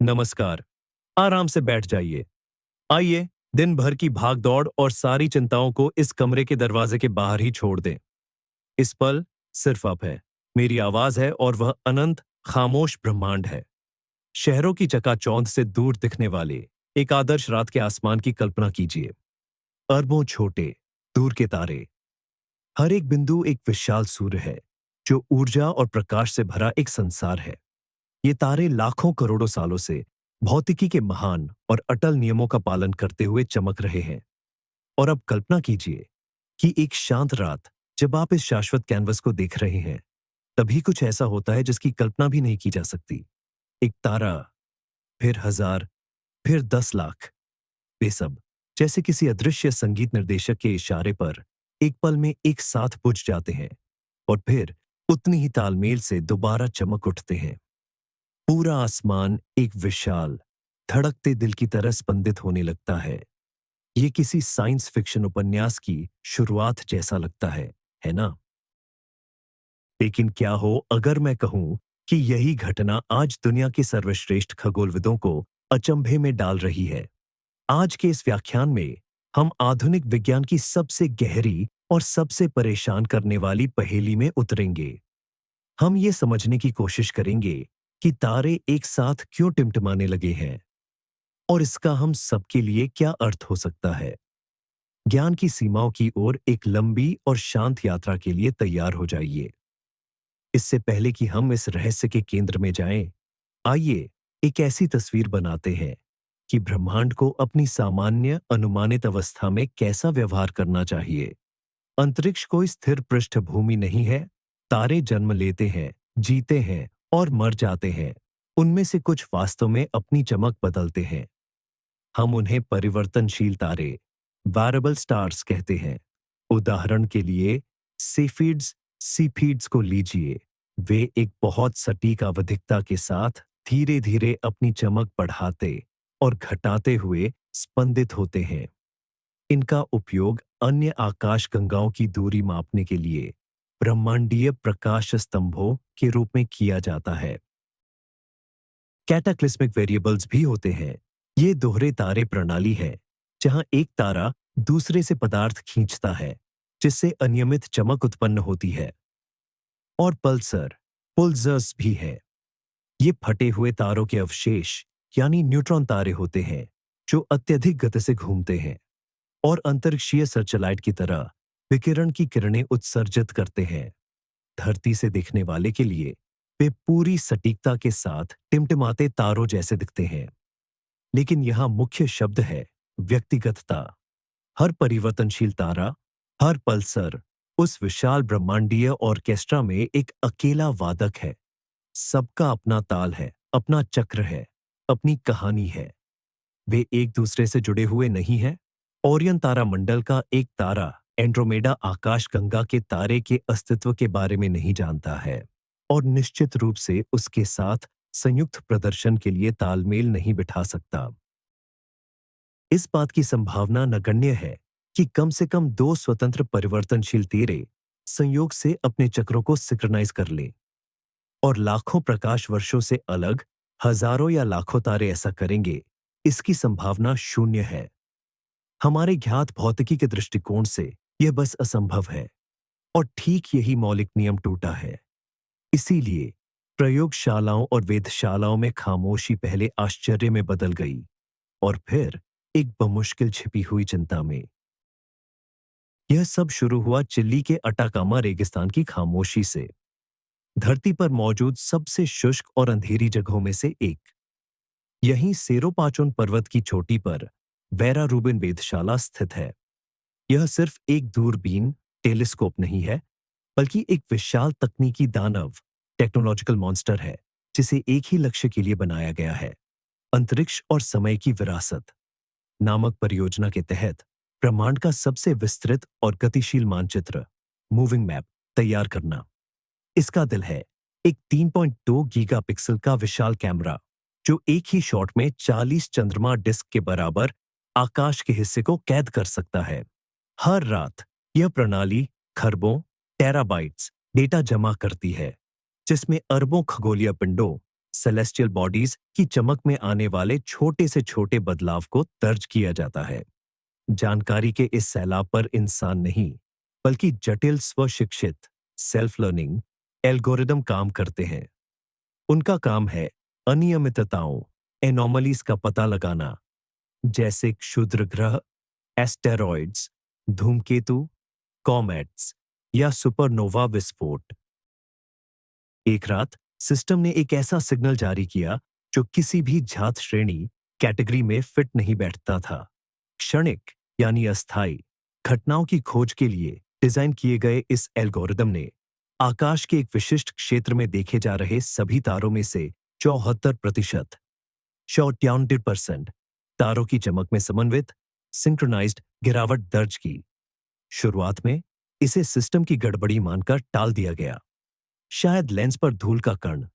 नमस्कार। आराम से बैठ जाइए। आइए, दिन भर की भाग-दौड़ और सारी चिंताओं को इस कमरे के दरवाजे के बाहर ही छोड़ दें। इस पल सिर्फ आप है, मेरी आवाज है और वह अनंत, खामोश ब्रह्मांड है। शहरों की चकाचौंध से दूर दिखने वाले एक आदर्श रात के आसमान की कल्पना कीजिए। अरबों छोटे, दूर के तारे। हर एक बिंदु एक विशाल सूर्य है, जो ऊर्जा और प्रकाश से भरा एक संसार है। ये तारे लाखों करोड़ों सालों से भौतिकी के महान और अटल नियमों का पालन करते हुए चमक रहे हैं। और अब कल्पना कीजिए कि एक शांत रात, जब आप इस शाश्वत कैनवस को देख रहे हैं, तभी कुछ ऐसा होता है जिसकी कल्पना भी नहीं की जा सकती। एक तारा, फिर 1000, फिर 10 लाख। वे सब जैसे किसी अदृश्य संगीत निर्देशक के इशारे पर एक पल में एक साथ बुझ जाते हैं और फिर उतनी ही तालमेल से दोबारा चमक उठते हैं। पूरा आसमान एक विशाल, धड़कते दिल की तरह स्पंदित होने लगता है। ये किसी साइंस फिक्शन उपन्यास की शुरुआत जैसा लगता है ना? लेकिन क्या हो अगर मैं कहूं कि यही घटना आज दुनिया के सर्वश्रेष्ठ खगोलविदों को अचंभे में डाल रही है। आज के इस व्याख्यान में हम आधुनिक विज्ञान की सबसे गहरी और सबसे परेशान करने वाली पहेली में उतरेंगे। हम ये समझने की कोशिश करेंगे कि तारे एक साथ क्यों टिमटिमाने लगे हैं और इसका हम सबके लिए क्या अर्थ हो सकता है। ज्ञान की सीमाओं की ओर एक लंबी और शांत यात्रा के लिए तैयार हो जाइए। इससे पहले कि हम इस रहस्य के केंद्र में जाएं, आइए एक ऐसी तस्वीर बनाते हैं कि ब्रह्मांड को अपनी सामान्य अनुमानित अवस्था में कैसा व्यवहार करना चाहिए। अंतरिक्ष कोई स्थिर पृष्ठभूमि नहीं है। तारे जन्म लेते हैं, जीते हैं और मर जाते हैं। उनमें से कुछ वास्तव में अपनी चमक बदलते हैं। हम उन्हें परिवर्तनशील तारे, वेरिएबल स्टार्स कहते हैं। उदाहरण के लिए सेफिड्स, सीफिड्स को लीजिए। वे एक बहुत सटीक आवधिकता के साथ धीरे-धीरे अपनी चमक बढ़ाते और घटाते हुए स्पंदित होते हैं। इनका उपयोग अन्य आकाश गंगाओं की दूरी मापने के लिए ब्रह्मांडीय प्रकाश स्तंभों के रूप में किया जाता है। कैटाक्लिस्मिक वेरिएबल्स भी होते हैं। ये दोहरे तारे प्रणाली है, जहां एक तारा दूसरे से पदार्थ खींचता है, जिससे अनियमित चमक उत्पन्न होती है। और पल्सर, पुल्सर्स भी है। ये फटे हुए तारों के अवशेष यानी न्यूट्रॉन तारे होते हैं, जो अत्यधिक गति से घूमते हैं और अंतरिक्षीय सर्चलाइट की तरह विकिरण की किरणें उत्सर्जित करते हैं। धरती से दिखने वाले के लिए वे पूरी सटीकता के साथ टिमटिमाते तारों जैसे दिखते हैं। लेकिन यहाँ मुख्य शब्द है व्यक्तिगतता। हर परिवर्तनशील तारा, हर पल्सर उस विशाल ब्रह्मांडीय ऑर्केस्ट्रा में एक अकेला वादक है। सबका अपना ताल है, अपना चक्र है, अपनी कहानी है। वे एक दूसरे से जुड़े हुए नहीं हैं। ओरियन तारा मंडल का एक तारा एंड्रोमेडा आकाश गंगा के तारे के अस्तित्व के बारे में नहीं जानता है और निश्चित रूप से उसके साथ संयुक्त प्रदर्शन के लिए तालमेल नहीं बिठा सकता। इस बात की संभावना नगण्य है कि कम से कम दो स्वतंत्र परिवर्तनशील तारे संयोग से अपने चक्रों को सिंक्रनाइज कर लें और लाखों प्रकाश वर्षों से अलग हजारों या लाखों तारे ऐसा करेंगे, इसकी संभावना शून्य है। हमारे ज्ञात भौतिकी के दृष्टिकोण से यह बस असंभव है और ठीक यही मौलिक नियम टूटा है। इसीलिए प्रयोगशालाओं और वेधशालाओं में खामोशी पहले आश्चर्य में बदल गई और फिर एक बमुश्किल छिपी हुई चिंता में। यह सब शुरू हुआ चिली के अटाकामा रेगिस्तान की खामोशी से, धरती पर मौजूद सबसे शुष्क और अंधेरी जगहों में से एक। यहीं सेरो पाचोन पर्वत की चोटी पर वेरा रूबिन वेधशाला स्थित है। यह सिर्फ एक दूरबीन टेलीस्कोप नहीं है, बल्कि एक विशाल तकनीकी दानव, टेक्नोलॉजिकल मॉन्स्टर है, जिसे एक ही लक्ष्य के लिए बनाया गया है, अंतरिक्ष और समय की विरासत नामक परियोजना के तहत ब्रह्मांड का सबसे विस्तृत और गतिशील मानचित्र, मूविंग मैप, तैयार करना। इसका दिल है एक 3.2 गीगापिक्सल का विशाल कैमरा, जो एक ही शॉट में 40 चंद्रमा डिस्क के बराबर आकाश के हिस्से को कैद कर सकता है। हर रात यह प्रणाली खरबों टेराबाइट्स डेटा जमा करती है, जिसमें अरबों खगोलीय पिंडों, सेलेस्टियल बॉडीज की चमक में आने वाले छोटे से छोटे बदलाव को दर्ज किया जाता है। जानकारी के इस सैलाब पर इंसान नहीं, बल्कि जटिल स्वशिक्षित सेल्फ लर्निंग एल्गोरिदम काम करते हैं। उनका काम है अनियमितताओं एनोमलीज का पता लगाना, जैसे क्षुद्र ग्रह, एस्टेरॉइड्स, धूमकेतु, कॉमेट्स या सुपरनोवा विस्फोट। एक रात सिस्टम ने एक ऐसा सिग्नल जारी किया जो किसी भी जात श्रेणी कैटेगरी में फिट नहीं बैठता था। क्षणिक यानी अस्थायी घटनाओं की खोज के लिए डिजाइन किए गए इस एल्गोरिदम ने आकाश के एक विशिष्ट क्षेत्र में देखे जा रहे सभी तारों में से 74% 94% तारों की चमक में समन्वित सिंक्रोनाइज्ड गिरावट दर्ज की। शुरुआत में इसे सिस्टम की गड़बड़ी मानकर टाल दिया गया। शायद लेंस पर धूल का कण,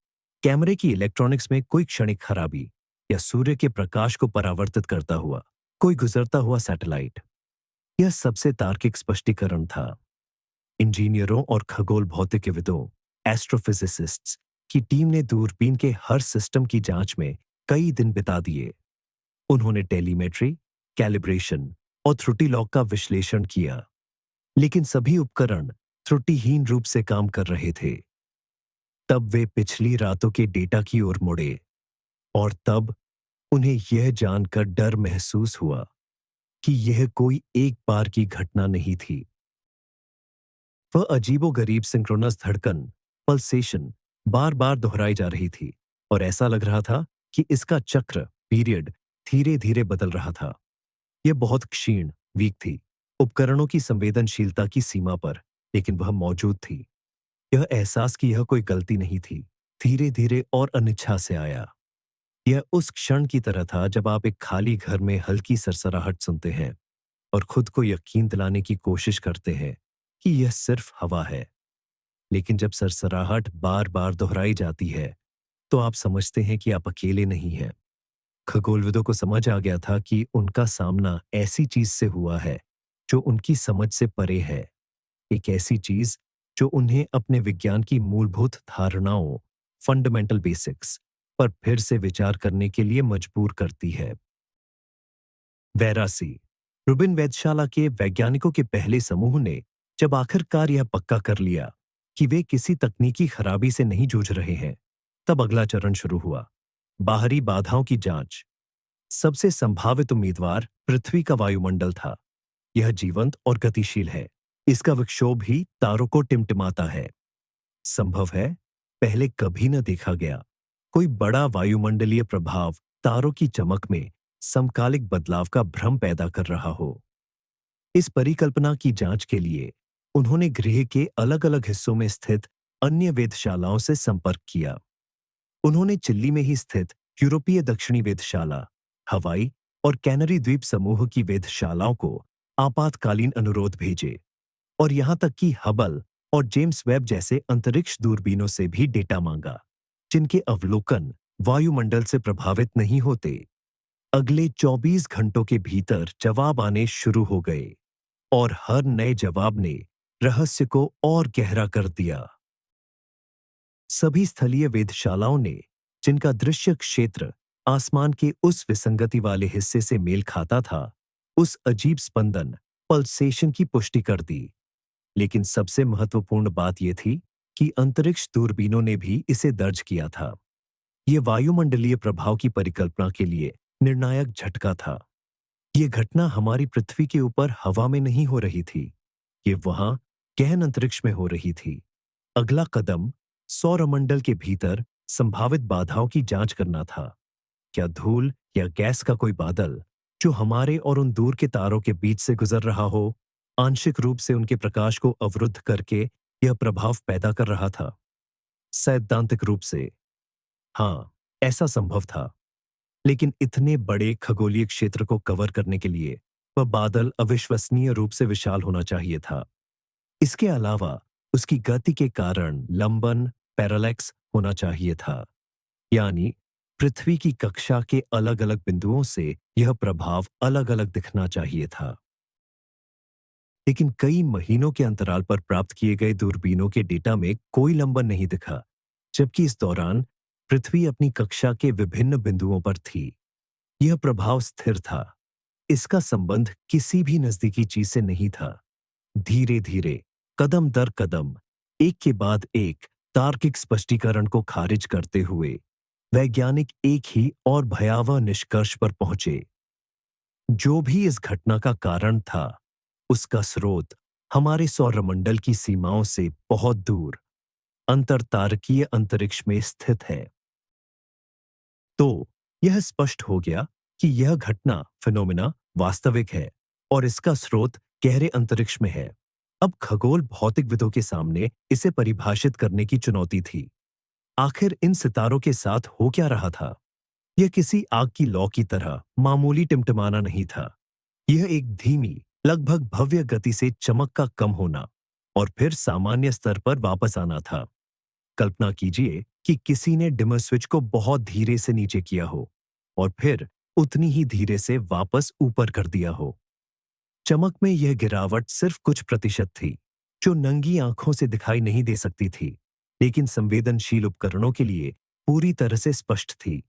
कैमरे की इलेक्ट्रॉनिक्स में कोई क्षणिक खराबी, या सूर्य के प्रकाश को परावर्तित करता हुआ कोई गुजरता हुआ सैटेलाइट। यह सबसे तार्किक स्पष्टीकरण था। इंजीनियरों और खगोल भौतिकविदों एस्ट्रोफिजिसिस्ट्स की टीम ने दूरबीन के हर सिस्टम की जांच में कई दिन बिता दिए। उन्होंने टेलीमेट्री, कैलिब्रेशन और त्रुटि लॉग का विश्लेषण किया, लेकिन सभी उपकरण त्रुटिहीन रूप से काम कर रहे थे। तब वे पिछली रातों के डेटा की ओर मुड़े, और तब उन्हें यह जानकर डर महसूस हुआ कि यह कोई एक बार की घटना नहीं थी। वह अजीबोगरीब सिंक्रोनस धड़कन, पल्सेशन, बार बार दोहराई जा रही थी, और ऐसा लग रहा था कि इसका चक्र, पीरियड, धीरे धीरे बदल रहा था। यह बहुत क्षीण, वीक थी, उपकरणों की संवेदनशीलता की सीमा पर, लेकिन वह मौजूद थी। यह एहसास कि यह कोई गलती नहीं थी, धीरे धीरे और अनिच्छा से आया। यह उस क्षण की तरह था जब आप एक खाली घर में हल्की सरसराहट सुनते हैं और खुद को यकीन दिलाने की कोशिश करते हैं कि यह सिर्फ हवा है। लेकिन जब सरसराहट बार बार दोहराई जाती है, तो आप समझते हैं कि आप अकेले नहीं हैं। खगोलविदों को समझ आ गया था कि उनका सामना ऐसी चीज से हुआ है जो उनकी समझ से परे है, एक ऐसी चीज जो उन्हें अपने विज्ञान की मूलभूत धारणाओं, फंडामेंटल बेसिक्स पर फिर से विचार करने के लिए मजबूर करती है। वैरासी, रुबिन वेधशाला के वैज्ञानिकों के पहले समूह ने जब आखिरकार यह पक्का कर लिया कि वे किसी तकनीकी खराबी से नहीं जूझ रहे हैं, तब अगला चरण शुरू हुआ, बाहरी बाधाओं की जांच। सबसे संभावित उम्मीदवार पृथ्वी का वायुमंडल था। यह जीवंत और गतिशील है। इसका विक्षोभ ही तारों को टिमटिमाता है। संभव है पहले कभी न देखा गया कोई बड़ा वायुमंडलीय प्रभाव तारों की चमक में समकालिक बदलाव का भ्रम पैदा कर रहा हो। इस परिकल्पना की जांच के लिए उन्होंने गृह के अलग अलग हिस्सों में स्थित अन्य वेधशालाओं से संपर्क किया। उन्होंने चिल्ली में ही स्थित यूरोपीय दक्षिणी वेधशाला, हवाई और कैनरी द्वीप समूह की वेधशालाओं को आपातकालीन अनुरोध भेजे, और यहां तक कि हबल और जेम्स वेब जैसे अंतरिक्ष दूरबीनों से भी डेटा मांगा, जिनके अवलोकन वायुमंडल से प्रभावित नहीं होते। अगले 24 घंटों के भीतर जवाब आने शुरू हो गए, और हर नए जवाब ने रहस्य को और गहरा कर दिया। सभी स्थलीय वेधशालाओं ने, जिनका दृश्य क्षेत्र आसमान के उस विसंगति वाले हिस्से से मेल खाता था, उस अजीब स्पंदन, पल्सेशन की पुष्टि कर दी। लेकिन सबसे महत्वपूर्ण बात यह थी कि अंतरिक्ष दूरबीनों ने भी इसे दर्ज किया था। यह वायुमंडलीय प्रभाव की परिकल्पना के लिए निर्णायक झटका था। यह घटना हमारी पृथ्वी के ऊपर हवा में नहीं हो रही थी, ये वहां गहन अंतरिक्ष में हो रही थी। अगला कदम सौरमंडल के भीतर संभावित बाधाओं की जांच करना था। क्या धूल या गैस का कोई बादल, जो हमारे और उन दूर के तारों के बीच से गुजर रहा हो, आंशिक रूप से उनके प्रकाश को अवरुद्ध करके यह प्रभाव पैदा कर रहा था? सैद्धांतिक रूप से हाँ, ऐसा संभव था, लेकिन इतने बड़े खगोलीय क्षेत्र को कवर करने के लिए वह बादल अविश्वसनीय रूप से विशाल होना चाहिए था। इसके अलावा उसकी गति के कारण लंबन, पैरालैक्स होना चाहिए था, यानी पृथ्वी की कक्षा के अलग अलग बिंदुओं से यह प्रभाव अलग अलग दिखना चाहिए था। लेकिन कई महीनों के अंतराल पर प्राप्त किए गए दूरबीनों के डेटा में कोई लंबन नहीं दिखा, जबकि इस दौरान पृथ्वी अपनी कक्षा के विभिन्न बिंदुओं पर थी। यह प्रभाव स्थिर था। इसका संबंध किसी भी नजदीकी चीज से नहीं था। धीरे धीरे, कदम दर कदम, एक के बाद एक तार्किक स्पष्टीकरण को खारिज करते हुए वैज्ञानिक एक ही और भयावह निष्कर्ष पर पहुंचे। जो भी इस घटना का कारण था, उसका स्रोत हमारे सौरमंडल की सीमाओं से बहुत दूर अंतरतारकीय अंतरिक्ष में स्थित है। तो यह स्पष्ट हो गया कि यह घटना फिनोमिना वास्तविक है और इसका स्रोत गहरे अंतरिक्ष में है। अब खगोल भौतिकविदों के सामने इसे परिभाषित करने की चुनौती थी। आखिर इन सितारों के साथ हो क्या रहा था? यह किसी आग की लौ की तरह मामूली टिमटिमाना नहीं था। यह एक धीमी, लगभग भव्य गति से चमक का कम होना और फिर सामान्य स्तर पर वापस आना था। कल्पना कीजिए कि किसी ने डिमर स्विच को बहुत धीरे से नीचे किया हो और फिर उतनी ही धीरे से वापस ऊपर कर दिया हो। चमक में यह गिरावट सिर्फ कुछ प्रतिशत थी, जो नंगी आंखों से दिखाई नहीं दे सकती थी, लेकिन संवेदनशील उपकरणों के लिए पूरी तरह से स्पष्ट थी।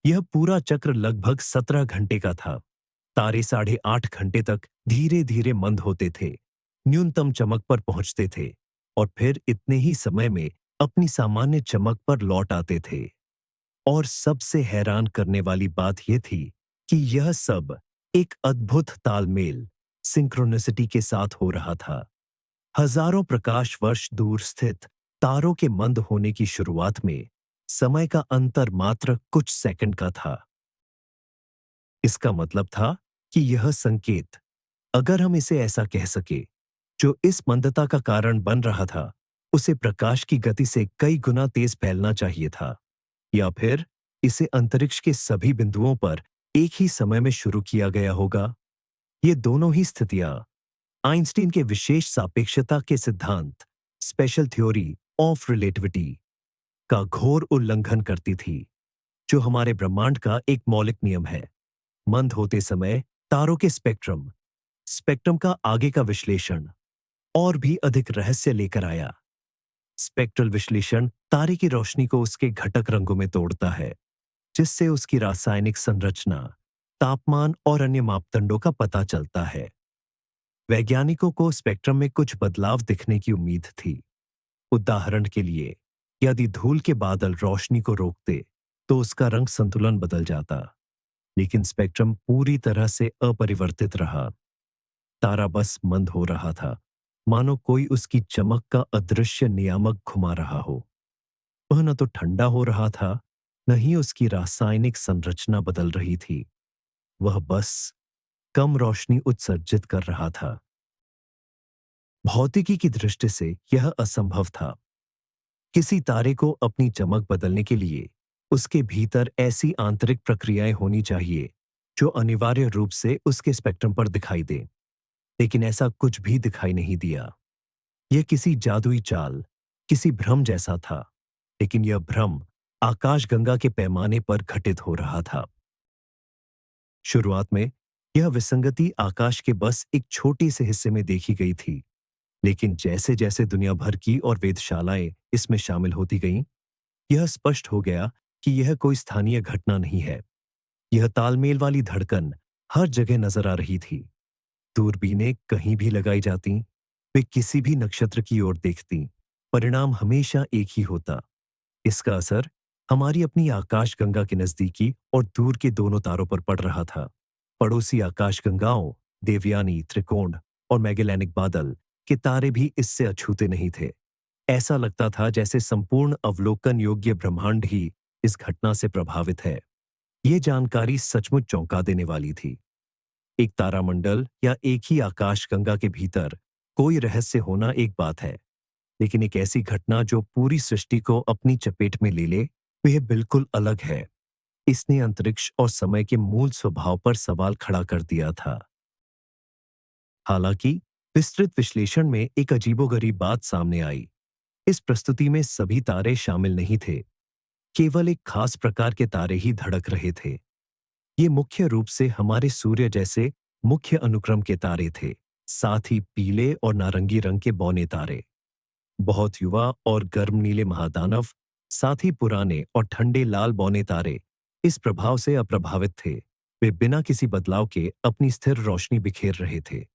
यह पूरा चक्र लगभग 17 घंटे का था। तारे 8.5 घंटे तक धीरे धीरे मंद होते थे, न्यूनतम चमक पर पहुंचते थे और फिर इतने ही समय में अपनी सामान्य चमक पर लौट आते थे। और सबसे हैरान करने वाली बात यह थी कि यह सब एक अद्भुत तालमेल, सिंक्रोनिसिटी के साथ हो रहा था। हजारों प्रकाश वर्ष दूर स्थित तारों के मंद होने की शुरुआत में समय का अंतर मात्र कुछ सेकंड का था। इसका मतलब था कि यह संकेत, अगर हम इसे ऐसा कह सके, जो इस मंदता का कारण बन रहा था, उसे प्रकाश की गति से कई गुना तेज फैलना चाहिए था, या फिर इसे अंतरिक्ष के सभी बिंदुओं पर एक ही समय में शुरू किया गया होगा। ये दोनों ही स्थितियां आइंस्टीन के विशेष सापेक्षता के सिद्धांत, स्पेशल थ्योरी ऑफ रिलेटिविटी, का घोर उल्लंघन करती थी, जो हमारे ब्रह्मांड का एक मौलिक नियम है। मंद होते समय तारों के स्पेक्ट्रम स्पेक्ट्रम का आगे का विश्लेषण और भी अधिक रहस्य लेकर आया। स्पेक्ट्रल विश्लेषण तारे की रोशनी को उसके घटक रंगों में तोड़ता है, जिससे उसकी रासायनिक संरचना, तापमान और अन्य मापदंडों का पता चलता है। वैज्ञानिकों को स्पेक्ट्रम में कुछ बदलाव दिखने की उम्मीद थी। उदाहरण के लिए, यदि धूल के बादल रोशनी को रोकते, तो उसका रंग संतुलन बदल जाता। लेकिन स्पेक्ट्रम पूरी तरह से अपरिवर्तित रहा। तारा बस मंद हो रहा था, मानो कोई उसकी चमक का अदृश्य नियामक घुमा रहा हो। वह न तो ठंडा हो रहा था, न ही उसकी रासायनिक संरचना बदल रही थी। वह बस कम रोशनी उत्सर्जित कर रहा था। भौतिकी की दृष्टि से यह असंभव था। किसी तारे को अपनी चमक बदलने के लिए उसके भीतर ऐसी आंतरिक प्रक्रियाएं होनी चाहिए जो अनिवार्य रूप से उसके स्पेक्ट्रम पर दिखाई दे। लेकिन ऐसा कुछ भी दिखाई नहीं दिया। यह किसी जादुई चाल, किसी भ्रम जैसा था, लेकिन यह भ्रम आकाशगंगा के पैमाने पर घटित हो रहा था। शुरुआत में यह विसंगति आकाश के बस एक छोटे से हिस्से में देखी गई थी, लेकिन जैसे जैसे दुनिया भर की और वेधशालाएं इसमें शामिल होती गईं, यह स्पष्ट हो गया कि यह कोई स्थानीय घटना नहीं है। यह तालमेल वाली धड़कन हर जगह नजर आ रही थी। दूरबीनें कहीं भी लगाई जाती, वे किसी भी नक्षत्र की ओर देखती, परिणाम हमेशा एक ही होता। इसका असर हमारी अपनी आकाशगंगा के नजदीकी और दूर के दोनों तारों पर पड़ रहा था। पड़ोसी आकाशगंगाओं, देवयानी, त्रिकोण और मैगेलैनिक बादल के तारे भी इससे अछूते नहीं थे। ऐसा लगता था जैसे संपूर्ण अवलोकन योग्य ब्रह्मांड ही इस घटना से प्रभावित है। ये जानकारी सचमुच चौंका देने वाली थी। एक तारामंडल या एक ही आकाशगंगा के भीतर कोई रहस्य होना एक बात है, लेकिन एक ऐसी घटना जो पूरी सृष्टि को अपनी चपेट में ले ले, वह बिल्कुल अलग है। इसने अंतरिक्ष और समय के मूल स्वभाव पर सवाल खड़ा कर दिया था। हालांकि विस्तृत विश्लेषण में एक अजीबोगरीब बात सामने आई। इस प्रस्तुति में सभी तारे शामिल नहीं थे, केवल एक खास प्रकार के तारे ही धड़क रहे थे। ये मुख्य रूप से हमारे सूर्य जैसे मुख्य अनुक्रम के तारे थे, साथ ही पीले और नारंगी रंग के बौने तारे। बहुत युवा और गर्म नीले महादानव साथ ही पुराने और ठंडे लाल बौने तारे इस प्रभाव से अप्रभावित थे। वे बिना किसी बदलाव के अपनी स्थिर रोशनी बिखेर रहे थे।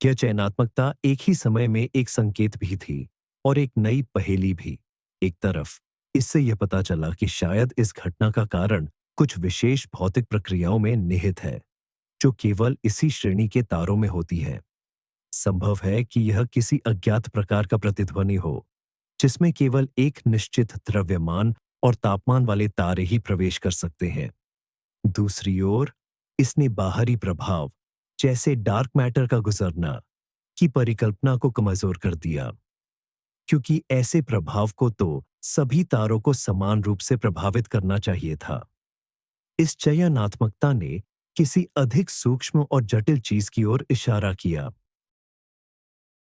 यह चयनात्मकता एक ही समय में एक संकेत भी थी और एक नई पहेली भी। एक तरफ इससे यह पता चला कि शायद इस घटना का कारण कुछ विशेष भौतिक प्रक्रियाओं में निहित है, जो केवल इसी श्रेणी के तारों में होती है। संभव है कि यह किसी अज्ञात प्रकार का प्रतिध्वनि हो, जिसमें केवल एक निश्चित द्रव्यमान और तापमान वाले तारे ही प्रवेश कर सकते हैं। दूसरी ओर, इसने बाहरी प्रभाव, जैसे डार्क मैटर का गुजरना, की परिकल्पना को कमजोर कर दिया, क्योंकि ऐसे प्रभाव को तो सभी तारों को समान रूप से प्रभावित करना चाहिए था। इस चयनात्मकता ने किसी अधिक सूक्ष्म और जटिल चीज की ओर इशारा किया।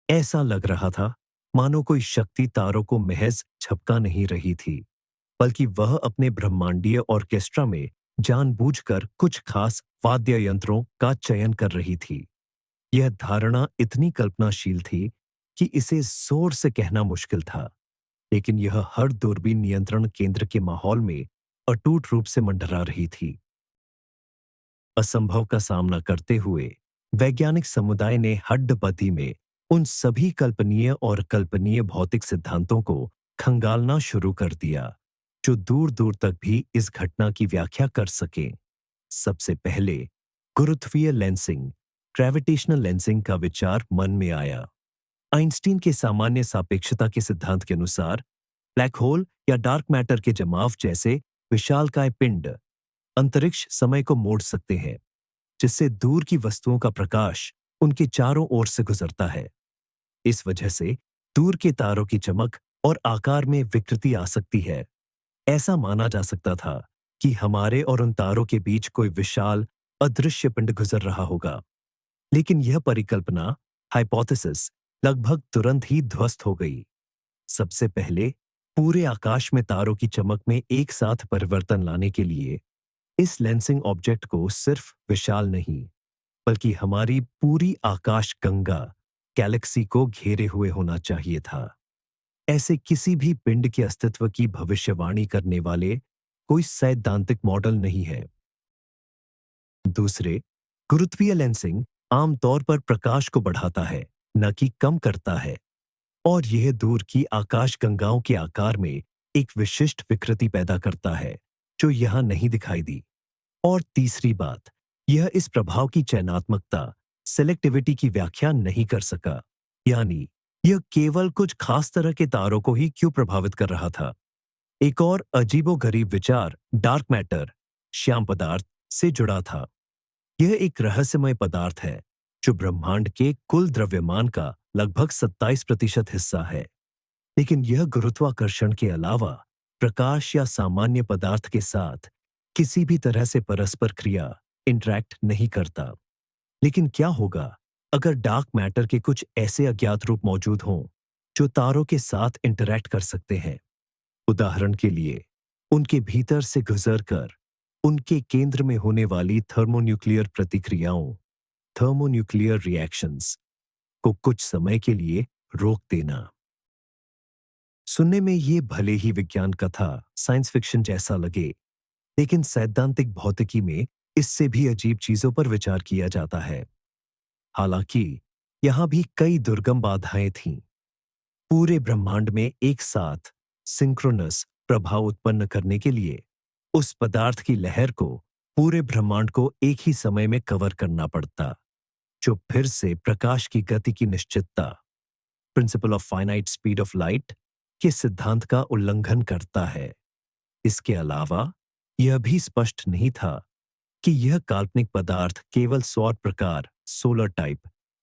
ऐसा लग रहा था मानो कोई शक्ति तारों को महज झपका नहीं रही थी, बल्कि वह अपने ब्रह्मांडीय ऑर्केस्ट्रा में जानबूझकर कुछ खास वाद्य यंत्रों का चयन कर रही थी। यह धारणा इतनी कल्पनाशील थी कि इसे जोर से कहना मुश्किल था, लेकिन यह हर दूरबीन नियंत्रण केंद्र के माहौल में अटूट रूप से मंडरा रही थी। असंभव का सामना करते हुए वैज्ञानिक समुदाय ने हड्डपति में उन सभी कल्पनीय और कल्पनीय भौतिक सिद्धांतों को खंगालना शुरू कर दिया, जो दूर दूर तक भी इस घटना की व्याख्या कर सकें। सबसे पहले गुरुत्वीय लेंसिंग, ग्रेविटेशनल लेंसिंग का विचार मन में आया। आइंस्टीन के सामान्य सापेक्षता के सिद्धांत के अनुसार ब्लैक होल या डार्क मैटर के जमाव जैसे विशालकाय पिंड अंतरिक्ष समय को मोड़ सकते हैं, जिससे दूर की वस्तुओं का प्रकाश उनके चारों ओर से गुजरता है। इस वजह से दूर के तारों की चमक और आकार में विकृति आ सकती है। ऐसा माना जा सकता था कि हमारे और उन तारों के बीच कोई विशाल अदृश्य पिंड गुजर रहा होगा। लेकिन यह परिकल्पना, हाइपोथेसिस, लगभग तुरंत ही ध्वस्त हो गई। सबसे पहले पूरे आकाश में तारों की चमक में एक साथ परिवर्तन लाने के लिए इस लेंसिंग ऑब्जेक्ट को सिर्फ विशाल नहीं, बल्कि हमारी पूरी आकाश गंगा गैलेक्सी को घेरे हुए होना चाहिए था। ऐसे किसी भी पिंड के अस्तित्व की भविष्यवाणी करने वाले कोई सैद्धांतिक मॉडल नहीं है। दूसरे, गुरुत्वीय लेंसिंग आमतौर पर प्रकाश को बढ़ाता है, न कि कम करता है, और यह दूर की आकाश गंगाओं के आकार में एक विशिष्ट विकृति पैदा करता है, जो यहां नहीं दिखाई दी। और तीसरी बात, यह इस प्रभाव की चयनात्मकता, सेलेक्टिविटी की व्याख्या नहीं कर सका, यानी यह केवल कुछ खास तरह के तारों को ही क्यों प्रभावित कर रहा था। एक और अजीबोगरीब विचार डार्क मैटर, श्याम पदार्थ, से जुड़ा था। यह एक रहस्यमय पदार्थ है जो ब्रह्मांड के कुल द्रव्यमान का लगभग 27% हिस्सा है, लेकिन यह गुरुत्वाकर्षण के अलावा प्रकाश या सामान्य पदार्थ के साथ किसी भी तरह से परस्पर क्रिया, इंटरैक्ट नहीं करता। लेकिन क्या होगा अगर डार्क मैटर के कुछ ऐसे अज्ञात रूप मौजूद हों जो तारों के साथ इंटरैक्ट कर सकते हैं? उदाहरण के लिए, उनके भीतर से गुजरकर उनके केंद्र में होने वाली थर्मोन्यूक्लियर प्रतिक्रियाओं, थर्मोन्यूक्लियर रिएक्शंस, को कुछ समय के लिए रोक देना। सुनने में ये भले ही विज्ञान कथा, साइंस फिक्शन जैसा लगे, लेकिन सैद्धांतिक भौतिकी में इससे भी अजीब चीजों पर विचार किया जाता है। हालांकि यहां भी कई दुर्गम बाधाएं थीं। पूरे ब्रह्मांड में एक साथ सिंक्रोनस प्रभाव उत्पन्न करने के लिए उस पदार्थ की लहर को पूरे ब्रह्मांड को एक ही समय में कवर करना पड़ता, जो फिर से प्रकाश की गति की निश्चितता, principle of finite speed of light, के सिद्धांत का उल्लंघन करता है। इसके अलावा यह भी स्पष्ट नहीं था कि यह काल्पनिक पदार्थ केवल सौर प्रकार, सोलर टाइप,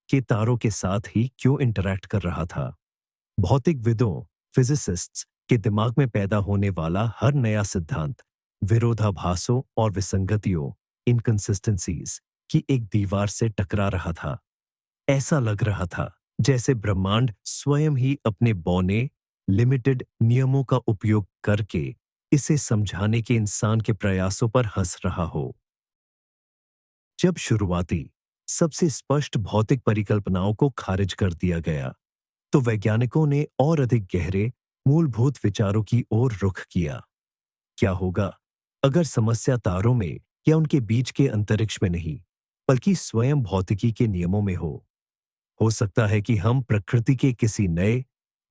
के तारों के साथ ही क्यों इंटरैक्ट कर रहा था। भौतिकविदों, फिजिसिस्ट्स के दिमाग में पैदा होने वाला हर नया सिद्धांत विरोधाभासों और विसंगतियों, इनकंसिस्टेंसीज, की एक दीवार से टकरा रहा था। ऐसा लग रहा था जैसे ब्रह्मांड स्वयं ही अपने बौने, लिमिटेड नियमों का उपयोग करके इसे समझाने के इंसान के प्रयासों पर हंस रहा हो। जब शुरुआती, सबसे स्पष्ट भौतिक परिकल्पनाओं को खारिज कर दिया गया, तो वैज्ञानिकों ने और अधिक गहरे, मूलभूत विचारों की ओर रुख किया। क्या होगा अगर समस्या तारों में या उनके बीच के अंतरिक्ष में नहीं, बल्कि स्वयं भौतिकी के नियमों में हो सकता है कि हम प्रकृति के किसी नए,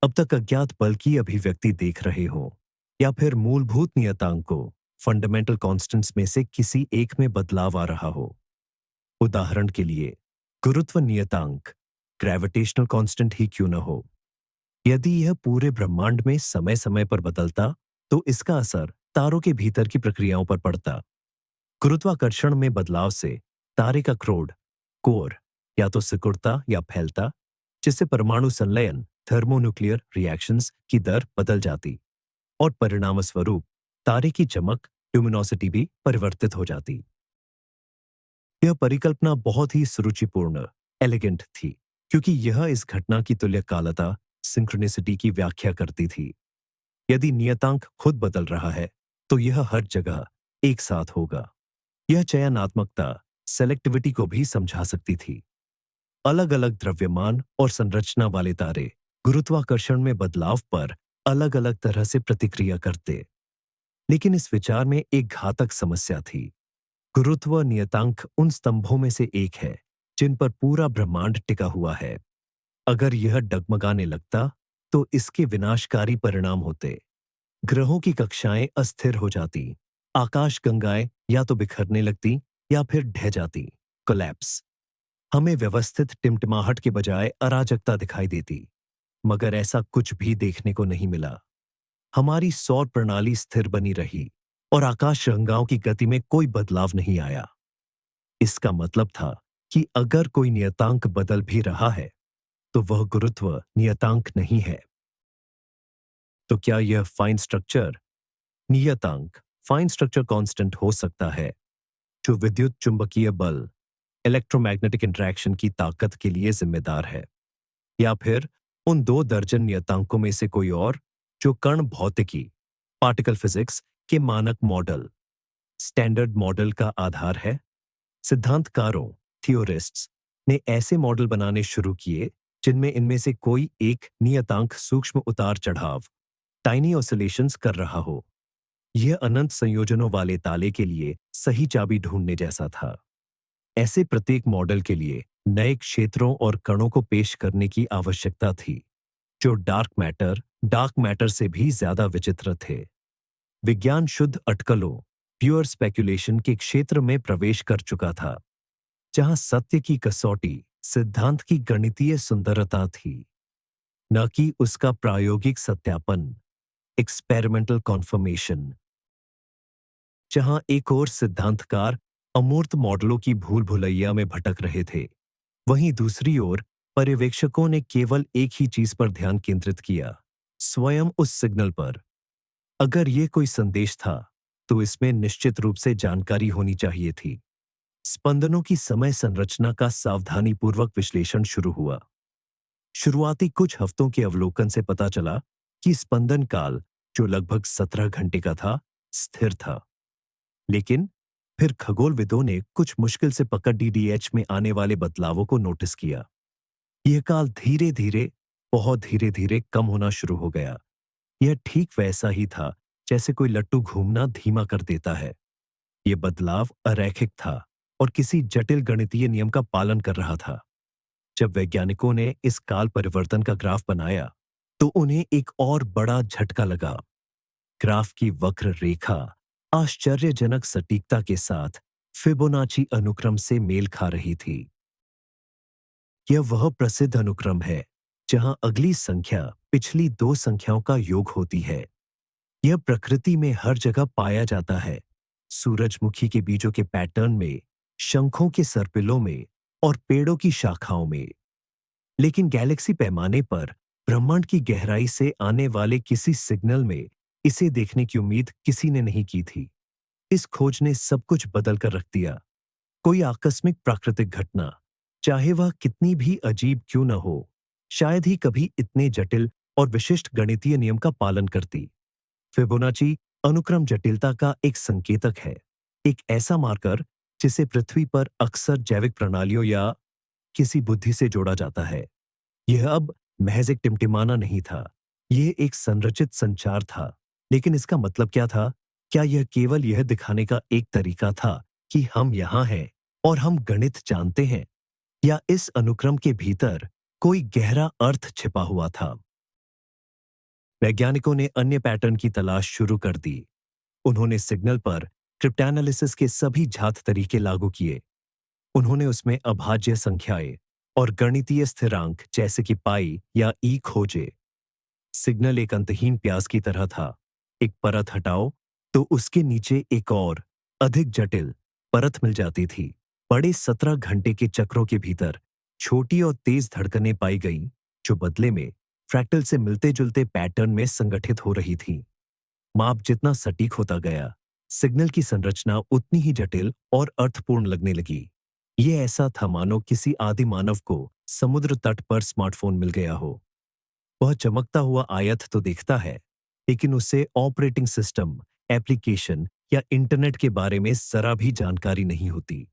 अब तक अज्ञात बल की अभिव्यक्ति देख रहे हों, या फिर मूलभूत नियतांकों, फंडामेंटल कांस्टेंट्स में से किसी एक में बदलाव आ रहा हो। उदाहरण के लिए, गुरुत्व नियतांक, ग्रेविटेशनल कांस्टेंट ही क्यों न हो, यदि यह पूरे ब्रह्मांड में समय समय पर बदलता, तो इसका असर तारों के भीतर की प्रक्रियाओं पर पड़ता। गुरुत्वाकर्षण में बदलाव से तारे का क्रोड, कोर, या तो सिकुड़ता या फैलता, जिससे परमाणु संलयन, थर्मोन्यूक्लियर रिएक्शंस की दर बदल जाती और परिणाम स्वरूप तारे की चमक, ल्यूमिनोसिटी भी परिवर्तित हो जाती। यह परिकल्पना बहुत ही सुरुचिपूर्ण, एलिगेंट थी, क्योंकि यह इस घटना की तुल्यकालता, सिंक्रोनिसिटी की व्याख्या करती थी। यदि नियतांक खुद बदल रहा है, तो यह हर जगह एक साथ होगा। यह चयनात्मकता, सेलेक्टिविटी को भी समझा सकती थी। अलग अलग द्रव्यमान और संरचना वाले तारे गुरुत्वाकर्षण में बदलाव पर अलग अलग तरह से प्रतिक्रिया करते। लेकिन इस विचार में एक घातक समस्या थी। गुरुत्व नियतांक उन स्तंभों में से एक है जिन पर पूरा ब्रह्मांड टिका हुआ है। अगर यह डगमगाने लगता, तो इसके विनाशकारी परिणाम होते। ग्रहों की कक्षाएं अस्थिर हो जाती, आकाश गंगाएं या तो बिखरने लगती या फिर ढह जाती, कोलैप्स। हमें व्यवस्थित टिमटिमाहट के बजाय अराजकता दिखाई देती, मगर ऐसा कुछ भी देखने को नहीं मिला। हमारी सौर प्रणाली स्थिर बनी रही और आकाश गंगाओं की गति में कोई बदलाव नहीं आया। इसका मतलब था कि अगर कोई नियतांक बदल भी रहा है, तो वह गुरुत्व नियतांक नहीं है। तो क्या यह फाइन स्ट्रक्चर नियतांक, फाइन स्ट्रक्चर कांस्टेंट हो सकता है, जो विद्युत चुंबकीय बल, इलेक्ट्रोमैग्नेटिक इंटरैक्शन की ताकत के लिए जिम्मेदार है? या फिर उन 2 दर्जन नियतांकों में से कोई और, जो कण भौतिकी, पार्टिकल फिजिक्स के मानक मॉडल, स्टैंडर्ड मॉडल का आधार है? सिद्धांतकारों, थियोरिस्ट्स ने ऐसे मॉडल बनाने शुरू किए जिनमें इनमें से कोई एक नियतांक सूक्ष्म उतार चढ़ाव, टाइनी ऑसिलेशंस कर रहा हो। यह अनंत संयोजनों वाले ताले के लिए सही चाबी ढूंढने जैसा था। ऐसे प्रत्येक मॉडल के लिए नए क्षेत्रों और कणों को पेश करने की आवश्यकता थी, जो डार्क मैटर से भी ज्यादा विचित्र थे। विज्ञान शुद्ध अटकलों, प्योर स्पेक्यूलेशन के क्षेत्र में प्रवेश कर चुका था, जहां सत्य की कसौटी सिद्धांत की गणितीय सुंदरता थी, न कि उसका प्रायोगिक सत्यापन, एक्सपेरिमेंटल कॉन्फर्मेशन। जहां एक और सिद्धांतकार अमूर्त मॉडलों की भूल भुलैया में भटक रहे थे, वहीं दूसरी ओर पर्यवेक्षकों ने केवल एक ही चीज पर ध्यान केंद्रित किया, स्वयं उस सिग्नल पर। अगर यह कोई संदेश था, तो इसमें निश्चित रूप से जानकारी होनी चाहिए थी। स्पंदनों की समय संरचना का सावधानीपूर्वक विश्लेषण शुरू हुआ। शुरुआती कुछ हफ्तों के अवलोकन से पता चला कि स्पंदन काल, जो लगभग 17 घंटे का था, स्थिर था। लेकिन फिर खगोलविदों ने कुछ मुश्किल से पकड़ डीडीएच में आने वाले बदलावों को नोटिस किया। यह काल धीरे धीरे, बहुत धीरे धीरे कम होना शुरू हो गया। यह ठीक वैसा ही था जैसे कोई लट्टू घूमना धीमा कर देता है। यह बदलाव अरैखिक था और किसी जटिल गणितीय नियम का पालन कर रहा था। जब वैज्ञानिकों ने इस काल परिवर्तन का ग्राफ बनाया, तो उन्हें एक और बड़ा झटका लगा। ग्राफ की वक्र रेखा आश्चर्यजनक सटीकता के साथ फिबोनाची अनुक्रम से मेल खा रही थी। यह वह प्रसिद्ध अनुक्रम है जहां अगली संख्या पिछली 2 संख्याओं का योग होती है। यह प्रकृति में हर जगह पाया जाता है, सूरजमुखी के बीजों के पैटर्न में, शंखों के सर्पिलों में और पेड़ों की शाखाओं में। लेकिन गैलेक्सी पैमाने पर ब्रह्मांड की गहराई से आने वाले किसी सिग्नल में इसे देखने की उम्मीद किसी ने नहीं की थी। इस खोज ने सब कुछ बदल कर रख दिया। कोई आकस्मिक प्राकृतिक घटना, चाहे वह कितनी भी अजीब क्यों न हो, शायद ही कभी इतने जटिल और विशिष्ट गणितीय नियम का पालन करती। फिबोनाची अनुक्रम जटिलता का एक संकेतक है, एक ऐसा मार्कर जिसे पृथ्वी पर अक्सर जैविक प्रणालियों या किसी बुद्धि से जोड़ा जाता है। यह अब महज एक टिमटिमाना नहीं था, ये एक संरचित संचार था, लेकिन इसका मतलब क्या था? क्या यह केवल यह दिखाने का एक तरीका था कि हम यहाँ हैं और हम गणित जानते हैं, या इस अनुक्रम के भीतर कोई गहरा अर्थ छिपा हुआ था? वैज्ञानिकों ने अन्य पैटर्न की तलाश शुरू कर दी। उन्होंने सिग्नल पर क्रिप्टैनालिसिस के सभी जात तरीके लागू किए। उन्होंने उसमें अभाज्य संख्याएं और गणितीय स्थिरांक जैसे कि पाई या ई खोजे। सिग्नल एक अंतहीन प्यास की तरह था। एक परत हटाओ तो उसके नीचे एक और अधिक जटिल परत मिल जाती थी। बड़े 17 घंटे के चक्रों के भीतर छोटी और तेज धड़कनें पाई गईं, जो बदले में फ्रैक्टल से मिलते जुलते पैटर्न में संगठित हो रही थीं। माप जितना सटीक होता गया, सिग्नल की संरचना उतनी ही जटिल और अर्थपूर्ण लगने लगी। ये ऐसा था मानो किसी आदि मानव को समुद्र तट पर स्मार्टफोन मिल गया हो। वह चमकता हुआ आयत तो दिखता है, लेकिन उसे ऑपरेटिंग सिस्टम, एप्लीकेशन या इंटरनेट के बारे में जरा भी जानकारी नहीं होती।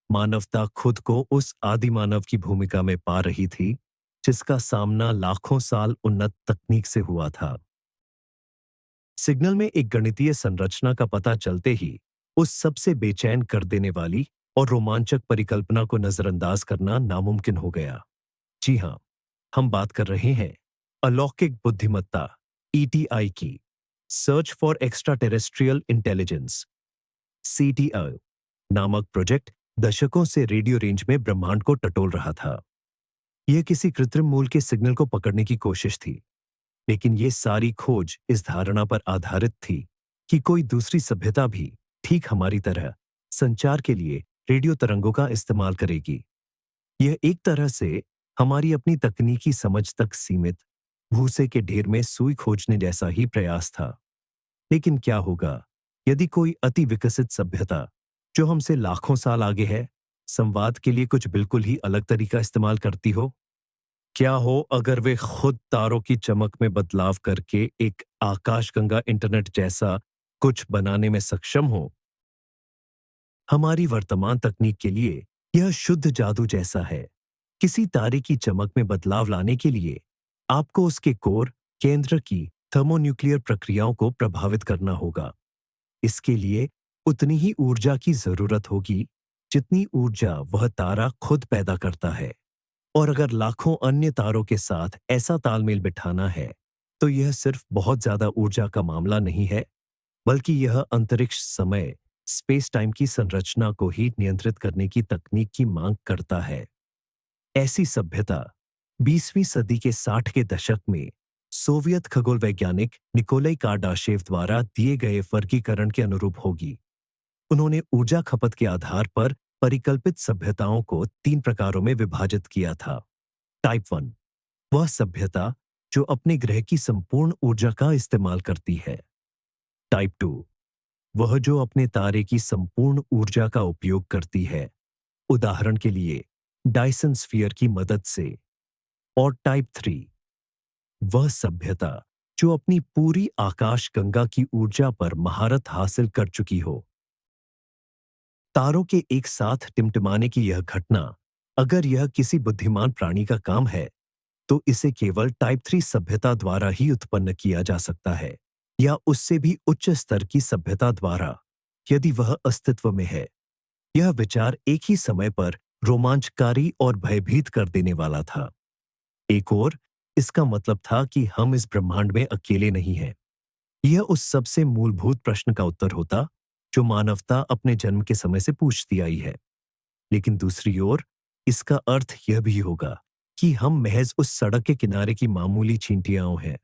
मानवता खुद को उस आदि मानव की भूमिका में पा रही थी, जिसका सामना लाखों साल उन्नत तकनीक से हुआ था। सिग्नल में एक गणितीय संरचना का पता चलते ही उस सबसे बेचैन कर देने वाली और रोमांचक परिकल्पना को नजरअंदाज करना नामुमकिन हो गया। जी हाँ, हम बात कर रहे हैं अलौकिक बुद्धिमत्ता ईटीआई की। Search for extra terrestrial intelligence CTO नामक प्रोजेक्ट दशकों से रेडियो रेंज में ब्रह्मांड को टटोल रहा था। यह किसी कृत्रिम मूल के सिग्नल को पकड़ने की कोशिश थी, लेकिन यह सारी खोज इस धारणा पर आधारित थी कि कोई दूसरी सभ्यता भी ठीक हमारी तरह संचार के लिए रेडियो तरंगों का इस्तेमाल करेगी। यह एक तरह से हमारी अपनी तकनीकी समझ तक सीमित भूसे के ढेर में सुई खोजने जैसा ही प्रयास था। लेकिन क्या होगा यदि कोई अति विकसित सभ्यता, जो हमसे लाखों साल आगे है, संवाद के लिए कुछ बिल्कुल ही अलग तरीका इस्तेमाल करती हो? क्या हो अगर वे खुद तारों की चमक में बदलाव करके एक आकाशगंगा इंटरनेट जैसा कुछ बनाने में सक्षम हो? हमारी वर्तमान तकनीक के लिए यह शुद्ध जादू जैसा है। किसी तारे की चमक में बदलाव लाने के लिए आपको उसके कोर केंद्र की थर्मोन्यूक्लियर प्रक्रियाओं को प्रभावित करना होगा। इसके लिए उतनी ही ऊर्जा की जरूरत होगी जितनी ऊर्जा वह तारा खुद पैदा करता है। और अगर लाखों अन्य तारों के साथ ऐसा तालमेल बिठाना है, तो यह सिर्फ बहुत ज्यादा ऊर्जा का मामला नहीं है, बल्कि यह अंतरिक्ष समय स्पेस टाइम की संरचना को ही नियंत्रित करने की तकनीक की मांग करता है। ऐसी सभ्यता 20वीं सदी के 60 के दशक में सोवियत खगोल वैज्ञानिक निकोलाई कार्डाशेव द्वारा दिए गए वर्गीकरण के अनुरूप होगी। उन्होंने ऊर्जा खपत के आधार पर परिकल्पित सभ्यताओं को 3 प्रकारों में विभाजित किया था। टाइप 1 वह सभ्यता जो अपने ग्रह की संपूर्ण ऊर्जा का इस्तेमाल करती है। टाइप 2 वह जो अपने तारे की संपूर्ण ऊर्जा का उपयोग करती है, उदाहरण के लिए डायसन स्फीयर की मदद से। और टाइप 3 वह सभ्यता जो अपनी पूरी आकाशगंगा की ऊर्जा पर महारत हासिल कर चुकी हो। तारों के एक साथ टिमटिमाने की यह घटना, अगर यह किसी बुद्धिमान प्राणी का काम है, तो इसे केवल टाइप 3 सभ्यता द्वारा ही उत्पन्न किया जा सकता है, या उससे भी उच्च स्तर की सभ्यता द्वारा, यदि वह अस्तित्व में है। यह विचार एक ही समय पर रोमांचकारी और भयभीत कर देने वाला था। एक और इसका मतलब था कि हम इस ब्रह्मांड में अकेले नहीं हैं। यह उस सबसे मूलभूत प्रश्न का उत्तर होता जो मानवता अपने जन्म के समय से पूछती आई है। लेकिन दूसरी ओर इसका अर्थ यह भी होगा कि हम महज उस सड़क के किनारे की मामूली चींटियां हैं,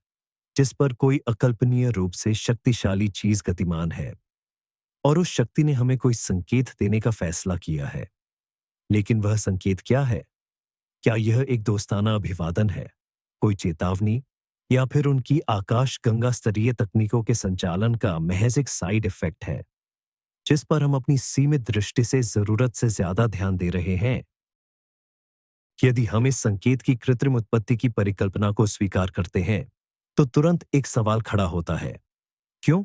जिस पर कोई अकल्पनीय रूप से शक्तिशाली चीज गतिमान है, और उस शक्ति ने हमें कोई संकेत देने का फैसला किया है। लेकिन वह संकेत क्या है? क्या यह एक दोस्ताना अभिवादन है, कोई चेतावनी, या फिर उनकी आकाश गंगा स्तरीय तकनीकों के संचालन का महज एक साइड इफेक्ट है, जिस पर हम अपनी सीमित दृष्टि से जरूरत से ज्यादा ध्यान दे रहे हैं? यदि हम इस संकेत की कृत्रिम उत्पत्ति की परिकल्पना को स्वीकार करते हैं, तो तुरंत एक सवाल खड़ा होता है, क्यों?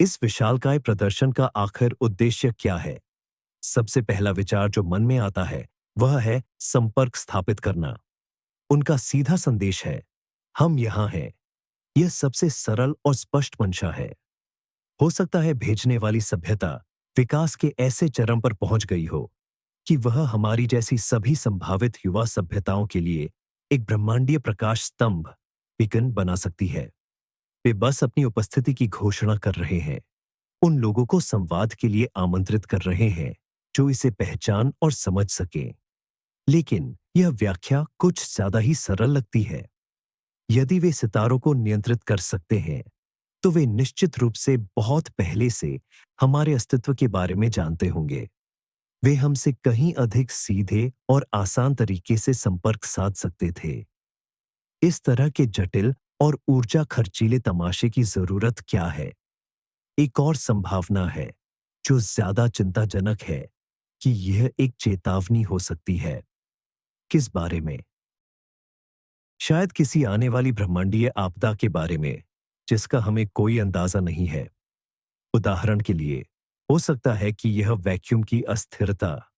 इस विशालकाय प्रदर्शन का आखिर उद्देश्य क्या है? सबसे पहला विचार जो मन में आता है वह है संपर्क स्थापित करना। उनका सीधा संदेश है, हम यहां हैं, यह सबसे सरल और स्पष्ट मंशा है। हो सकता है भेजने वाली सभ्यता विकास के ऐसे चरम पर पहुंच गई हो कि वह हमारी जैसी सभी संभावित युवा सभ्यताओं के लिए एक ब्रह्मांडीय प्रकाश स्तंभ बीकन बना सकती है। वे बस अपनी उपस्थिति की घोषणा कर रहे हैं, उन लोगों को संवाद के लिए आमंत्रित कर रहे हैं जो इसे पहचान और समझ सकें। लेकिन यह व्याख्या कुछ ज्यादा ही सरल लगती है। यदि वे सितारों को नियंत्रित कर सकते हैं, तो वे निश्चित रूप से बहुत पहले से हमारे अस्तित्व के बारे में जानते होंगे। वे हमसे कहीं अधिक सीधे और आसान तरीके से संपर्क साध सकते थे। इस तरह के जटिल और ऊर्जा खर्चीले तमाशे की जरूरत क्या है? एक और संभावना है जो ज्यादा चिंताजनक है कि यह एक चेतावनी हो सकती है। किस बारे में? शायद किसी आने वाली ब्रह्मांडीय आपदा के बारे में जिसका हमें कोई अंदाजा नहीं है। उदाहरण के लिए, हो सकता है कि यह वैक्यूम की अस्थिरता,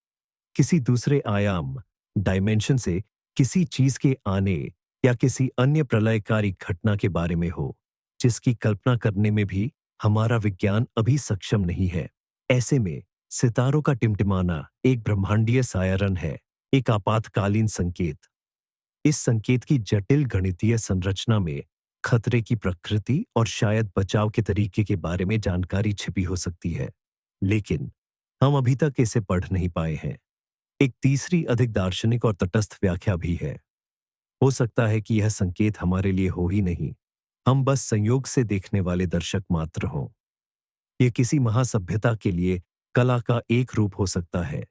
किसी दूसरे आयाम डायमेंशन से किसी चीज के आने या किसी अन्य प्रलयकारी घटना के बारे में हो जिसकी कल्पना करने में भी हमारा विज्ञान अभी सक्षम नहीं है। ऐसे में सितारों का टिमटिमाना एक ब्रह्मांडीय सायरन है, एक आपातकालीन संकेत। इस संकेत की जटिल गणितीय संरचना में खतरे की प्रकृति और शायद बचाव के तरीके के बारे में जानकारी छिपी हो सकती है, लेकिन हम अभी तक इसे पढ़ नहीं पाए हैं। एक तीसरी अधिक दार्शनिक और तटस्थ व्याख्या भी है। हो सकता है कि यह संकेत हमारे लिए हो ही नहीं, हम बस संयोग से देखने वाले दर्शक मात्र हों। यह किसी महासभ्यता के लिए कला का एक रूप हो सकता है,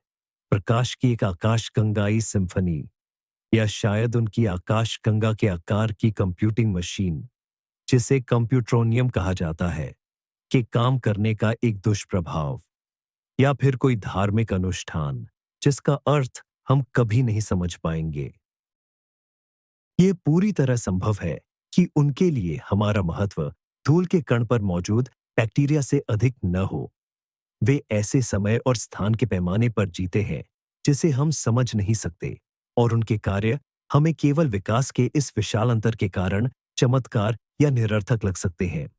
प्रकाश की एक आकाशगंगाई सिम्फनी, या शायद उनकी आकाशगंगा के आकार की कंप्यूटिंग मशीन, जिसे कंप्यूट्रोनियम कहा जाता है, के काम करने का एक दुष्प्रभाव, या फिर कोई धार्मिक अनुष्ठान जिसका अर्थ हम कभी नहीं समझ पाएंगे। यह पूरी तरह संभव है कि उनके लिए हमारा महत्व धूल के कण पर मौजूद बैक्टीरिया से अधिक न हो। वे ऐसे समय और स्थान के पैमाने पर जीते हैं जिसे हम समझ नहीं सकते, और उनके कार्य हमें केवल विकास के इस विशाल अंतर के कारण चमत्कार या निरर्थक लग सकते हैं।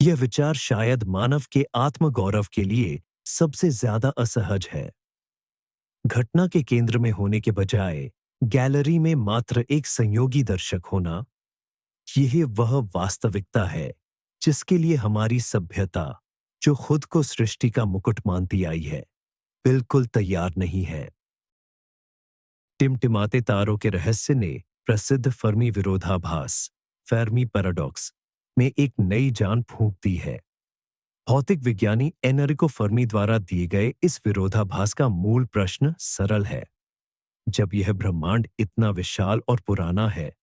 यह विचार शायद मानव के आत्मगौरव के लिए सबसे ज्यादा असहज है। घटना के केंद्र में होने के बजाय गैलरी में मात्र एक संयोगी दर्शक होना, यह वह वास्तविकता है जिसके लिए हमारी सभ्यता, जो खुद को सृष्टि का मुकुट मानती आई है, बिल्कुल तैयार नहीं है। टिमटिमाते तारों के रहस्य ने प्रसिद्ध फर्मी विरोधाभास, फेर्मी पैराडॉक्स, में एक नई जान फूंक दी है। भौतिक विज्ञानी एनरिको फर्मी द्वारा दिए गए इस विरोधाभास का मूल प्रश्न सरल है। जब यह ब्रह्मांड इतना विशाल और पुराना है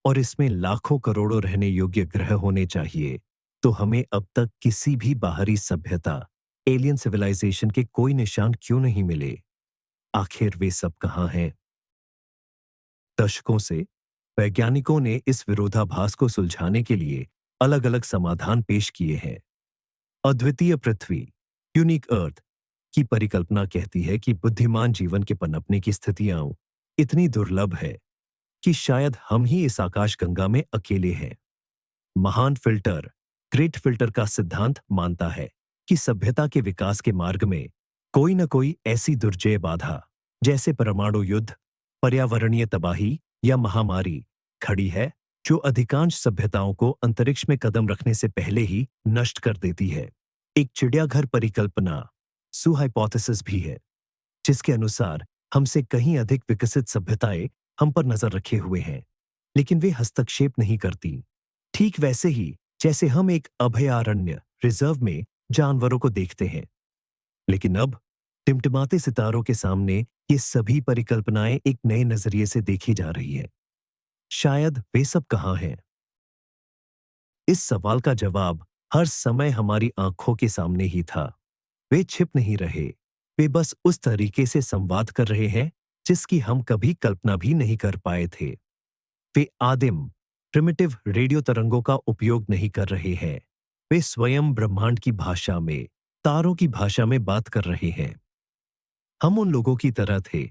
और इसमें लाखों करोड़ों रहने योग्य ग्रह होने चाहिए, तो हमें अब तक किसी भी बाहरी सभ्यता, एलियन सिविलाइजेशन के कोई निशान क्यों नहीं मिले? आखिर वे सब कहां हैं? दशकों से वैज्ञानिकों ने इस विरोधाभास को सुलझाने के लिए अलग अलग समाधान पेश किए हैं। अद्वितीय पृथ्वी, यूनिक अर्थ, की परिकल्पना कहती है कि बुद्धिमान जीवन के पनपने की स्थितियां इतनी दुर्लभ है कि शायद हम ही इस आकाशगंगा में अकेले हैं। महान फिल्टर, ग्रेट फिल्टर का सिद्धांत मानता है कि सभ्यता के विकास के मार्ग में कोई न कोई ऐसी दुर्जय बाधा, जैसे परमाणु युद्ध, पर्यावरणीय तबाही या महामारी, खड़ी है जो अधिकांश सभ्यताओं को अंतरिक्ष में कदम रखने से पहले ही नष्ट कर देती है। एक चिड़ियाघर परिकल्पना, सू हाइपोथेसिस भी है, जिसके अनुसार हमसे कहीं अधिक विकसित सभ्यताएं हम पर नजर रखे हुए हैं, लेकिन वे हस्तक्षेप नहीं करती। ठीक वैसे ही जैसे हम एक अभयारण्य रिजर्व में जानवरों को देखते हैं। लेकिन अब टिमटिमाते सितारों के सामने ये सभी परिकल्पनाएं एक नए नजरिए से देखी जा रही है। शायद वे सब कहां हैं? इस सवाल का जवाब हर समय हमारी आंखों के सामने ही था। वे छिप नहीं रहे, वे बस उस तरीके से संवाद कर रहे हैं जिसकी हम कभी कल्पना भी नहीं कर पाए थे। वे आदिम, प्रिमिटिव रेडियो तरंगों का उपयोग नहीं कर रहे हैं। वे स्वयं ब्रह्मांड की भाषा में, तारों की भाषा में बात कर रहे हैं। हम उन लोगों की तरह थे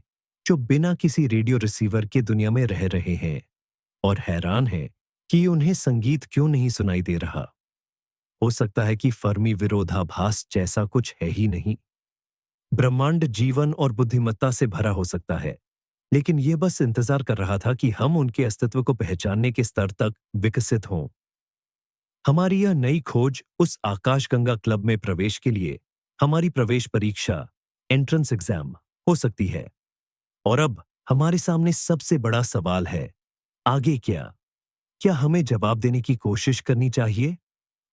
जो बिना किसी रेडियो रिसीवर के दुनिया में रह रहे हैं और हैरान हैं कि उन्हें संगीत क्यों नहीं सुनाई दे रहा। हो सकता है कि फर्मी विरोधाभास जैसा कुछ है ही नहीं। ब्रह्मांड जीवन और बुद्धिमत्ता से भरा हो सकता है, लेकिन यह बस इंतजार कर रहा था कि हम उनके अस्तित्व को पहचानने के स्तर तक विकसित हों। हमारी यह नई खोज उस आकाशगंगा क्लब में प्रवेश के लिए हमारी प्रवेश परीक्षा, एंट्रेंस एग्जाम हो सकती है। और अब हमारे सामने सबसे बड़ा सवाल है, आगे क्या? क्या हमें जवाब देने की कोशिश करनी चाहिए?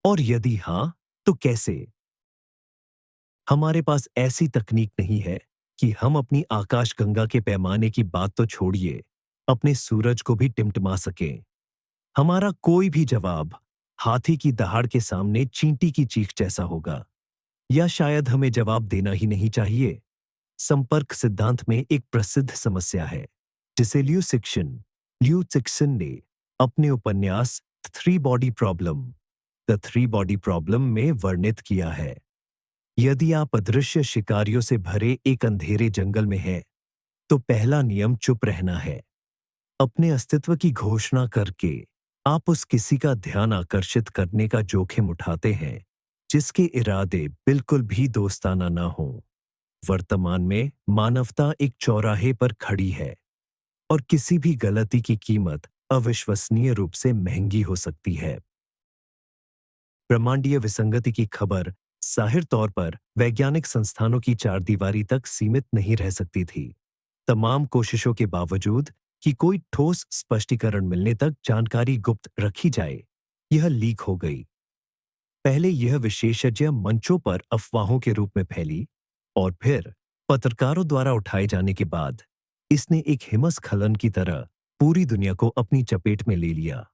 और यदि हां, तो कैसे? हमारे पास ऐसी तकनीक नहीं है कि हम अपनी आकाशगंगा के पैमाने की बात तो छोड़िए, अपने सूरज को भी टिमटिमा सकें। हमारा कोई भी जवाब हाथी की दहाड़ के सामने चींटी की चीख जैसा होगा। या शायद हमें जवाब देना ही नहीं चाहिए। संपर्क सिद्धांत में एक प्रसिद्ध समस्या है, जिसे ल्यू सिक्सन ने अपने उपन्यास three body problem the three body problem में वर्णित किया है। यदि आप अदृश्य शिकारियों से भरे एक अंधेरे जंगल में हैं, तो पहला नियम चुप रहना है। अपने अस्तित्व की घोषणा करके आप उस किसी का ध्यान आकर्षित करने का जोखिम उठाते हैं जिसके इरादे बिल्कुल भी दोस्ताना ना हो। वर्तमान में मानवता एक चौराहे पर खड़ी है और किसी भी गलती की कीमत अविश्वसनीय रूप से महंगी हो सकती है। ब्रह्मांडीय विसंगति की खबर जाहिर तौर पर वैज्ञानिक संस्थानों की चारदीवारी तक सीमित नहीं रह सकती थी। तमाम कोशिशों के बावजूद कि कोई ठोस स्पष्टीकरण मिलने तक जानकारी गुप्त रखी जाए, यह लीक हो गई। पहले यह विशेषज्ञ मंचों पर अफवाहों के रूप में फैली और फिर पत्रकारों द्वारा उठाए जाने के बाद इसने एक हिमस्खलन की तरह पूरी दुनिया को अपनी चपेट में ले लिया।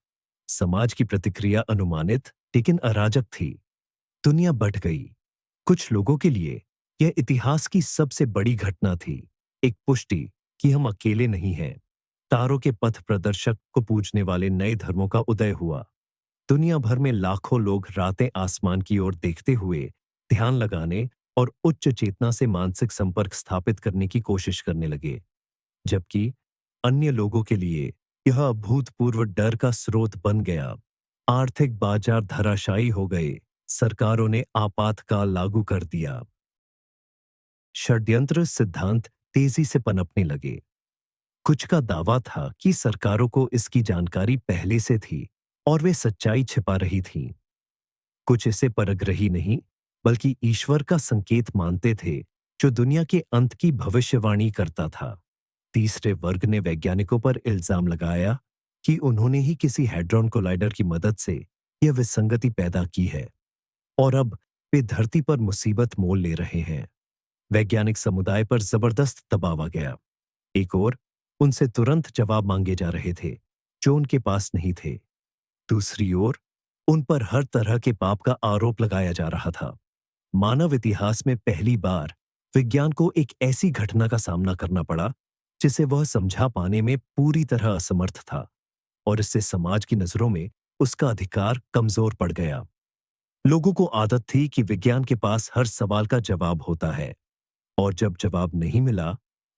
समाज की प्रतिक्रिया अनुमानित लेकिन अराजक थी। दुनिया बढ़ गई। कुछ लोगों के लिए यह इतिहास की सबसे बड़ी घटना थी, एक पुष्टि कि हम अकेले नहीं हैं। तारों के पथ प्रदर्शक को पूजने वाले नए धर्मों का उदय हुआ। दुनिया भर में लाखों लोग रातें आसमान की ओर देखते हुए ध्यान लगाने और उच्च चेतना से मानसिक संपर्क स्थापित करने की कोशिश करने लगे, जबकि अन्य लोगों के लिए यह अभूतपूर्व डर का स्रोत बन गया। आर्थिक बाजार धराशायी हो गए। सरकारों ने आपातकाल लागू कर दिया। षड्यंत्र सिद्धांत तेजी से पनपने लगे। कुछ का दावा था कि सरकारों को इसकी जानकारी पहले से थी और वे सच्चाई छिपा रही थीं। कुछ इसे परग्रही नहीं, बल्कि ईश्वर का संकेत मानते थे, जो दुनिया के अंत की भविष्यवाणी करता था। तीसरे वर्ग ने वैज्ञानिकों पर इल्जाम लगाया कि उन्होंने ही किसी हैड्रॉन कोलाइडर की मदद से यह विसंगति पैदा की है और अब वे धरती पर मुसीबत मोल ले रहे हैं। वैज्ञानिक समुदाय पर जबरदस्त दबाव आ गया। एक ओर उनसे तुरंत जवाब मांगे जा रहे थे, जो उनके पास नहीं थे। दूसरी ओर उन पर हर तरह के पाप का आरोप लगाया जा रहा था। मानव इतिहास में पहली बार विज्ञान को एक ऐसी घटना का सामना करना पड़ा जिसे वह समझा पाने में पूरी तरह असमर्थ था, और इससे समाज की नजरों में उसका अधिकार कमजोर पड़ गया। लोगों को आदत थी कि विज्ञान के पास हर सवाल का जवाब होता है, और जब जवाब नहीं मिला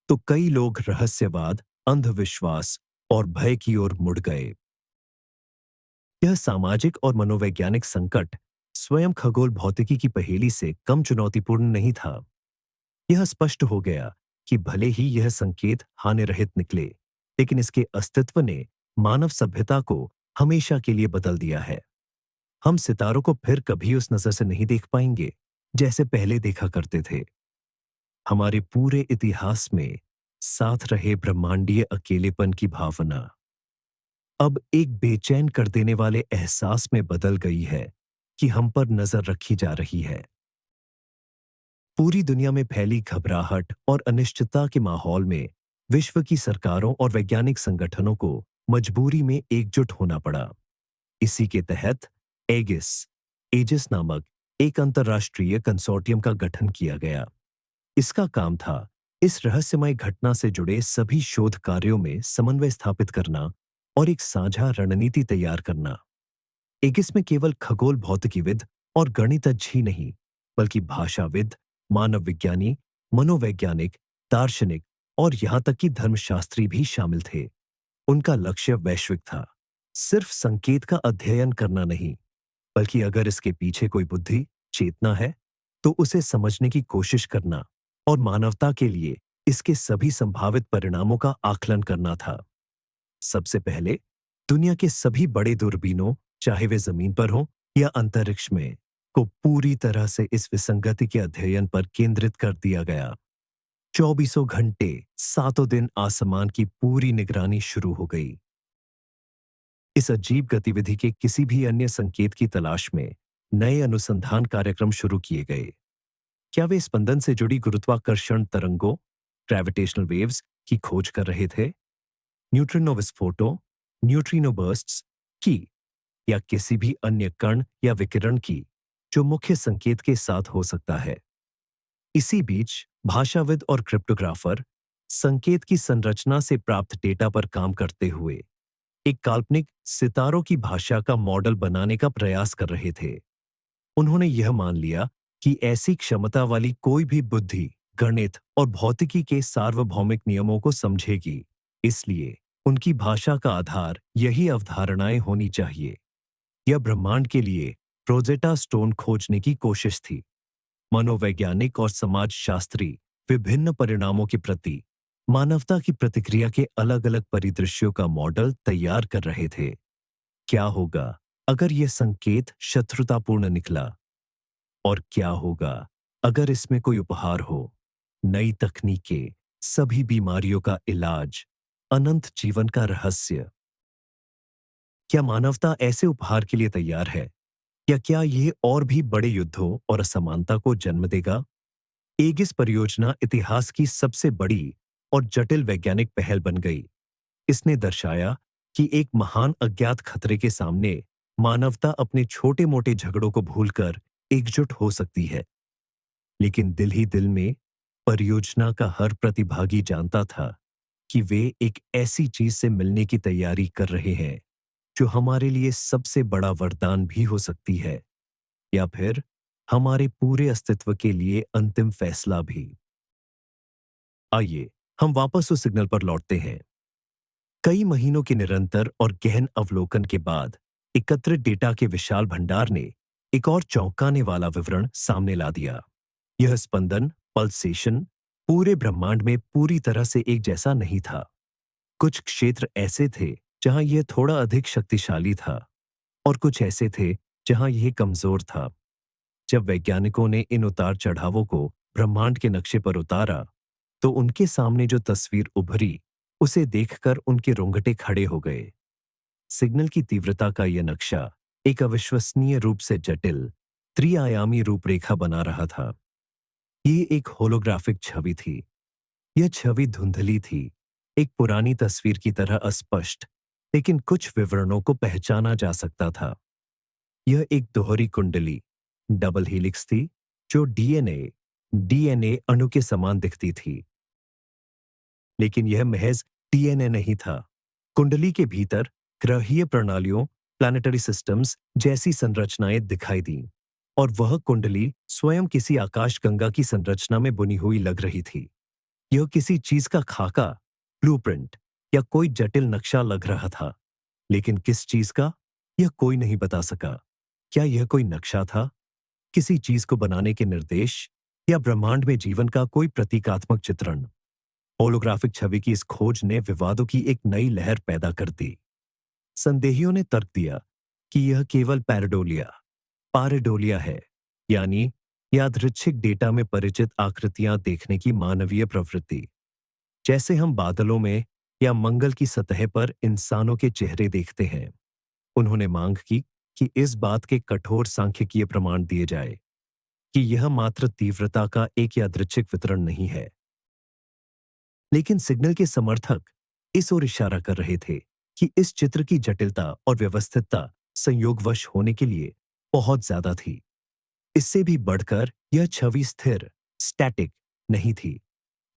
तो कई लोग रहस्यवाद, अंधविश्वास और भय की ओर मुड़ गए। यह सामाजिक और मनोवैज्ञानिक संकट स्वयं खगोल भौतिकी की पहेली से कम चुनौतीपूर्ण नहीं था। यह स्पष्ट हो गया कि भले ही यह संकेत हानिरहित निकले, लेकिन इसके अस्तित्व ने मानव सभ्यता को हमेशा के लिए बदल दिया है। हम सितारों को फिर कभी उस नजर से नहीं देख पाएंगे जैसे पहले देखा करते थे। हमारे पूरे इतिहास में साथ रहे ब्रह्मांडीय अकेलेपन की भावना अब एक बेचैन कर देने वाले एहसास में बदल गई है कि हम पर नजर रखी जा रही है। पूरी दुनिया में फैली घबराहट और अनिश्चितता के माहौल में विश्व की सरकारों और वैज्ञानिक संगठनों को मजबूरी में एकजुट होना पड़ा। इसी के तहत एगिस एजिस नामक एक अंतर्राष्ट्रीय कंसोर्टियम का गठन किया गया। इसका काम था इस रहस्यमय घटना से जुड़े सभी शोध कार्यों में समन्वय स्थापित करना और एक साझा रणनीति तैयार करना। एगिस में केवल खगोल भौतिकीविद और गणितज्ञ ही नहीं, बल्कि भाषाविद, मानव विज्ञानी, मनोवैज्ञानिक, दार्शनिक और यहां तक कि धर्मशास्त्री भी शामिल थे। उनका लक्ष्य वैश्विक था, सिर्फ संकेत का अध्ययन करना नहीं, बल्कि अगर इसके पीछे कोई बुद्धि, चेतना है, तो उसे समझने की कोशिश करना और मानवता के लिए इसके सभी संभावित परिणामों का आकलन करना था। सबसे पहले दुनिया के सभी बड़े दूरबीनों, चाहे वे जमीन पर हों या अंतरिक्ष में, को पूरी तरह से इस विसंगति के अध्ययन पर केंद्रित कर दिया गया। 24 घंटे, सातों दिन आसमान की पूरी निगरानी शुरू हो गई। इस अजीब गतिविधि के किसी भी अन्य संकेत की तलाश में नए अनुसंधान कार्यक्रम शुरू किए गए। क्या वे स्पंदन से जुड़ी गुरुत्वाकर्षण तरंगों, ग्रेविटेशनल वेव्स की खोज कर रहे थे, न्यूट्रिनो विस्फोटों, न्यूट्रिनो बर्स्ट्स की, या किसी भी अन्य कण या विकिरण की, जो मुख्य संकेत के साथ हो सकता है? इसी बीच भाषाविद और क्रिप्टोग्राफर संकेत की संरचना से प्राप्त डेटा पर काम करते हुए एक काल्पनिक सितारों की भाषा का मॉडल बनाने का प्रयास कर रहे थे। उन्होंने यह मान लिया कि ऐसी क्षमता वाली कोई भी बुद्धि गणित और भौतिकी के सार्वभौमिक नियमों को समझेगी। इसलिए उनकी भाषा का आधार यही अवधारणाएं होनी चाहिए। यह ब्रह्मांड के लिए रोजेटा स्टोन खोजने की कोशिश थी। मनोवैज्ञानिक और समाजशास्त्री विभिन्न परिणामों के प्रति मानवता की प्रतिक्रिया के अलग-अलग परिदृश्यों का मॉडल तैयार कर रहे थे। क्या होगा अगर यह संकेत शत्रुतापूर्ण निकला? और क्या होगा अगर इसमें कोई उपहार हो? नई तकनीकें, सभी बीमारियों का इलाज, अनंत जीवन का रहस्य। क्या मानवता ऐसे उपहार के लिए तैयार है? या क्या यह और भी बड़े युद्धों और असमानता को जन्म देगा? एगिस परियोजना इतिहास की सबसे बड़ी और जटिल वैज्ञानिक पहल बन गई। इसने दर्शाया कि एक महान अज्ञात खतरे के सामने मानवता अपने छोटे-मोटे झगड़ों को भूलकर एकजुट हो सकती है। लेकिन दिल ही दिल में परियोजना का हर प्रतिभागी जानता था कि वे एक ऐसी चीज से मिलने की तैयारी कर रहे हैं जो हमारे लिए सबसे बड़ा वरदान भी हो सकती है, या फिर हमारे पूरे अस्तित्व के लिए अंतिम फैसला भी। आइए हम वापस उस सिग्नल पर लौटते हैं। कई महीनों के निरंतर और गहन अवलोकन के बाद एकत्रित डेटा के विशाल भंडार ने एक और चौंकाने वाला विवरण सामने ला दिया। यह स्पंदन, पल्सेशन, पूरे ब्रह्मांड में पूरी तरह से एक जैसा नहीं था। कुछ क्षेत्र ऐसे थे जहां यह थोड़ा अधिक शक्तिशाली था और कुछ ऐसे थे जहां यह कमजोर था। जब वैज्ञानिकों ने इन उतार चढ़ावों को ब्रह्मांड के नक्शे पर उतारा, तो उनके सामने जो तस्वीर उभरी, उसे देखकर उनके रोंगटे खड़े हो गए। सिग्नल की तीव्रता का यह नक्शा एक अविश्वसनीय रूप से जटिल, त्रिआयामी रूपरेखा बना रहा था। ये एक होलोग्राफिक छवि थी। यह छवि धुंधली थी, एक पुरानी तस्वीर की तरह अस्पष्ट, लेकिन कुछ विवरणों को पहचाना जा सकता था। यह एक दोहरी कुंडली, डबल हेलिक्स थी, जो डीएनए अणु के समान दिखती थी। लेकिन यह महज डीएनए नहीं था। कुंडली के भीतर ग्रहीय प्रणालियों, प्लैनेटरी सिस्टम्स जैसी संरचनाएं दिखाई दी, और वह कुंडली स्वयं किसी आकाशगंगा की संरचना में बुनी हुई लग रही थी। यह किसी चीज का खाका, ब्लूप्रिंट या कोई जटिल नक्शा लग रहा था, लेकिन किस चीज का, यह कोई नहीं बता सका। क्या यह कोई नक्शा था, किसी चीज को बनाने के निर्देश, या ब्रह्मांड में जीवन का कोई प्रतीकात्मक चित्रण? होलोग्राफिक छवि की इस खोज ने विवादों की एक नई लहर पैदा कर दी। संदेहियों ने तर्क दिया कि यह केवल पारेडोलिया है, यानी यादृच्छिक डेटा में परिचित आकृतियां देखने की मानवीय प्रवृत्ति, जैसे हम बादलों में या मंगल की सतह पर इंसानों के चेहरे देखते हैं। उन्होंने मांग की कि इस बात के कठोर सांख्यिकीय प्रमाण दिए जाए कि यह मात्र तीव्रता का एक यादृच्छिक वितरण नहीं है। लेकिन सिग्नल के समर्थक इस ओर इशारा कर रहे थे कि इस चित्र की जटिलता और व्यवस्थितता संयोगवश होने के लिए बहुत ज्यादा थी। इससे भी बढ़कर यह छवि स्थिर, स्टैटिक नहीं थी।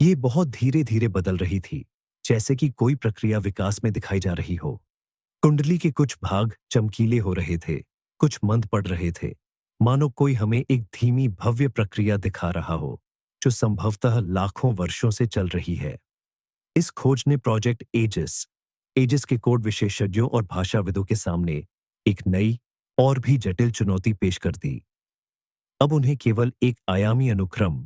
ये बहुत धीरे धीरे बदल रही थी, जैसे कि कोई प्रक्रिया विकास में दिखाई जा रही हो। कुंडली के कुछ भाग चमकीले हो रहे थे, कुछ मंद पड़ रहे थे, मानो कोई हमें एक धीमी भव्य प्रक्रिया दिखा रहा हो जो संभवतः लाखों वर्षों से चल रही है। इस खोज ने प्रोजेक्ट एजिस, एजिस के कोड विशेषज्ञों और भाषाविदों के सामने एक नई और भी जटिल चुनौती पेश कर दी। अब उन्हें केवल एक आयामी अनुक्रम,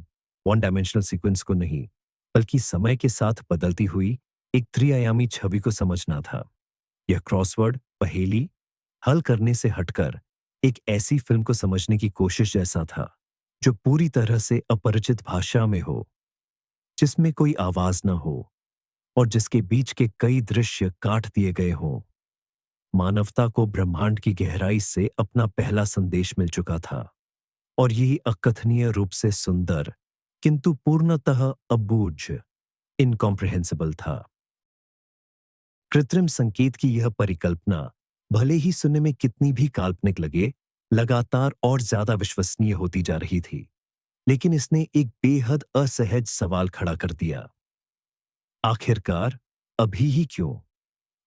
वन डायमेंशनल सीक्वेंस को नहीं, बल्कि समय के साथ बदलती हुई एक त्रिआयामी छवि को समझना था। यह क्रॉसवर्ड पहेली हल करने से हटकर एक ऐसी फिल्म को समझने की कोशिश जैसा था, जो पूरी तरह से अपरिचित भाषा में हो, जिसमें कोई आवाज न हो और जिसके बीच के कई दृश्य काट दिए गए हों। मानवता को ब्रह्मांड की गहराई से अपना पहला संदेश मिल चुका था, और यही अकथनीय रूप से सुंदर, किंतु पूर्णतः अबूझ, इनकॉम्प्रिहेंसिबल था। कृत्रिम संकेत की यह परिकल्पना भले ही सुनने में कितनी भी काल्पनिक लगे, लगातार और ज्यादा विश्वसनीय होती जा रही थी। लेकिन इसने एक बेहद असहज सवाल खड़ा कर दिया। आखिरकार अभी ही क्यों?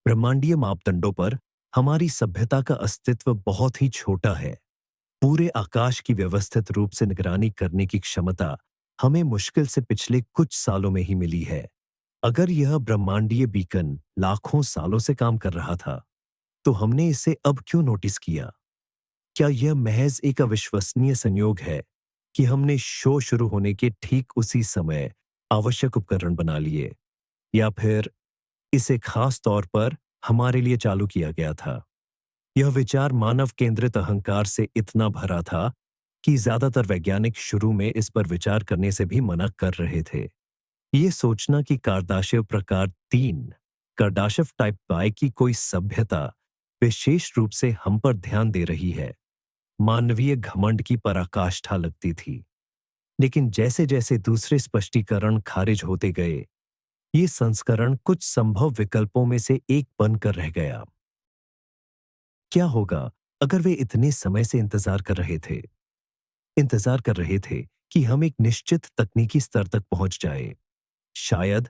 ब्रह्मांडीय मापदंडों पर हमारी सभ्यता का अस्तित्व बहुत ही छोटा है। पूरे आकाश की व्यवस्थित रूप से निगरानी करने की क्षमता हमें मुश्किल से पिछले कुछ सालों में ही मिली है। अगर यह ब्रह्मांडीय बीकन लाखों सालों से काम कर रहा था, तो हमने इसे अब क्यों नोटिस किया? क्या यह महज एक अविश्वसनीय संयोग है कि हमने शो शुरू होने के ठीक उसी समय आवश्यक उपकरण बना लिए, या फिर इसे खास तौर पर हमारे लिए चालू किया गया था? यह विचार मानव केंद्रित अहंकार से इतना भरा था कि ज्यादातर वैज्ञानिक शुरू में इस पर विचार करने से भी मना कर रहे थे। ये सोचना कि कार्दाशेव प्रकार 3 कार्डाशेव टाइप बाय की कोई सभ्यता विशेष रूप से हम पर ध्यान दे रही है, मानवीय घमंड की पराकाष्ठा लगती थी। लेकिन जैसे जैसे दूसरे स्पष्टीकरण खारिज होते गए, ये संस्करण कुछ संभव विकल्पों में से एक बनकर रह गया। क्या होगा अगर वे इतने समय से इंतजार कर रहे थे कि हम एक निश्चित तकनीकी स्तर तक पहुंच जाए? शायद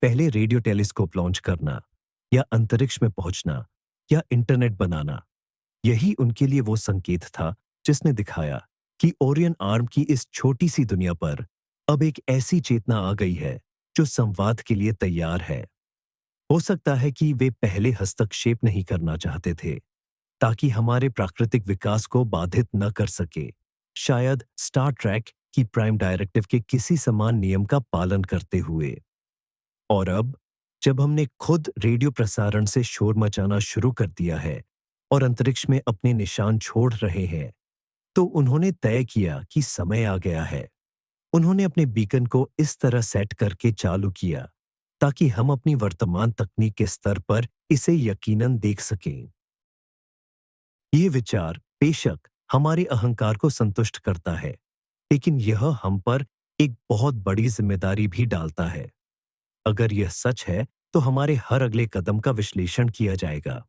पहले रेडियो टेलीस्कोप लॉन्च करना, या अंतरिक्ष में पहुंचना, या इंटरनेट बनाना, यही उनके लिए वो संकेत था जिसने दिखाया कि ओरियन आर्म की इस छोटी सी दुनिया पर अब एक ऐसी चेतना आ गई है जो संवाद के लिए तैयार है। हो सकता है कि वे पहले हस्तक्षेप नहीं करना चाहते थे, ताकि हमारे प्राकृतिक विकास को बाधित न कर सके। शायद स्टार ट्रैक की प्राइम डायरेक्टिव के किसी समान नियम का पालन करते हुए। और अब जब हमने खुद रेडियो प्रसारण से शोर मचाना शुरू कर दिया है और अंतरिक्ष में अपने निशान छोड़ रहे हैं, तो उन्होंने तय किया कि समय आ गया है। उन्होंने अपने बीकन को इस तरह सेट करके चालू किया ताकि हम अपनी वर्तमान तकनीक के स्तर पर इसे यकीनन देख सकें। यह विचार बेशक हमारे अहंकार को संतुष्ट करता है, लेकिन यह हम पर एक बहुत बड़ी जिम्मेदारी भी डालता है। अगर यह सच है, तो हमारे हर अगले कदम का विश्लेषण किया जाएगा।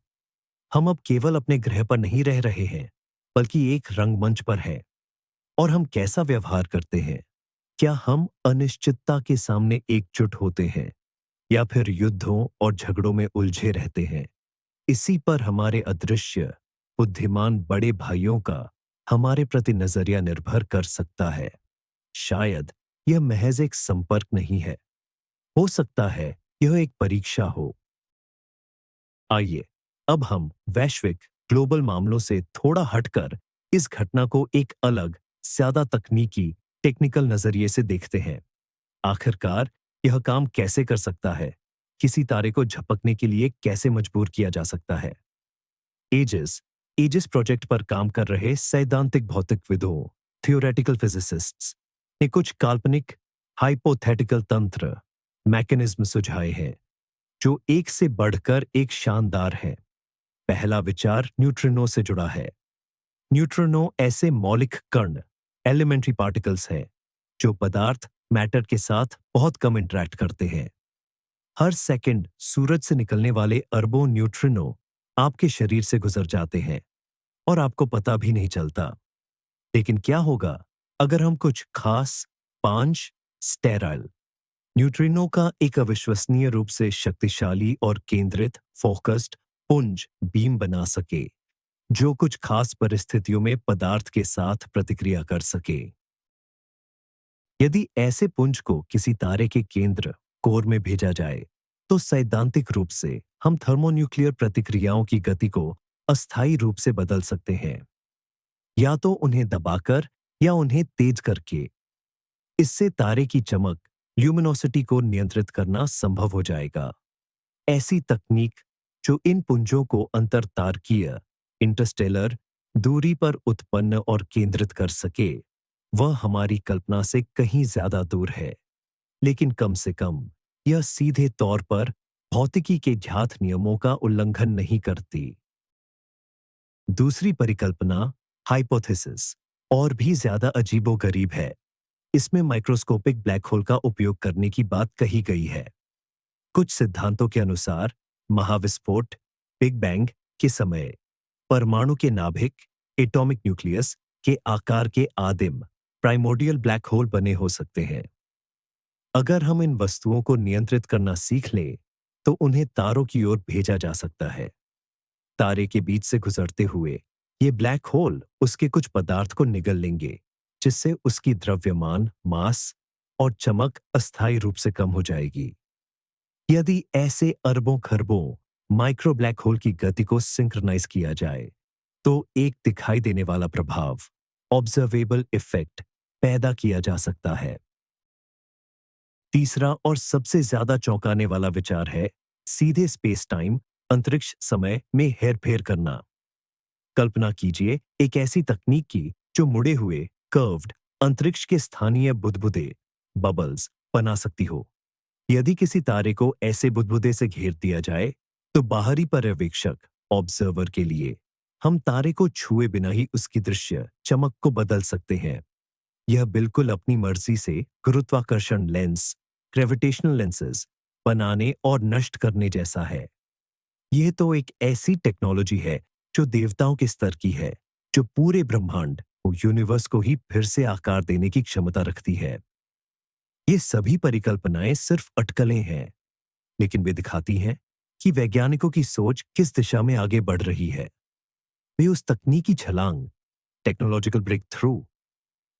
हम अब केवल अपने ग्रह पर नहीं रह रहे हैं, बल्कि एक रंगमंच पर हैं। और हम कैसा व्यवहार करते हैं? क्या हम अनिश्चितता के सामने एकजुट होते हैं, या फिर युद्धों और झगड़ों में उलझे रहते हैं? इसी पर हमारे अदृश्य बुद्धिमान बड़े भाइयों का हमारे प्रति नजरिया निर्भर कर सकता है। शायद यह महज एक संपर्क नहीं है, हो सकता है यह एक परीक्षा हो। आइए अब हम वैश्विक ग्लोबल मामलों से थोड़ा हटकर इस घटना को एक अलग, ज्यादा तकनीकी, टेक्निकल नजरिए से देखते हैं। आखिरकार यह काम कैसे कर सकता है? किसी तारे को झपकने के लिए कैसे मजबूर किया जा सकता है? एजिस एजिस प्रोजेक्ट पर काम कर रहे सैद्धांतिक भौतिकविदों, थियोरेटिकल फिजिसिस्ट्स ने कुछ काल्पनिक हाइपोथेटिकल तंत्र, मैकेनिज्म सुझाए हैं, जो एक से बढ़कर एक शानदार है। पहला विचार न्यूट्रिनो से जुड़ा है। न्यूट्रिनो ऐसे मौलिक कण, एलिमेंट्री पार्टिकल्स हैं, जो पदार्थ, मैटर के साथ बहुत कम इंटरैक्ट करते हैं। हर सेकंड सूरज से निकलने वाले अरबों न्यूट्रिनो आपके शरीर से गुजर जाते हैं और आपको पता भी नहीं चलता। लेकिन क्या होगा अगर हम कुछ खास, पांच स्टेराइल न्यूट्रिनो का एक अविश्वसनीय रूप से शक्तिशाली और केंद्रित, फोकस्ड पुंज बीम बना सके, जो कुछ खास परिस्थितियों में पदार्थ के साथ प्रतिक्रिया कर सके? यदि ऐसे पुंज को किसी तारे के केंद्र, कोर में भेजा जाए, तो सैद्धांतिक रूप से हम थर्मोन्यूक्लियर प्रतिक्रियाओं की गति को अस्थायी रूप से बदल सकते हैं, या तो उन्हें दबाकर या उन्हें तेज करके। इससे तारे की चमक, ल्यूमिनोसिटी को नियंत्रित करना संभव हो जाएगा। ऐसी तकनीक जो इन पुंजों को अंतरतारकीय, इंटरस्टेलर दूरी पर उत्पन्न और केंद्रित कर सके, वह हमारी कल्पना से कहीं ज्यादा दूर है। लेकिन कम से कम यह सीधे तौर पर भौतिकी के ज्ञात नियमों का उल्लंघन नहीं करती। दूसरी परिकल्पना, हाइपोथेसिस, और भी ज्यादा अजीबोगरीब है। इसमें माइक्रोस्कोपिक ब्लैक होल का उपयोग करने की बात कही गई है। कुछ सिद्धांतों के अनुसार महाविस्फोट, बिग बैंग के समय परमाणु के नाभिक, एटॉमिक न्यूक्लियस के आकार के आदिम प्राइमोर्डियल ब्लैक होल बने हो सकते हैं। अगर हम इन वस्तुओं को नियंत्रित करना सीख लें, तो उन्हें तारों की ओर भेजा जा सकता है। तारे के बीच से गुजरते हुए ये ब्लैक होल उसके कुछ पदार्थ को निगल लेंगे, जिससे उसकी द्रव्यमान, मास और चमक अस्थायी रूप से कम हो जाएगी। यदि ऐसे अरबों खरबों माइक्रो ब्लैक होल की गति को सिंक्रोनाइज किया जाए, तो एक दिखाई देने वाला प्रभाव, ऑब्जर्वेबल इफेक्ट, पैदा किया जा सकता है। तीसरा और सबसे ज्यादा चौंकाने वाला विचार है सीधे स्पेस टाइम, अंतरिक्ष समय में हेरफेर करना। कल्पना कीजिए एक ऐसी तकनीक की जो मुड़े हुए, कर्व्ड अंतरिक्ष के स्थानीय बुदबुदे, बबल्स बना सकती हो। यदि किसी तारे को ऐसे बुदबुदे से घेर दिया जाए, तो बाहरी पर्यवेक्षक, ऑब्जर्वर के लिए हम तारे को छुए बिना ही उसकी दृश्य चमक को बदल सकते हैं। यह बिल्कुल अपनी मर्जी से गुरुत्वाकर्षण लेंस, ग्रेविटेशनल लेंसेज बनाने और नष्ट करने जैसा है। यह तो एक ऐसी टेक्नोलॉजी है जो देवताओं के स्तर की है, जो पूरे ब्रह्मांड, यूनिवर्स को ही फिर से आकार देने की क्षमता रखती है। ये सभी परिकल्पनाएं सिर्फ अटकलें हैं, लेकिन वे दिखाती हैं कि वैज्ञानिकों की सोच किस दिशा में आगे बढ़ रही है। वे उस तकनीकी छलांग, टेक्नोलॉजिकल ब्रेक थ्रू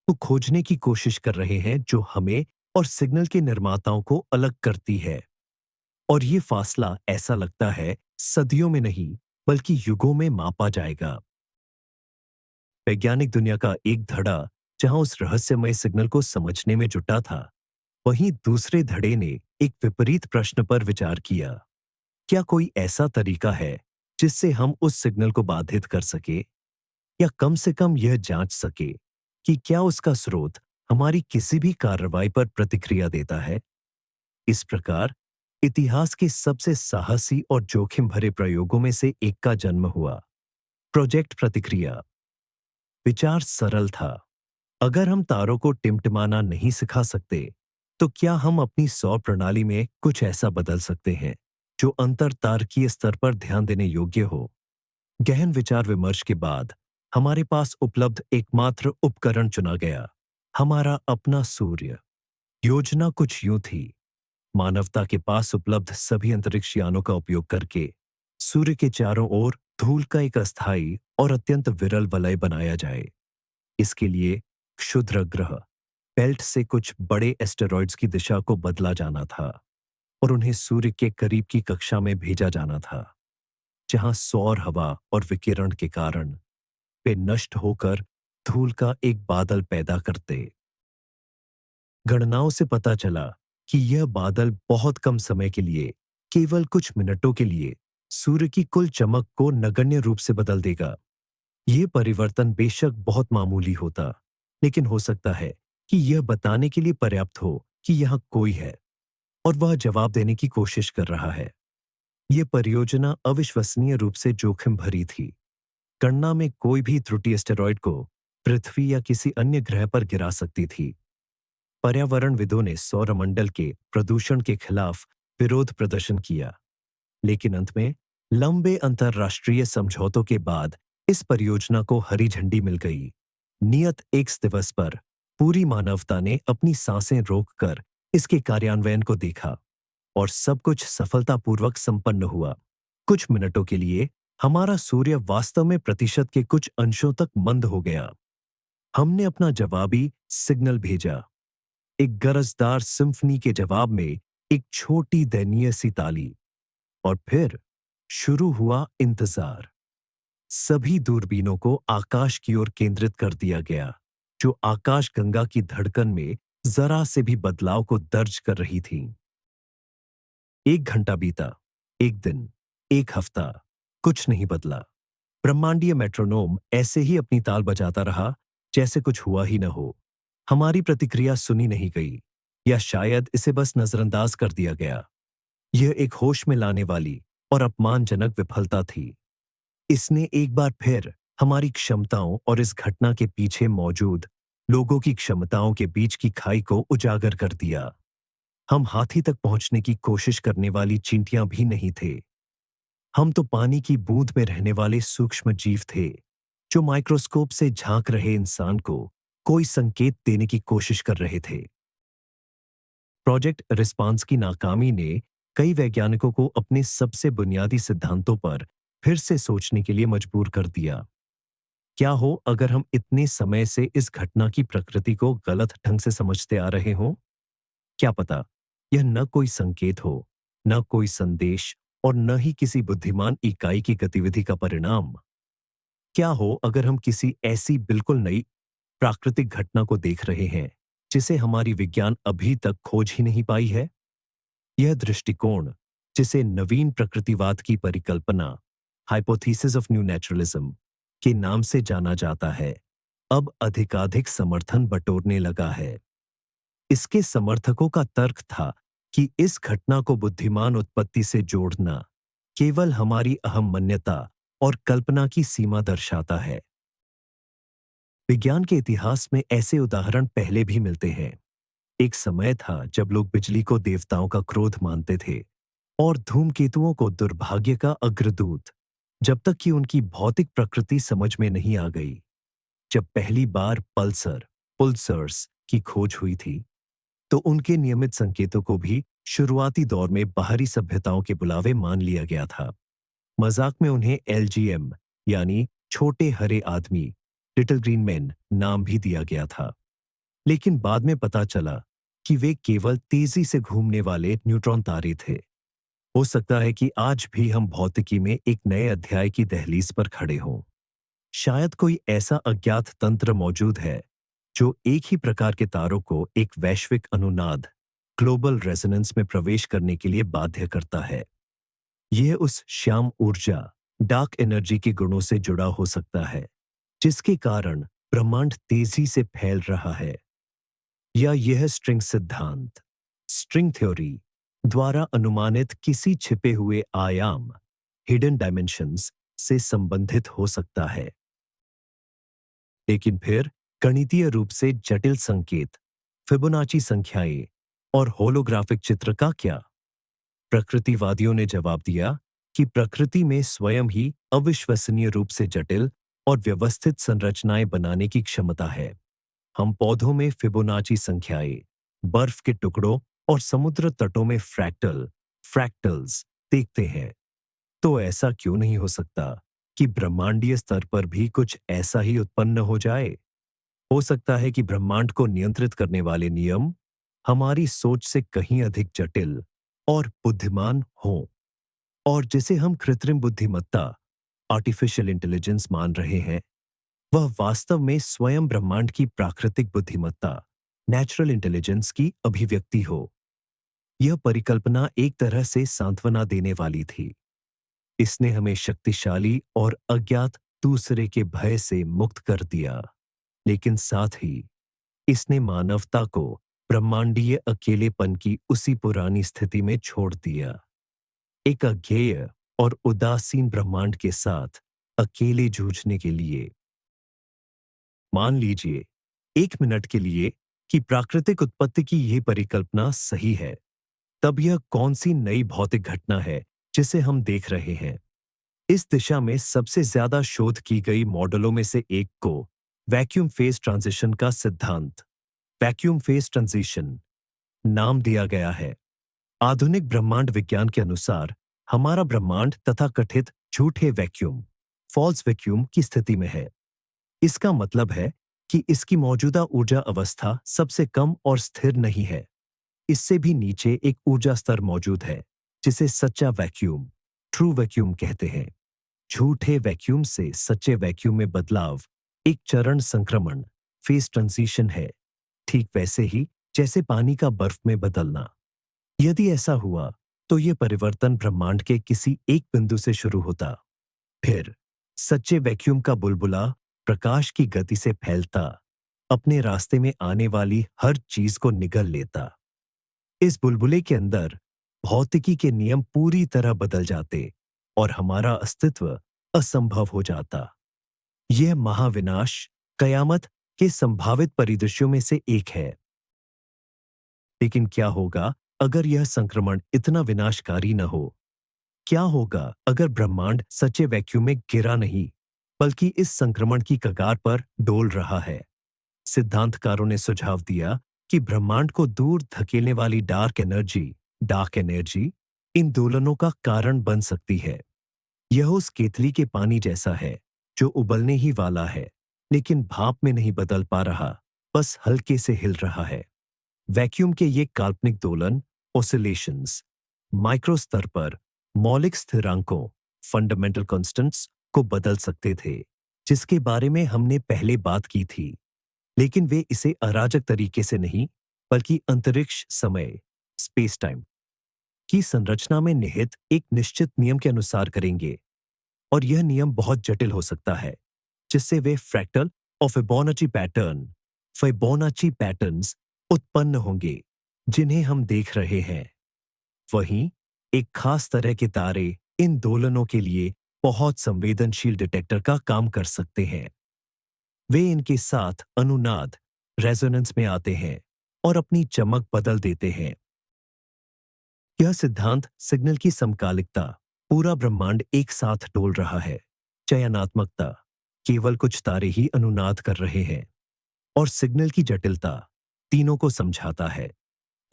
को खोजने की कोशिश कर रहे हैं जो हमें और सिग्नल के निर्माताओं को अलग करती है। और ये फासला, ऐसा लगता है, सदियों में नहीं बल्कि युगों में मापा जाएगा। वैज्ञानिक दुनिया का एक धड़ा जहां उस रहस्यमय सिग्नल को समझने में जुटा था, वहीं दूसरे धड़े ने एक विपरीत प्रश्न पर विचार किया। क्या कोई ऐसा तरीका है जिससे हम उस सिग्नल को बाधित कर सके, या कम से कम यह जांच सके कि क्या उसका स्रोत हमारी किसी भी कार्रवाई पर प्रतिक्रिया देता है? इस प्रकार इतिहास के सबसे साहसी और जोखिम भरे प्रयोगों में से एक का जन्म हुआ, प्रोजेक्ट प्रतिक्रिया। विचार सरल था, अगर हम तारों को टिमटिमाना नहीं सिखा सकते, तो क्या हम अपनी सौर प्रणाली में कुछ ऐसा बदल सकते हैं जो अंतरतारकीय स्तर पर ध्यान देने योग्य हो? गहन विचार विमर्श के बाद हमारे पास उपलब्ध एकमात्र उपकरण चुना गया, हमारा अपना सूर्य। योजना कुछ यूं थी, मानवता के पास उपलब्ध सभी अंतरिक्ष यानों का उपयोग करके सूर्य के चारों ओर धूल का एक अस्थायी और अत्यंत विरल वलय बनाया जाए। इसके लिए क्षुद्र ग्रह बेल्ट से कुछ बड़े एस्टेरॉइड्स की दिशा को बदला जाना था और उन्हें सूर्य के करीब की कक्षा में भेजा जाना था, जहां सौर हवा और विकिरण के कारण वे नष्ट होकर धूल का एक बादल पैदा करते। गणनाओं से पता चला कि यह बादल बहुत कम समय के लिए, केवल कुछ मिनटों के लिए, सूर्य की कुल चमक को नगण्य रूप से बदल देगा। यह परिवर्तन बेशक बहुत मामूली होता, लेकिन हो सकता है कि यह बताने के लिए पर्याप्त हो कि यहां कोई है और वह जवाब देने की कोशिश कर रहा है। यह परियोजना अविश्वसनीय रूप से जोखिम भरी थी। गणना में कोई भी त्रुटि एस्टेरॉयड को पृथ्वी या किसी अन्य ग्रह पर गिरा सकती थी। पर्यावरणविदों ने सौरमंडल के प्रदूषण के खिलाफ विरोध प्रदर्शन किया, लेकिन अंत में लंबे अंतर्राष्ट्रीय समझौतों के बाद इस परियोजना को हरी झंडी मिल गई। नियत एक्स दिवस पर पूरी मानवता ने अपनी सांसें रोककर इसके कार्यान्वयन को देखा और सब कुछ सफलतापूर्वक संपन्न हुआ। कुछ मिनटों के लिए हमारा सूर्य वास्तव में प्रतिशत के कुछ अंशों तक मंद हो गया। हमने अपना जवाबी सिग्नल भेजा। एक गरजदार सिम्फनी के जवाब में एक छोटी दयनीय सी ताली, और फिर शुरू हुआ इंतजार। सभी दूरबीनों को आकाश की ओर केंद्रित कर दिया गया, जो आकाशगंगा की धड़कन में जरा से भी बदलाव को दर्ज कर रही थी। 1 घंटा बीता, 1 दिन, 1 हफ्ता, कुछ नहीं बदला। ब्रह्मांडीय मेट्रोनोम ऐसे ही अपनी ताल बजाता रहा, जैसे कुछ हुआ ही न हो। हमारी प्रतिक्रिया सुनी नहीं गई, या शायद इसे बस नजरअंदाज कर दिया गया। यह एक होश में लाने वाली और अपमानजनक विफलता थी। इसने एक बार फिर हमारी क्षमताओं और इस घटना के पीछे मौजूद लोगों की क्षमताओं के बीच की खाई को उजागर कर दिया। हम हाथी तक पहुंचने की कोशिश करने वाली चींटियां भी नहीं थे। हम तो पानी की बूंद में रहने वाले सूक्ष्म जीव थे, जो माइक्रोस्कोप से झांक रहे इंसान को कोई संकेत देने की कोशिश कर रहे थे। प्रोजेक्ट रिस्पांस की नाकामी ने कई वैज्ञानिकों को अपने सबसे बुनियादी सिद्धांतों पर फिर से सोचने के लिए मजबूर कर दिया। क्या हो अगर हम इतने समय से इस घटना की प्रकृति को गलत ढंग से समझते आ रहे हों? क्या पता यह न कोई संकेत हो, न कोई संदेश, और न ही किसी बुद्धिमान इकाई की गतिविधि का परिणाम। क्या हो अगर हम किसी ऐसी बिल्कुल नई प्राकृतिक घटना को देख रहे हैं, जिसे हमारी विज्ञान अभी तक खोज ही नहीं पाई है? यह दृष्टिकोण, जिसे नवीन प्रकृतिवाद की परिकल्पना, हाइपोथेसिस ऑफ न्यू नेचुरलिज्म के नाम से जाना जाता है, अब अधिकाधिक समर्थन बटोरने लगा है। इसके समर्थकों का तर्क था कि इस घटना को बुद्धिमान उत्पत्ति से जोड़ना केवल हमारी अहम मान्यता और कल्पना की सीमा दर्शाता है। विज्ञान के इतिहास में ऐसे उदाहरण पहले भी मिलते हैं। एक समय था जब लोग बिजली को देवताओं का क्रोध मानते थे और धूमकेतुओं को दुर्भाग्य का अग्रदूत, जब तक कि उनकी भौतिक प्रकृति समझ में नहीं आ गई। जब पहली बार पुल्सर्स की खोज हुई थी, तो उनके नियमित संकेतों को भी शुरुआती दौर में बाहरी सभ्यताओं के बुलावे मान लिया गया था। मजाक में उन्हें LGM यानी छोटे हरे आदमी, लिटिल ग्रीन मैन नाम भी दिया गया था। लेकिन बाद में पता चला कि वे केवल तेजी से घूमने वाले न्यूट्रॉन तारे थे। हो सकता है कि आज भी हम भौतिकी में एक नए अध्याय की दहलीज पर खड़े हों। शायद कोई ऐसा अज्ञात तंत्र मौजूद है जो एक ही प्रकार के तारों को एक वैश्विक अनुनाद, ग्लोबल रेजोनेंस में प्रवेश करने के लिए बाध्य करता है। यह उस श्याम ऊर्जा, डार्क एनर्जी के गुणों से जुड़ा हो सकता है, जिसके कारण ब्रह्मांड तेजी से फैल रहा है। या यह स्ट्रिंग सिद्धांत, स्ट्रिंग थ्योरी द्वारा अनुमानित किसी छिपे हुए आयाम, हिडन डायमेंशंस से संबंधित हो सकता है। लेकिन फिर गणितीय रूप से जटिल संकेत, फिबोनाची संख्याएं और होलोग्राफिक चित्र का क्या? प्रकृतिवादियों ने जवाब दिया कि प्रकृति में स्वयं ही अविश्वसनीय रूप से जटिल और व्यवस्थित संरचनाएं बनाने की क्षमता है। हम पौधों में फिबोनाची संख्याएं, बर्फ के टुकड़ों और समुद्र तटों में फ्रैक्टल्स देखते हैं। तो ऐसा क्यों नहीं हो सकता कि ब्रह्मांडीय स्तर पर भी कुछ ऐसा ही उत्पन्न हो जाए? हो सकता है कि ब्रह्मांड को नियंत्रित करने वाले नियम हमारी सोच से कहीं अधिक जटिल और बुद्धिमान हों, और जिसे हम कृत्रिम बुद्धिमत्ता, आर्टिफिशियल इंटेलिजेंस मान रहे हैं, वह वास्तव में स्वयं ब्रह्मांड की प्राकृतिक बुद्धिमत्ता, नेचुरल इंटेलिजेंस की अभिव्यक्ति हो। यह परिकल्पना एक तरह से सांत्वना देने वाली थी। इसने हमें शक्तिशाली और अज्ञात दूसरे के भय से मुक्त कर दिया, लेकिन साथ ही इसने मानवता को ब्रह्मांडीय अकेलेपन की उसी पुरानी स्थिति में छोड़ दिया, एक अज्ञेय और उदासीन ब्रह्मांड के साथ अकेले जूझने के लिए। मान लीजिए 1 मिनट के लिए कि प्राकृतिक उत्पत्ति की यह परिकल्पना सही है, तब यह कौन सी नई भौतिक घटना है जिसे हम देख रहे हैं? इस दिशा में सबसे ज्यादा शोध की गई मॉडलों में से एक को वैक्यूम फेज ट्रांजिशन का सिद्धांत, वैक्यूम फेज ट्रांजिशन नाम दिया गया है। आधुनिक ब्रह्मांड विज्ञान के अनुसार हमारा ब्रह्मांड तथाकथित झूठे वैक्यूम, फॉल्स वैक्यूम की स्थिति में है। इसका मतलब है कि इसकी मौजूदा ऊर्जा अवस्था सबसे कम और स्थिर नहीं है। इससे भी नीचे एक ऊर्जा स्तर मौजूद है जिसे सच्चा वैक्यूम, ट्रू वैक्यूम कहते हैं। झूठे वैक्यूम से सच्चे वैक्यूम में बदलाव एक चरण संक्रमण, फेस ट्रांजिशन है, ठीक वैसे ही जैसे पानी का बर्फ में बदलना। यदि ऐसा हुआ तो यह परिवर्तन ब्रह्मांड के किसी एक बिंदु से शुरू होता, फिर सच्चे वैक्यूम का बुलबुला प्रकाश की गति से फैलता, अपने रास्ते में आने वाली हर चीज को निगल लेता। इस बुलबुले के अंदर भौतिकी के नियम पूरी तरह बदल जाते और हमारा अस्तित्व असंभव हो जाता। यह महाविनाश कयामत के संभावित परिदृश्यों में से एक है। लेकिन क्या होगा अगर यह संक्रमण इतना विनाशकारी न हो? क्या होगा अगर ब्रह्मांड सच्चे वैक्यूम में गिरा नहीं, बल्कि इस संक्रमण की कगार पर डोल रहा है? सिद्धांतकारों ने सुझाव दिया कि ब्रह्मांड को दूर धकेलने वाली डार्क एनर्जी इन दोलनों का कारण बन सकती है। यह उस केतली के पानी जैसा है जो उबलने ही वाला है, लेकिन भाप में नहीं बदल पा रहा, बस हल्के से हिल रहा है। वैक्यूम के ये काल्पनिक दोलन, ऑसिलेशंस, माइक्रो स्तर पर मौलिक स्थिरांकों, फंडामेंटल कांस्टेंट्स को बदल सकते थे, जिसके बारे में हमने पहले बात की थी। लेकिन वे इसे अराजक तरीके से नहीं, बल्कि अंतरिक्ष समय, स्पेस टाइम की संरचना में निहित एक निश्चित नियम के अनुसार करेंगे। और यह नियम बहुत जटिल हो सकता है, जिससे वे फ्रैक्टल और फिबोनाची पैटर्न्स उत्पन्न होंगे, जिन्हें हम देख रहे हैं। वहीं एक खास तरह के तारे इन दोलनों के लिए बहुत संवेदनशील डिटेक्टर का काम कर सकते हैं। वे इनके साथ अनुनाद, रेजोनेंस में आते हैं और अपनी चमक बदल देते हैं। यह सिद्धांत सिग्नल की समकालिकता, पूरा ब्रह्मांड एक साथ डोल रहा है, चयनात्मकता, केवल कुछ तारे ही अनुनाद कर रहे हैं, और सिग्नल की जटिलता, तीनों को समझाता है।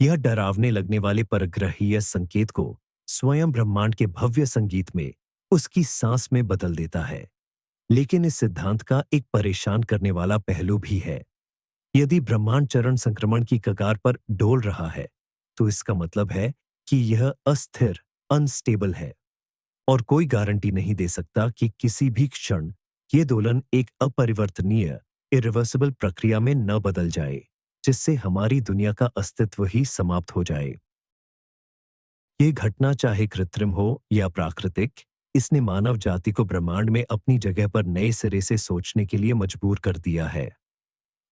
यह डरावने लगने वाले परग्रहीय संकेत को स्वयं ब्रह्मांड के भव्य संगीत में उसकी सांस में बदल देता है। लेकिन इस सिद्धांत का एक परेशान करने वाला पहलू भी है। यदि ब्रह्मांड चरण संक्रमण की कगार पर डोल रहा है, तो इसका मतलब है कि यह अस्थिर, अनस्टेबल है, और कोई गारंटी नहीं दे सकता कि किसी भी क्षण ये दोलन एक अपरिवर्तनीय, इरिवर्सिबल प्रक्रिया में न बदल जाए, जिससे हमारी दुनिया का अस्तित्व ही समाप्त हो जाए। ये घटना चाहे कृत्रिम हो या प्राकृतिक, इसने मानव जाति को ब्रह्मांड में अपनी जगह पर नए सिरे से सोचने के लिए मजबूर कर दिया है।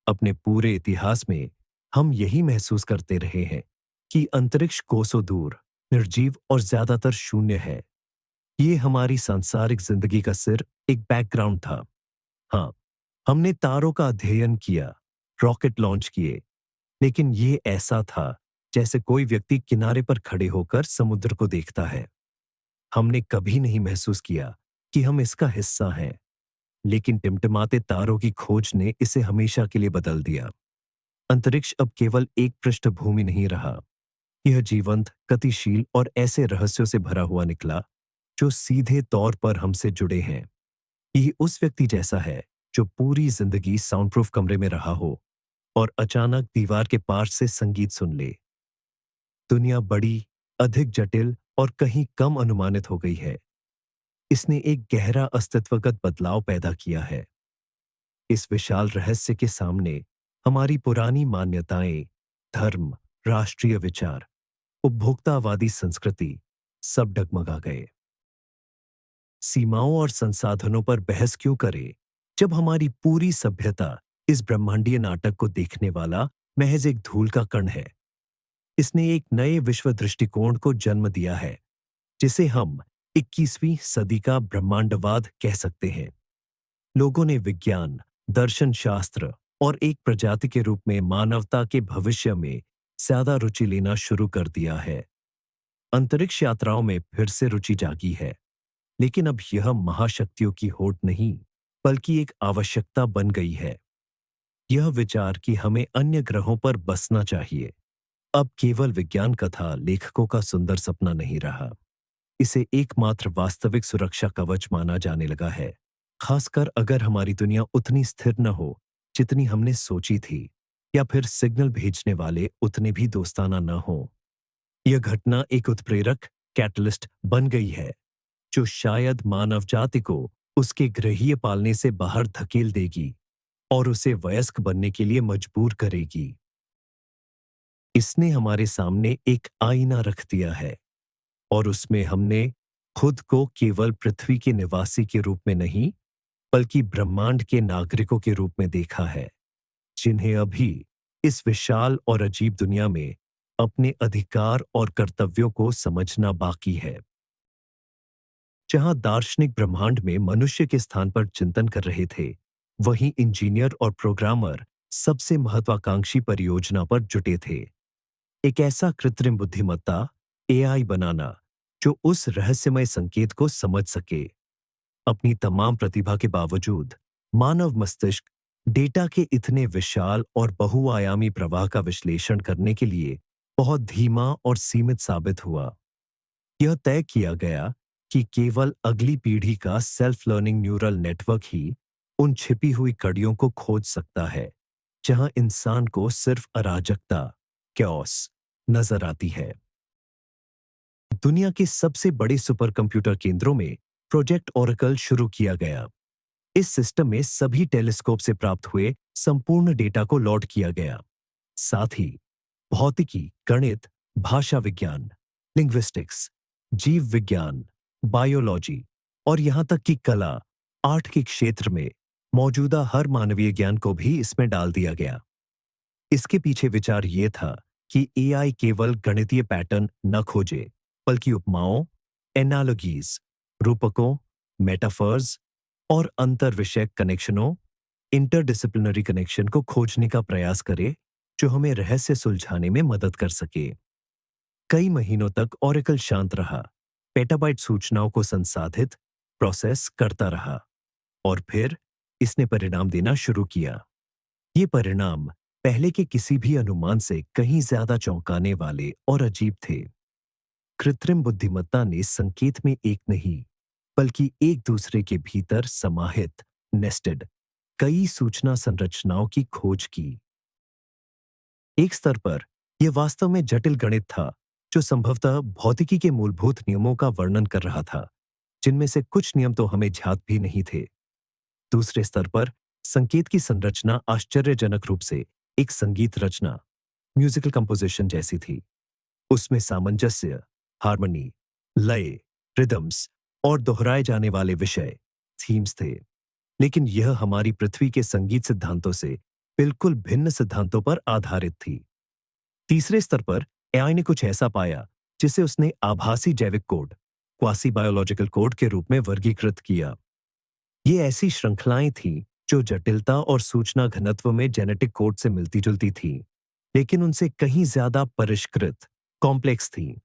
अपने पूरे इतिहास में हम यही महसूस करते रहे हैं कि अंतरिक्ष कोसों दूर, निर्जीव और ज्यादातर शून्य है। ये हमारी सांसारिक जिंदगी का सिर्फ एक बैकग्राउंड था। हाँ, हमने तारों का अध्ययन किया, रॉकेट लॉन्च किए, लेकिन ये ऐसा था जैसे कोई व्यक्ति किनारे पर खड़े होकर समुद्र को देखता है। हमने कभी नहीं महसूस किया कि हम इसका हिस्सा हैं, लेकिन टिमटिमाते तारों की खोज ने इसे हमेशा के लिए बदल दिया। अंतरिक्ष अब केवल एक पृष्ठभूमि नहीं रहा, यह जीवंत, गतिशील और ऐसे रहस्यों से भरा हुआ निकला जो सीधे तौर पर हमसे जुड़े हैं। यह उस व्यक्ति जैसा है जो पूरी जिंदगी साउंड प्रूफ कमरे में रहा हो और अचानक दीवार के पार से संगीत सुन ले। दुनिया बड़ी, अधिक जटिल और कहीं कम अनुमानित हो गई है। इसने एक गहरा अस्तित्वगत बदलाव पैदा किया है। इस विशाल रहस्य के सामने हमारी पुरानी मान्यताएं, धर्म, राष्ट्रीय विचार, उपभोक्तावादी संस्कृति सब डगमगा गए। सीमाओं और संसाधनों पर बहस क्यों करें, जब हमारी पूरी सभ्यता इस ब्रह्मांडीय नाटक को देखने वाला महज एक धूल का कण है। इसने एक नए विश्व दृष्टिकोण को जन्म दिया है, जिसे हम 21वीं सदी का ब्रह्मांडवाद कह सकते हैं। लोगों ने विज्ञान, दर्शन शास्त्र और एक प्रजाति के रूप में मानवता के भविष्य में ज्यादा रुचि लेना शुरू कर दिया है। अंतरिक्ष यात्राओं में फिर से रुचि जागी है, लेकिन अब यह महाशक्तियों की होड़ नहीं, बल्कि एक आवश्यकता बन गई है। यह विचार कि हमें अन्य ग्रहों पर बसना चाहिए, अब केवल विज्ञान कथा लेखकों का सुंदर सपना नहीं रहा। इसे एकमात्र वास्तविक सुरक्षा कवच माना जाने लगा है, खासकर अगर हमारी दुनिया उतनी स्थिर न हो जितनी हमने सोची थी। या फिर सिग्नल भेजने वाले उतने भी दोस्ताना न हो। यह घटना एक उत्प्रेरक कैटलिस्ट बन गई है जो शायद मानव जाति को उसके गृहीय पालने से बाहर धकेल देगी और उसे वयस्क बनने के लिए मजबूर करेगी। इसने हमारे सामने एक आईना रख दिया है और उसमें हमने खुद को केवल पृथ्वी के निवासी के रूप में नहीं, बल्कि ब्रह्मांड के नागरिकों के रूप में देखा है, जिन्हें अभी इस विशाल और अजीब दुनिया में अपने अधिकार और कर्तव्यों को समझना बाकी है। जहां दार्शनिक ब्रह्मांड में मनुष्य के स्थान पर चिंतन कर रहे थे, वहीं इंजीनियर और प्रोग्रामर सबसे महत्वाकांक्षी परियोजना पर जुटे थे। एक ऐसा कृत्रिम बुद्धिमत्ता एआई बनाना जो उस रहस्यमय संकेत को समझ सके। अपनी तमाम प्रतिभा के बावजूद मानव मस्तिष्क डेटा के इतने विशाल और बहुआयामी प्रवाह का विश्लेषण करने के लिए बहुत धीमा और सीमित साबित हुआ। यह तय किया गया कि केवल अगली पीढ़ी का सेल्फ लर्निंग न्यूरल नेटवर्क ही उन छिपी हुई कड़ियों को खोज सकता है जहां इंसान को सिर्फ अराजकता, कैओस नजर आती है। दुनिया के सबसे बड़े सुपर कंप्यूटर केंद्रों में प्रोजेक्ट ओरेकल शुरू किया गया। इस सिस्टम में सभी टेलीस्कोप से प्राप्त हुए संपूर्ण डेटा को लॉड किया गया। साथ ही भौतिकी, गणित, भाषा विज्ञान, लिंग्विस्टिक्स, जीव विज्ञान, बायोलॉजी और यहां तक कि कला, आर्ट के क्षेत्र में मौजूदा हर मानवीय ज्ञान को भी इसमें डाल दिया गया। इसके पीछे विचार यह था कि एआई केवल गणितीय पैटर्न न खोजे, बल्कि उपमाओं, एनालॉजीज, रूपकों, मेटाफर्स और अंतर विषयक कनेक्शनों, इंटरडिसिप्लिनरी कनेक्शन को खोजने का प्रयास करे जो हमें रहस्य सुलझाने में मदद कर सके। कई महीनों तक ओरेकल शांत रहा, पेटाबाइट सूचनाओं को संसाधित, प्रोसेस करता रहा और फिर इसने परिणाम देना शुरू किया। ये परिणाम पहले के किसी भी अनुमान से कहीं ज्यादा चौंकाने वाले और अजीब थे। कृत्रिम बुद्धिमत्ता ने संकेत में एक नहीं, बल्कि एक दूसरे के भीतर समाहित, नेस्टेड कई सूचना संरचनाओं की खोज की। एक स्तर पर यह वास्तव में जटिल गणित था जो संभवतः भौतिकी के मूलभूत नियमों का वर्णन कर रहा था, जिनमें से कुछ नियम तो हमें ज्ञात भी नहीं थे। दूसरे स्तर पर संकेत की संरचना आश्चर्यजनक रूप से एक संगीत रचना, म्यूजिकल कंपोजिशन जैसी थी। उसमें सामंजस्य, हार्मनी, लय, रिदम्स और दोहराए जाने वाले विषय, थीम्स थे। लेकिन यह हमारी पृथ्वी के संगीत सिद्धांतों से बिल्कुल भिन्न सिद्धांतों पर आधारित थी। तीसरे स्तर पर एआई ने कुछ ऐसा पाया जिसे उसने आभासी जैविक कोड, क्वासी बायोलॉजिकल कोड के रूप में वर्गीकृत किया। ये ऐसी श्रृंखलाएं थीं जो जटिलता और सूचना घनत्व में जेनेटिक कोड से मिलती जुलती थीं, लेकिन उनसे कहीं ज्यादा परिष्कृत, कॉम्प्लेक्स थीं।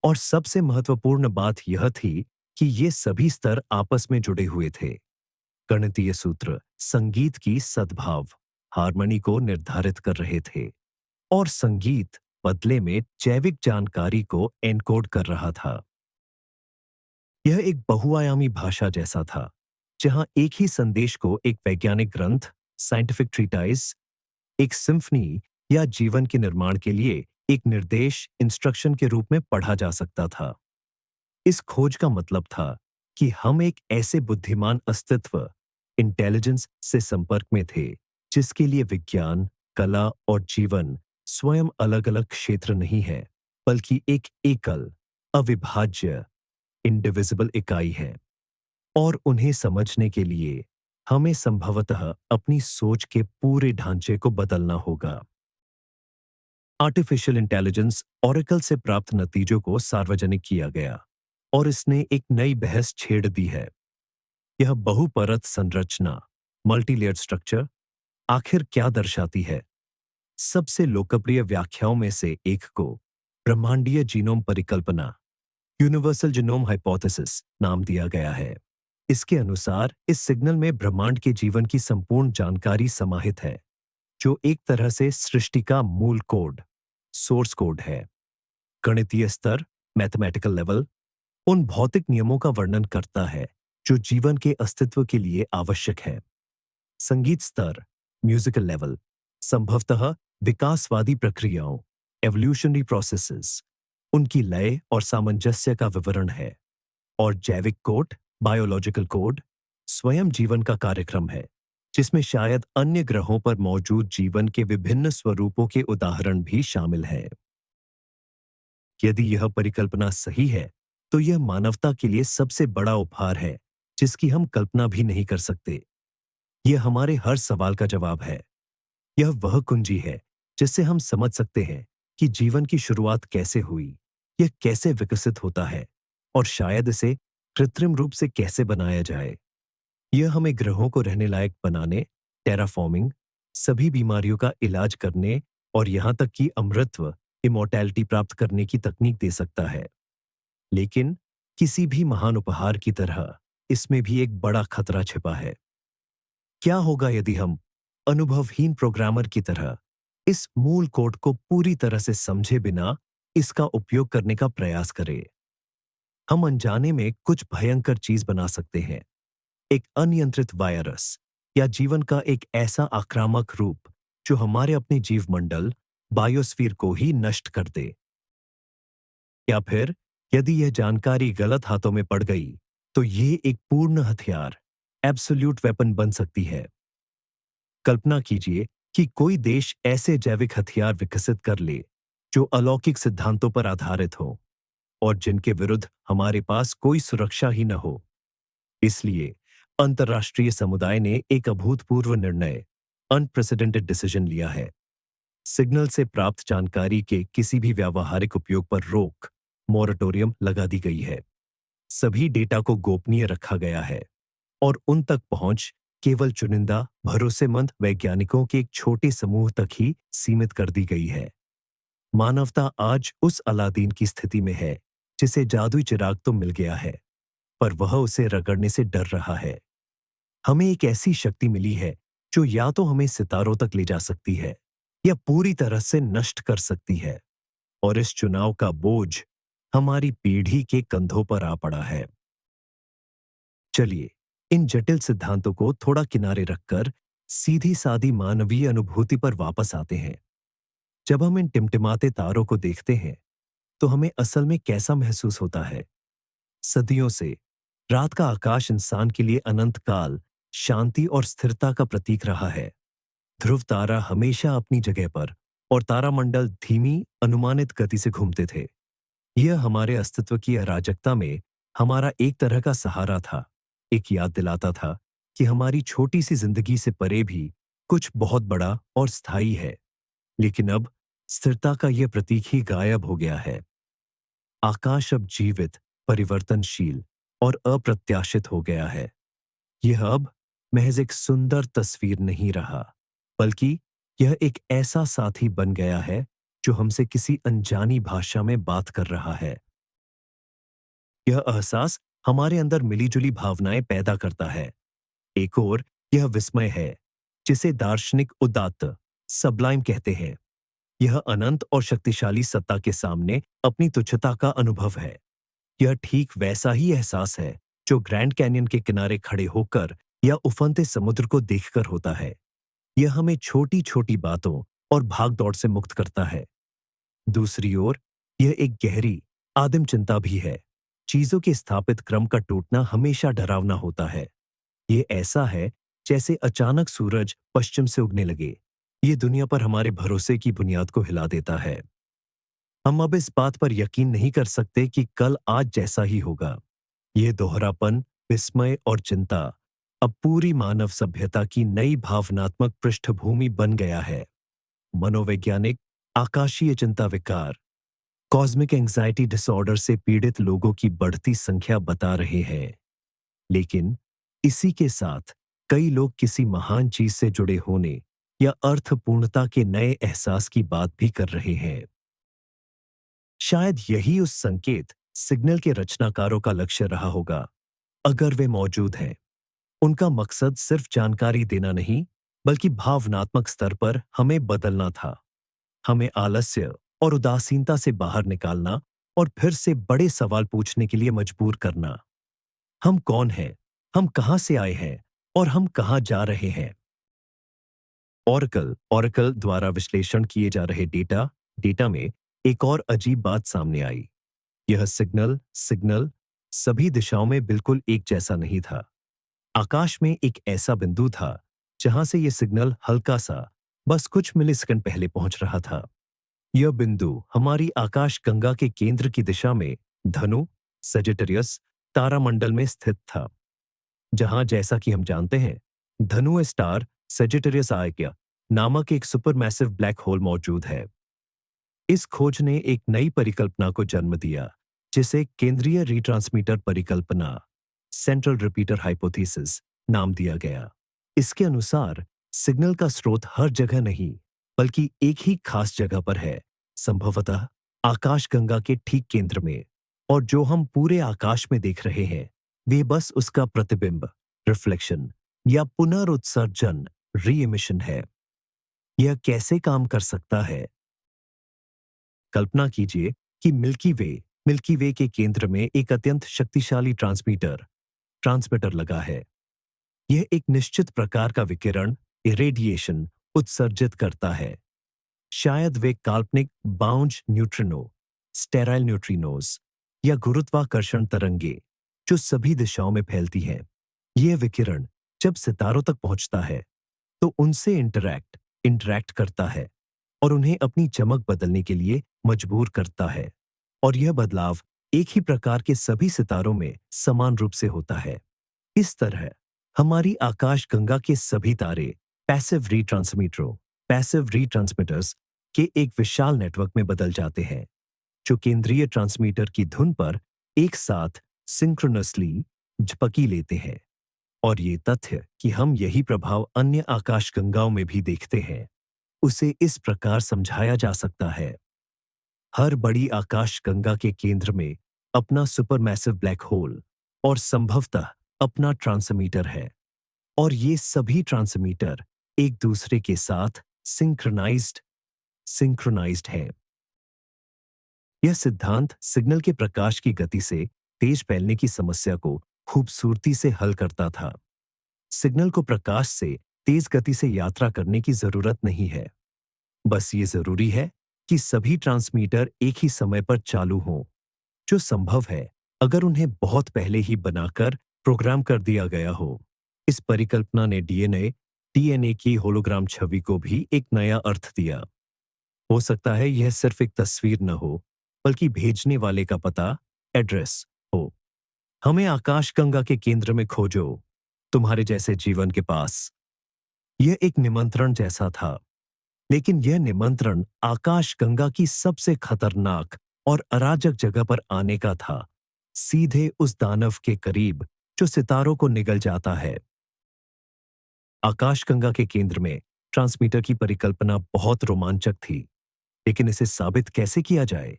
और सबसे महत्वपूर्ण बात यह थी कि ये सभी स्तर आपस में जुड़े हुए थे। गणितीय सूत्र संगीत की सद्भाव, हार्मनी को निर्धारित कर रहे थे और संगीत बदले में जैविक जानकारी को एनकोड कर रहा था। यह एक बहुआयामी भाषा जैसा था, जहां एक ही संदेश को एक वैज्ञानिक ग्रंथ, साइंटिफिक ट्रीटाइज, एक सिम्फनी या जीवन के निर्माण के लिए एक निर्देश, इंस्ट्रक्शन के रूप में पढ़ा जा सकता था। इस खोज का मतलब था कि हम एक ऐसे बुद्धिमान अस्तित्व, इंटेलिजेंस से संपर्क में थे जिसके लिए विज्ञान, कला और जीवन स्वयं अलग-अलग क्षेत्र नहीं है, बल्कि एक एकल, अविभाज्य, इंडिविजिबल इकाई है। और उन्हें समझने के लिए हमें संभवतः अपनी सोच के पूरे ढांचे को बदलना होगा। आर्टिफिशियल इंटेलिजेंस ओरेकल से प्राप्त नतीजों को सार्वजनिक किया गया और इसने एक नई बहस छेड़ दी है। यह बहुपरत संरचना, मल्टीलेयर्ड स्ट्रक्चर, आखिर क्या दर्शाती है? सबसे लोकप्रिय व्याख्याओं में से एक को ब्रह्मांडीय जीनोम परिकल्पना, यूनिवर्सल जीनोम हाइपोथेसिस नाम दिया गया है। इसके अनुसार इस सिग्नल में ब्रह्मांड के जीवन की संपूर्ण जानकारी समाहित है, जो एक तरह से सृष्टि का मूल कोड, सोर्स कोड है। गणितीय स्तर, मैथमेटिकल लेवल, उन भौतिक नियमों का वर्णन करता है जो जीवन के अस्तित्व के लिए आवश्यक है। संगीत स्तर, म्यूजिकल लेवल, संभवतः विकासवादी प्रक्रियाओं, एवोल्यूशनरी प्रोसेसेस, उनकी लय और सामंजस्य का विवरण है। और जैविक कोड, बायोलॉजिकल कोड, स्वयं जीवन का कार्यक्रम है, जिसमें शायद अन्य ग्रहों पर मौजूद जीवन के विभिन्न स्वरूपों के उदाहरण भी शामिल हैं। यदि यह परिकल्पना सही है, तो यह मानवता के लिए सबसे बड़ा उपहार है, जिसकी हम कल्पना भी नहीं कर सकते। यह हमारे हर सवाल का जवाब है। यह वह कुंजी है जिससे हम समझ सकते हैं कि जीवन की शुरुआत कैसे हुई, यह कैसे विकसित होता है, और शायद इसे कृत्रिम रूप से कैसे बनाया जाए। यह हमें ग्रहों को रहने लायक बनाने, टेराफॉर्मिंग, सभी बीमारियों का इलाज करने और यहां तक कि अमृतत्व, इमोर्टैलिटी प्राप्त करने की तकनीक दे सकता है। लेकिन किसी भी महान उपहार की तरह इसमें भी एक बड़ा खतरा छिपा है। क्या होगा यदि हम अनुभवहीन प्रोग्रामर की तरह इस मूल कोड को पूरी तरह से समझे बिना इसका उपयोग करने का प्रयास करें? हम अनजाने में कुछ भयंकर चीज बना सकते हैं। एक अनियंत्रित वायरस या जीवन का एक ऐसा आक्रामक रूप जो हमारे अपने जीवमंडल, बायोस्फीयर को ही नष्ट कर दे। या फिर यदि यह जानकारी गलत हाथों में पड़ गई, तो ये एक पूर्ण हथियार, एब्सोल्यूट वेपन बन सकती है। कल्पना कीजिए कि कोई देश ऐसे जैविक हथियार विकसित कर ले जो अलौकिक सिद्धांतों पर आधारित हो और जिनके विरुद्ध हमारे पास कोई सुरक्षा ही न हो। इसलिए अंतर्राष्ट्रीय समुदाय ने एक अभूतपूर्व निर्णय, अनप्रेसिडेंटेड डिसीजन लिया है। सिग्नल से प्राप्त जानकारी के किसी भी व्यावहारिक उपयोग पर रोक, मॉरेटोरियम लगा दी गई है। सभी डेटा को गोपनीय रखा गया है और उन तक पहुंच केवल चुनिंदा, भरोसेमंद वैज्ञानिकों के एक छोटे समूह तक ही सीमित कर दी गई है। मानवता आज उस अलादीन की स्थिति में है जिसे जादुई चिराग तो मिल गया है, पर वह उसे रगड़ने से डर रहा है। हमें एक ऐसी शक्ति मिली है जो या तो हमें सितारों तक ले जा सकती है या पूरी तरह से नष्ट कर सकती है, और इस चुनाव का बोझ हमारी पीढ़ी के कंधों पर आ पड़ा है। चलिए इन जटिल सिद्धांतों को थोड़ा किनारे रखकर सीधी सादी मानवीय अनुभूति पर वापस आते हैं। जब हम इन टिमटिमाते तारों को देखते हैं, तो हमें असल में कैसा महसूस होता है? सदियों से रात का आकाश इंसान के लिए अनंत काल, शांति और स्थिरता का प्रतीक रहा है। ध्रुव तारा हमेशा अपनी जगह पर और तारामंडल धीमी, अनुमानित गति से घूमते थे। यह हमारे अस्तित्व की अराजकता में हमारा एक तरह का सहारा था, एक याद दिलाता था कि हमारी छोटी सी जिंदगी से परे भी कुछ बहुत बड़ा और स्थायी है। लेकिन अब स्थिरता का यह प्रतीक ही गायब हो गया है। आकाश अब जीवित, परिवर्तनशील और अप्रत्याशित हो गया है। यह अब महज एक सुंदर तस्वीर नहीं रहा, बल्कि यह एक ऐसा साथी बन गया है जो हमसे किसी अनजानी भाषा में बात कर रहा है। यह एहसास हमारे अंदर मिलीजुली भावनाएं पैदा करता है। एक और यह विस्मय है, जिसे दार्शनिक उदात्त, सबलाइम कहते हैं। यह अनंत और शक्तिशाली सत्ता के सामने अपनी तुच्छता का अनुभव है। यह ठीक वैसा ही एहसास है जो ग्रैंड कैनियन के किनारे खड़े होकर या उफनते समुद्र को देखकर होता है। यह हमें छोटी छोटी बातों और भागदौड़ से मुक्त करता है। दूसरी ओर यह एक गहरी, आदिम चिंता भी है। चीजों के स्थापित क्रम का टूटना हमेशा डरावना होता है। यह ऐसा है जैसे अचानक सूरज पश्चिम से उगने लगे। यह दुनिया पर हमारे भरोसे की बुनियाद को हिला देता है। हम अब इस बात पर यकीन नहीं कर सकते कि कल आज जैसा ही होगा। यह दोहरापन, विस्मय और चिंता अब पूरी मानव सभ्यता की नई भावनात्मक पृष्ठभूमि बन गया है। मनोवैज्ञानिक आकाशीय चिंता विकार, कॉस्मिक एंजाइटी डिसऑर्डर से पीड़ित लोगों की बढ़ती संख्या बता रहे हैं। लेकिन इसी के साथ कई लोग किसी महान चीज से जुड़े होने या अर्थपूर्णता के नए एहसास की बात भी कर रहे हैं। शायद यही उस संकेत सिग्नल के रचनाकारों का लक्ष्य रहा होगा, अगर वे मौजूद हैं। उनका मकसद सिर्फ जानकारी देना नहीं, बल्कि भावनात्मक स्तर पर हमें बदलना था। हमें आलस्य और उदासीनता से बाहर निकालना और फिर से बड़े सवाल पूछने के लिए मजबूर करना। हम कौन हैं? हम कहां से आए हैं? और हम कहां जा रहे हैं? ऑरेकल ऑरेकल द्वारा विश्लेषण किए जा रहे डेटा में एक और अजीब बात सामने आई। यह सिग्नल सिग्नल सभी दिशाओं में बिल्कुल एक जैसा नहीं था। आकाश में एक ऐसा बिंदु था जहां से यह सिग्नल हल्का सा, बस कुछ मिलीसेकंड पहले पहुंच रहा था। यह बिंदु हमारी आकाश गंगा के केंद्र की दिशा में धनु सजिटेरियस तारामंडल में स्थित था, जहां जैसा कि हम जानते हैं धनु स्टार सजिटेरियस आइक्या नामक एक सुपरमैसिव ब्लैक होल मौजूद है। इस खोज ने एक नई परिकल्पना को जन्म दिया जिसे केंद्रीय रिट्रांसमीटर परिकल्पना सेंट्रल रिपीटर हाइपोथेसिस नाम दिया गया। इसके अनुसार सिग्नल का स्रोत हर जगह नहीं बल्कि एक ही खास जगह पर है, संभवतः आकाशगंगा के ठीक केंद्र में, और जो हम पूरे आकाश में देख रहे हैं वे बस उसका प्रतिबिंब रिफ्लेक्शन या पुनरुत्सर्जन री है। यह कैसे काम कर सकता है? कल्पना कीजिए कि मिल्की वे के केंद्र में एक अत्यंत शक्तिशाली ट्रांसमीटर लगा है। यह एक निश्चित प्रकार का विकिरण इरेडिएशन उत्सर्जित करता है। शायद वे काल्पनिक बाउंज न्यूट्रिनो स्टेराइल न्यूट्रिनोज या गुरुत्वाकर्षण तरंगे जो सभी दिशाओं में फैलती हैं। यह विकिरण जब सितारों तक पहुंचता है तो उनसे इंटरैक्ट करता है और उन्हें अपनी चमक बदलने के लिए मजबूर करता है, और यह बदलाव एक ही प्रकार के सभी सितारों में समान रूप से होता है। इस तरह हमारी आकाशगंगा के सभी तारे पैसिव रीट्रांसमीटर्स के एक विशाल नेटवर्क में बदल जाते हैं जो केंद्रीय ट्रांसमीटर की धुन पर एक साथ सिंक्रोनसली झपकी लेते हैं। और ये तथ्य कि हम यही प्रभाव अन्य आकाशगंगाओं में भी देखते हैं उसे इस प्रकार समझाया जा सकता है। हर बड़ी आकाशगंगा के केंद्र में अपना सुपरमैसिव ब्लैक होल और संभवतः अपना ट्रांसमीटर है, और ये सभी ट्रांसमीटर एक दूसरे के साथ सिंक्रोनाइज्ड हैं। यह सिद्धांत सिग्नल के प्रकाश की गति से तेज फैलने की समस्या को खूबसूरती से हल करता था। सिग्नल को प्रकाश से तेज गति से यात्रा करने की जरूरत नहीं है, बस ये जरूरी है कि सभी ट्रांसमीटर एक ही समय पर चालू हों, जो संभव है अगर उन्हें बहुत पहले ही बनाकर प्रोग्राम कर दिया गया हो। इस परिकल्पना ने डीएनए की होलोग्राम छवि को भी एक नया अर्थ दिया। हो सकता है यह सिर्फ एक तस्वीर न हो बल्कि भेजने वाले का पता एड्रेस हो। हमें आकाशगंगा के केंद्र में खोजो, तुम्हारे जैसे जीवन के पास। यह एक निमंत्रण जैसा था, लेकिन यह निमंत्रण आकाशगंगा की सबसे खतरनाक और अराजक जगह पर आने का था, सीधे उस दानव के करीब जो सितारों को निगल जाता है। आकाशगंगा के केंद्र में ट्रांसमीटर की परिकल्पना बहुत रोमांचक थी, लेकिन इसे साबित कैसे किया जाए?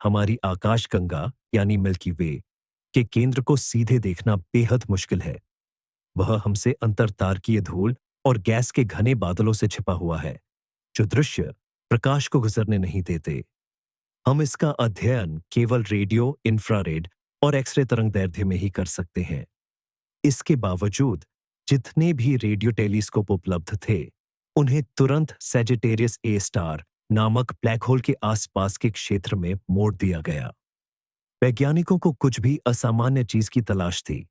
हमारी आकाशगंगा यानी मिल्की वे के केंद्र को सीधे देखना बेहद मुश्किल है। वह हमसे अंतरतारकीय धूल और गैस के घने बादलों से छिपा हुआ है जो दृश्य प्रकाश को गुजरने नहीं देते। हम इसका अध्ययन केवल रेडियो, इंफ्रारेड और एक्सरे तरंगदैर्ध्य में ही कर सकते हैं। इसके बावजूद जितने भी रेडियो टेलीस्कोप उपलब्ध थे उन्हें तुरंत सैजिटेरियस ए स्टार नामक ब्लैक होल के आसपास के क्षेत्र में मोड़ दिया गया। वैज्ञानिकों को कुछ भी असामान्य चीज की तलाश थी,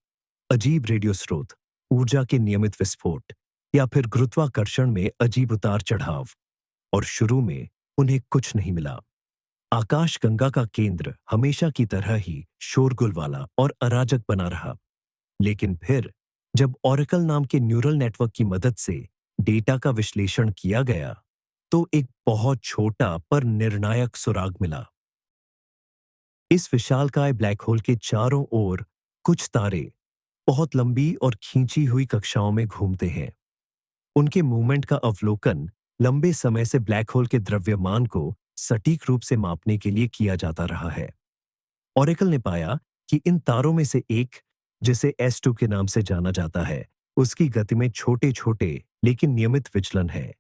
अजीब रेडियो स्रोत, ऊर्जा के नियमित विस्फोट या फिर गुरुत्वाकर्षण में अजीब उतार चढ़ाव, और शुरू में उन्हें कुछ नहीं मिला। आकाशगंगा का केंद्र हमेशा की तरह ही शोरगुल वाला और अराजक बना रहा, लेकिन फिर जब ऑरेकल नाम के न्यूरल नेटवर्क की मदद से डेटा का विश्लेषण किया गया तो एक बहुत छोटा पर निर्णायक सुराग मिला। इस विशालकाय ब्लैक होल के चारों ओर कुछ तारे बहुत लंबी और खींची हुई कक्षाओं में घूमते हैं। उनके मूवमेंट का अवलोकन लंबे समय से ब्लैक होल के द्रव्यमान को सटीक रूप से मापने के लिए किया जाता रहा है। ऑरेकल ने पाया कि इन तारों में से एक, जिसे S2 के नाम से जाना जाता है, उसकी गति में छोटे छोटे लेकिन नियमित विचलन है।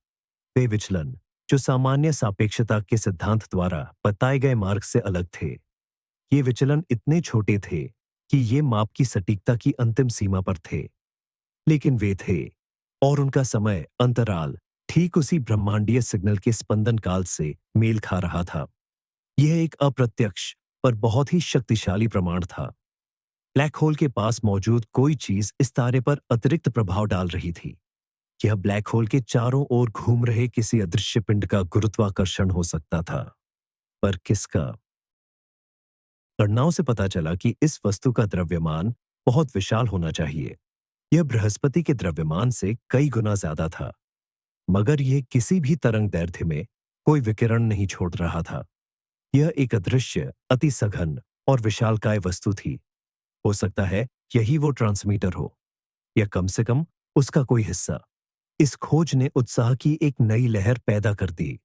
वे विचलन जो सामान्य सापेक्षता के सिद्धांत द्वारा बताए गए मार्ग से अलग थे। ये विचलन इतने छोटे थे कि ये माप की सटीकता की अंतिम सीमा पर थे, लेकिन वे थे, और उनका समय अंतराल ठीक उसी ब्रह्मांडीय सिग्नल के स्पंदन काल से मेल खा रहा था। यह एक अप्रत्यक्ष पर बहुत ही शक्तिशाली प्रमाण था। ब्लैक होल के पास मौजूद कोई चीज इस तारे पर अतिरिक्त प्रभाव डाल रही थी। यह ब्लैक होल के चारों ओर घूम रहे किसी अदृश्य पिंड का गुरुत्वाकर्षण हो सकता था। पर किसका? गणनाओं से पता चला कि इस वस्तु का द्रव्यमान बहुत विशाल होना चाहिए। यह बृहस्पति के द्रव्यमान से कई गुना ज्यादा था, मगर यह किसी भी तरंग दैर्ध्य में कोई विकिरण नहीं छोड़ रहा था। यह एक अदृश्य, अति सघन और विशालकाय वस्तु थी। हो सकता है यही वो ट्रांसमीटर हो, या कम से कम उसका कोई हिस्सा। इस खोज ने उत्साह की एक नई लहर पैदा कर दी।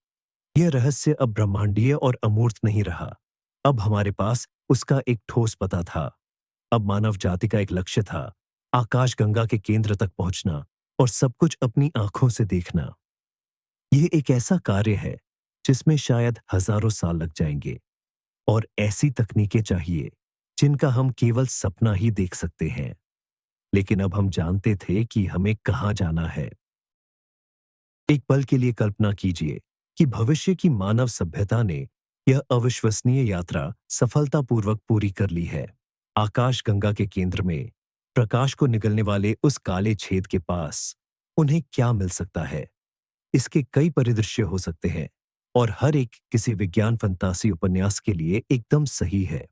यह रहस्य अब ब्रह्मांडीय और अमूर्त नहीं रहा। अब हमारे पास उसका एक ठोस पता था। अब मानव जाति का एक लक्ष्य था, आकाशगंगा के केंद्र तक पहुंचना और सब कुछ अपनी आंखों से देखना। यह एक ऐसा कार्य है जिसमें शायद हजारों साल लग जाएंगे, और ऐसी तकनीकें चाहिए जिनका हम केवल सपना ही देख सकते हैं। लेकिन अब हम जानते थे कि हमें कहाँ जाना है। एक पल के लिए कल्पना कीजिए कि भविष्य की मानव सभ्यता ने यह अविश्वसनीय यात्रा सफलतापूर्वक पूरी कर ली है। आकाशगंगा के केंद्र में प्रकाश को निगलने वाले उस काले छेद के पास उन्हें क्या मिल सकता है? इसके कई परिदृश्य हो सकते हैं, और हर एक किसी विज्ञान फंतासी उपन्यास के लिए एकदम सही है।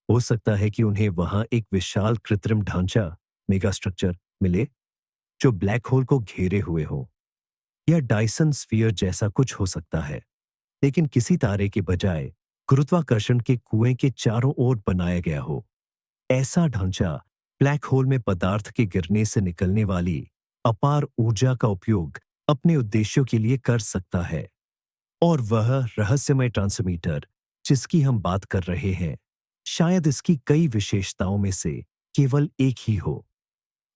हो सकता है कि उन्हें वहां एक विशाल कृत्रिम ढांचा, मेगा स्ट्रक्चर मिले जो ब्लैक होल को घेरे हुए हो, या डायसन स्फीयर जैसा कुछ हो सकता है, लेकिन किसी तारे के बजाय गुरुत्वाकर्षण के कुएं के चारों ओर बनाया गया हो। ऐसा ढांचा ब्लैक होल में पदार्थ के गिरने से निकलने वाली अपार ऊर्जा का उपयोग अपने उद्देश्यों के लिए कर सकता है। और वह रहस्यमय ट्रांसमीटर जिसकी हम बात कर रहे हैं, शायद इसकी कई विशेषताओं में से केवल एक ही हो।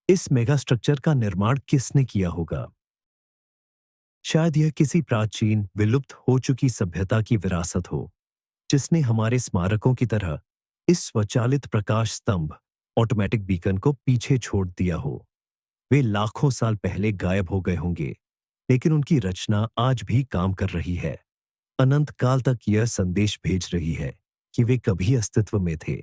इस मेगा स्ट्रक्चर का निर्माण किसने किया होगा? शायद यह किसी प्राचीन विलुप्त हो चुकी सभ्यता की विरासत हो, जिसने हमारे स्मारकों की तरह इस स्वचालित प्रकाश स्तंभ, ऑटोमेटिक बीकन को पीछे छोड़ दिया हो। वे लाखों साल पहले गायब हो गए होंगे, लेकिन उनकी रचना आज भी काम कर रही है। अनंत काल तक यह संदेश भेज रही है कि वे कभी अस्तित्व में थे।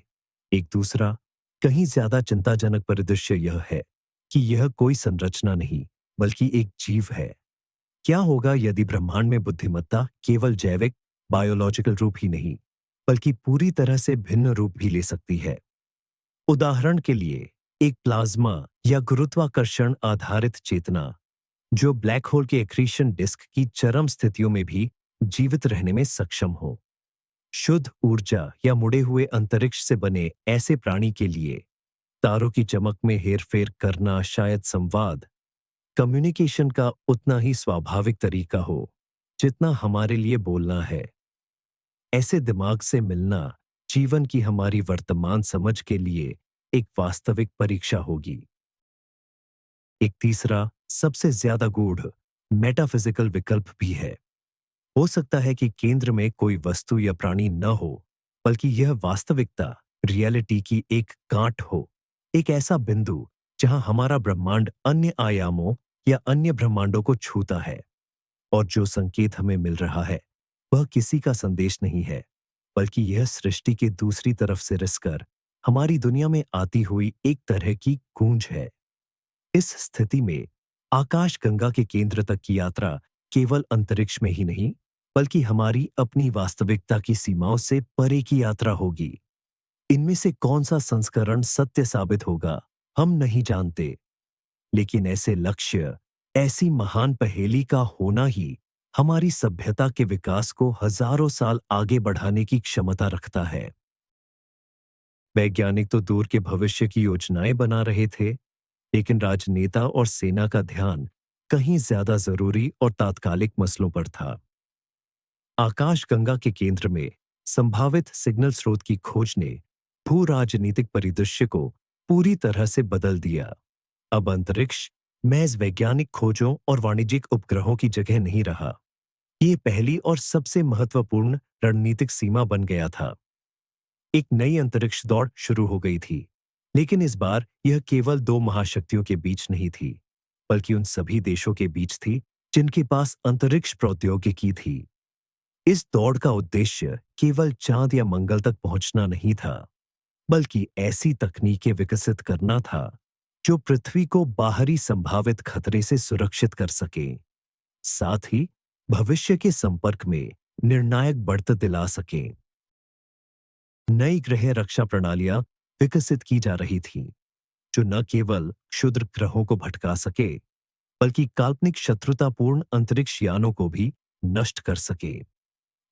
एक दूसरा, कहीं ज्यादा चिंताजनक परिदृश्य यह है कि यह कोई संरचना नहीं, बल्कि एक जीव है। क्या होगा यदि ब्रह्मांड में बुद्धिमत्ता केवल जैविक, बायोलॉजिकल रूप ही नहीं, बल्कि पूरी तरह से भिन्न रूप भी ले सकती है? उदाहरण के लिए, एक प्लाज्मा या गुरुत्वाकर्षण आधारित चेतना जो ब्लैक होल के एक्रीशन डिस्क की चरम स्थितियों में भी जीवित रहने में सक्षम हो। शुद्ध ऊर्जा या मुड़े हुए अंतरिक्ष से बने ऐसे प्राणी के लिए तारों की चमक में हेरफेर करना शायद संवाद, कम्युनिकेशन का उतना ही स्वाभाविक तरीका हो जितना हमारे लिए बोलना है। ऐसे दिमाग से मिलना जीवन की हमारी वर्तमान समझ के लिए एक वास्तविक परीक्षा होगी। एक तीसरा, सबसे ज्यादा गूढ़ मेटाफिजिकल विकल्प भी है। हो सकता है कि केंद्र में कोई वस्तु या प्राणी न हो, बल्कि यह वास्तविकता, रियलिटी की एक गांठ हो, एक ऐसा बिंदु जहां हमारा ब्रह्मांड अन्य आयामों या अन्य ब्रह्मांडों को छूता है। और जो संकेत हमें मिल रहा है वह किसी का संदेश नहीं है, बल्कि यह सृष्टि के दूसरी तरफ से रिसकर हमारी दुनिया में आती हुई एक तरह की गूंज है। इस स्थिति में आकाशगंगा के केंद्र तक की यात्रा केवल अंतरिक्ष में ही नहीं, बल्कि हमारी अपनी वास्तविकता की सीमाओं से परे की यात्रा होगी। इनमें से कौन सा संस्करण सत्य साबित होगा, हम नहीं जानते, लेकिन ऐसे लक्ष्य, ऐसी महान पहेली का होना ही हमारी सभ्यता के विकास को हजारों साल आगे बढ़ाने की क्षमता रखता है। वैज्ञानिक तो दूर के भविष्य की योजनाएं बना रहे थे, लेकिन राजनेता और सेना का ध्यान कहीं ज्यादा जरूरी और तात्कालिक मसलों पर था। आकाशगंगा के केंद्र में संभावित सिग्नल स्रोत की खोज ने भू राजनीतिक परिदृश्य को पूरी तरह से बदल दिया। अब अंतरिक्ष महज वैज्ञानिक खोजों और वाणिज्यिक उपग्रहों की जगह नहीं रहा। ये पहली और सबसे महत्वपूर्ण रणनीतिक सीमा बन गया था। एक नई अंतरिक्ष दौड़ शुरू हो गई थी, लेकिन इस बार यह केवल दो महाशक्तियों के बीच नहीं थी, बल्कि उन सभी देशों के बीच थी जिनके पास अंतरिक्ष प्रौद्योगिकी थी। इस दौड़ का उद्देश्य केवल चांद या मंगल तक पहुंचना नहीं था, बल्कि ऐसी तकनीकें विकसित करना था जो पृथ्वी को बाहरी संभावित खतरे से सुरक्षित कर सके, साथ ही भविष्य के संपर्क में निर्णायक बढ़त दिला सके। नई ग्रह रक्षा प्रणालियां विकसित की जा रही थीं, जो न केवल क्षुद्र ग्रहों को भटका सके, बल्कि काल्पनिक शत्रुतापूर्ण अंतरिक्ष यानों को भी नष्ट कर सके।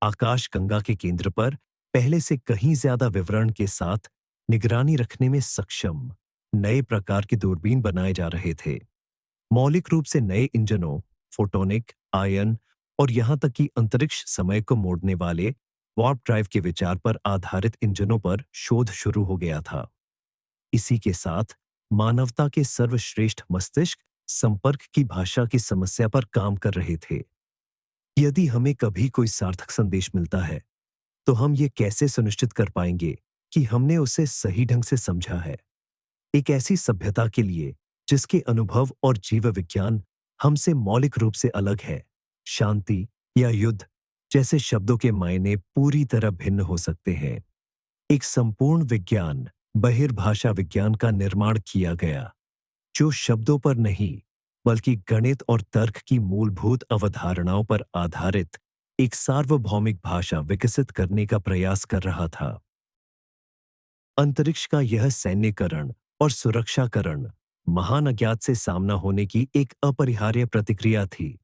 आकाश गंगा के केंद्र पर पहले से कहीं ज्यादा विवरण के साथ निगरानी रखने में सक्षम नए प्रकार के दूरबीन बनाए जा रहे थे। मौलिक रूप से नए इंजनों, फोटोनिक, आयन और यहां तक कि अंतरिक्ष समय को मोड़ने वाले वार्प ड्राइव के विचार पर आधारित इंजनों पर शोध शुरू हो गया था। इसी के साथ मानवता के सर्वश्रेष्ठ मस्तिष्क संपर्क की भाषा की समस्या पर काम कर रहे थे। यदि हमें कभी कोई सार्थक संदेश मिलता है, तो हम ये कैसे सुनिश्चित कर पाएंगे कि हमने उसे सही ढंग से समझा है? एक ऐसी सभ्यता के लिए जिसके अनुभव और जीव विज्ञान हमसे मौलिक रूप से अलग है, शांति या युद्ध जैसे शब्दों के मायने पूरी तरह भिन्न हो सकते हैं। एक संपूर्ण विज्ञान, बहिर्भाषा विज्ञान का निर्माण किया गया, जो शब्दों पर नहीं, बल्कि गणित और तर्क की मूलभूत अवधारणाओं पर आधारित एक सार्वभौमिक भाषा विकसित करने का प्रयास कर रहा था। अंतरिक्ष का यह सैन्यकरण और सुरक्षाकरण महान अज्ञात से सामना होने की एक अपरिहार्य प्रतिक्रिया थी।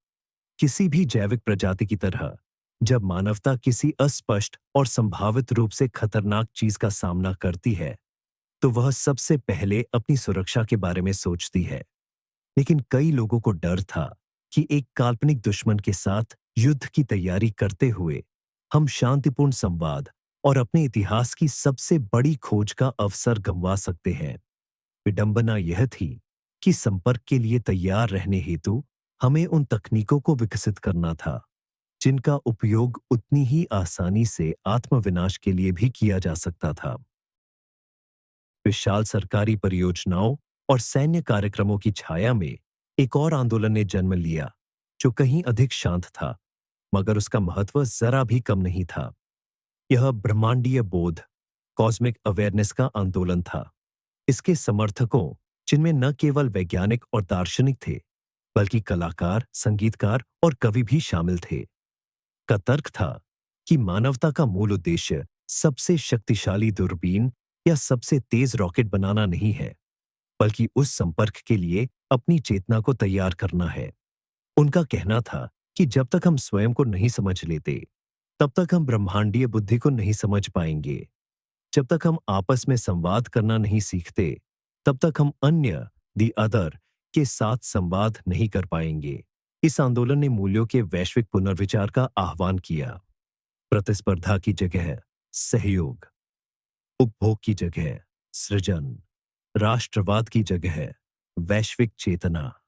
किसी भी जैविक प्रजाति की तरह, जब मानवता किसी अस्पष्ट और संभावित रूप से खतरनाक चीज का सामना करती है, तो वह सबसे पहले अपनी सुरक्षा के बारे में सोचती है। लेकिन कई लोगों को डर था कि एक काल्पनिक दुश्मन के साथ युद्ध की तैयारी करते हुए हम शांतिपूर्ण संवाद और अपने इतिहास की सबसे बड़ी खोज का अवसर गंवा सकते हैं। विडंबना यह थी कि संपर्क के लिए तैयार रहने हेतु हमें उन तकनीकों को विकसित करना था, जिनका उपयोग उतनी ही आसानी से आत्मविनाश के लिए भी किया जा सकता था। विशाल सरकारी परियोजनाओं और सैन्य कार्यक्रमों की छाया में एक और आंदोलन ने जन्म लिया, जो कहीं अधिक शांत था, मगर उसका महत्व जरा भी कम नहीं था। यह ब्रह्मांडीय बोध, कॉस्मिक अवेयरनेस का आंदोलन था। इसके समर्थकों, जिनमें न केवल वैज्ञानिक और दार्शनिक थे, बल्कि कलाकार, संगीतकार और कवि भी शामिल थे, का तर्क था कि मानवता का मूल उद्देश्य सबसे शक्तिशाली दूरबीन या सबसे तेज रॉकेट बनाना नहीं है, बल्कि उस संपर्क के लिए अपनी चेतना को तैयार करना है। उनका कहना था कि जब तक हम स्वयं को नहीं समझ लेते, तब तक हम ब्रह्मांडीय बुद्धि को नहीं समझ पाएंगे। जब तक हम आपस में संवाद करना नहीं सीखते, तब तक हम अन्य, दी अदर, के साथ संवाद नहीं कर पाएंगे। इस आंदोलन ने मूल्यों के वैश्विक पुनर्विचार का आह्वान किया। प्रतिस्पर्धा की जगह सहयोग, उपभोग की जगह सृजन, राष्ट्रवाद की जगह वैश्विक चेतना।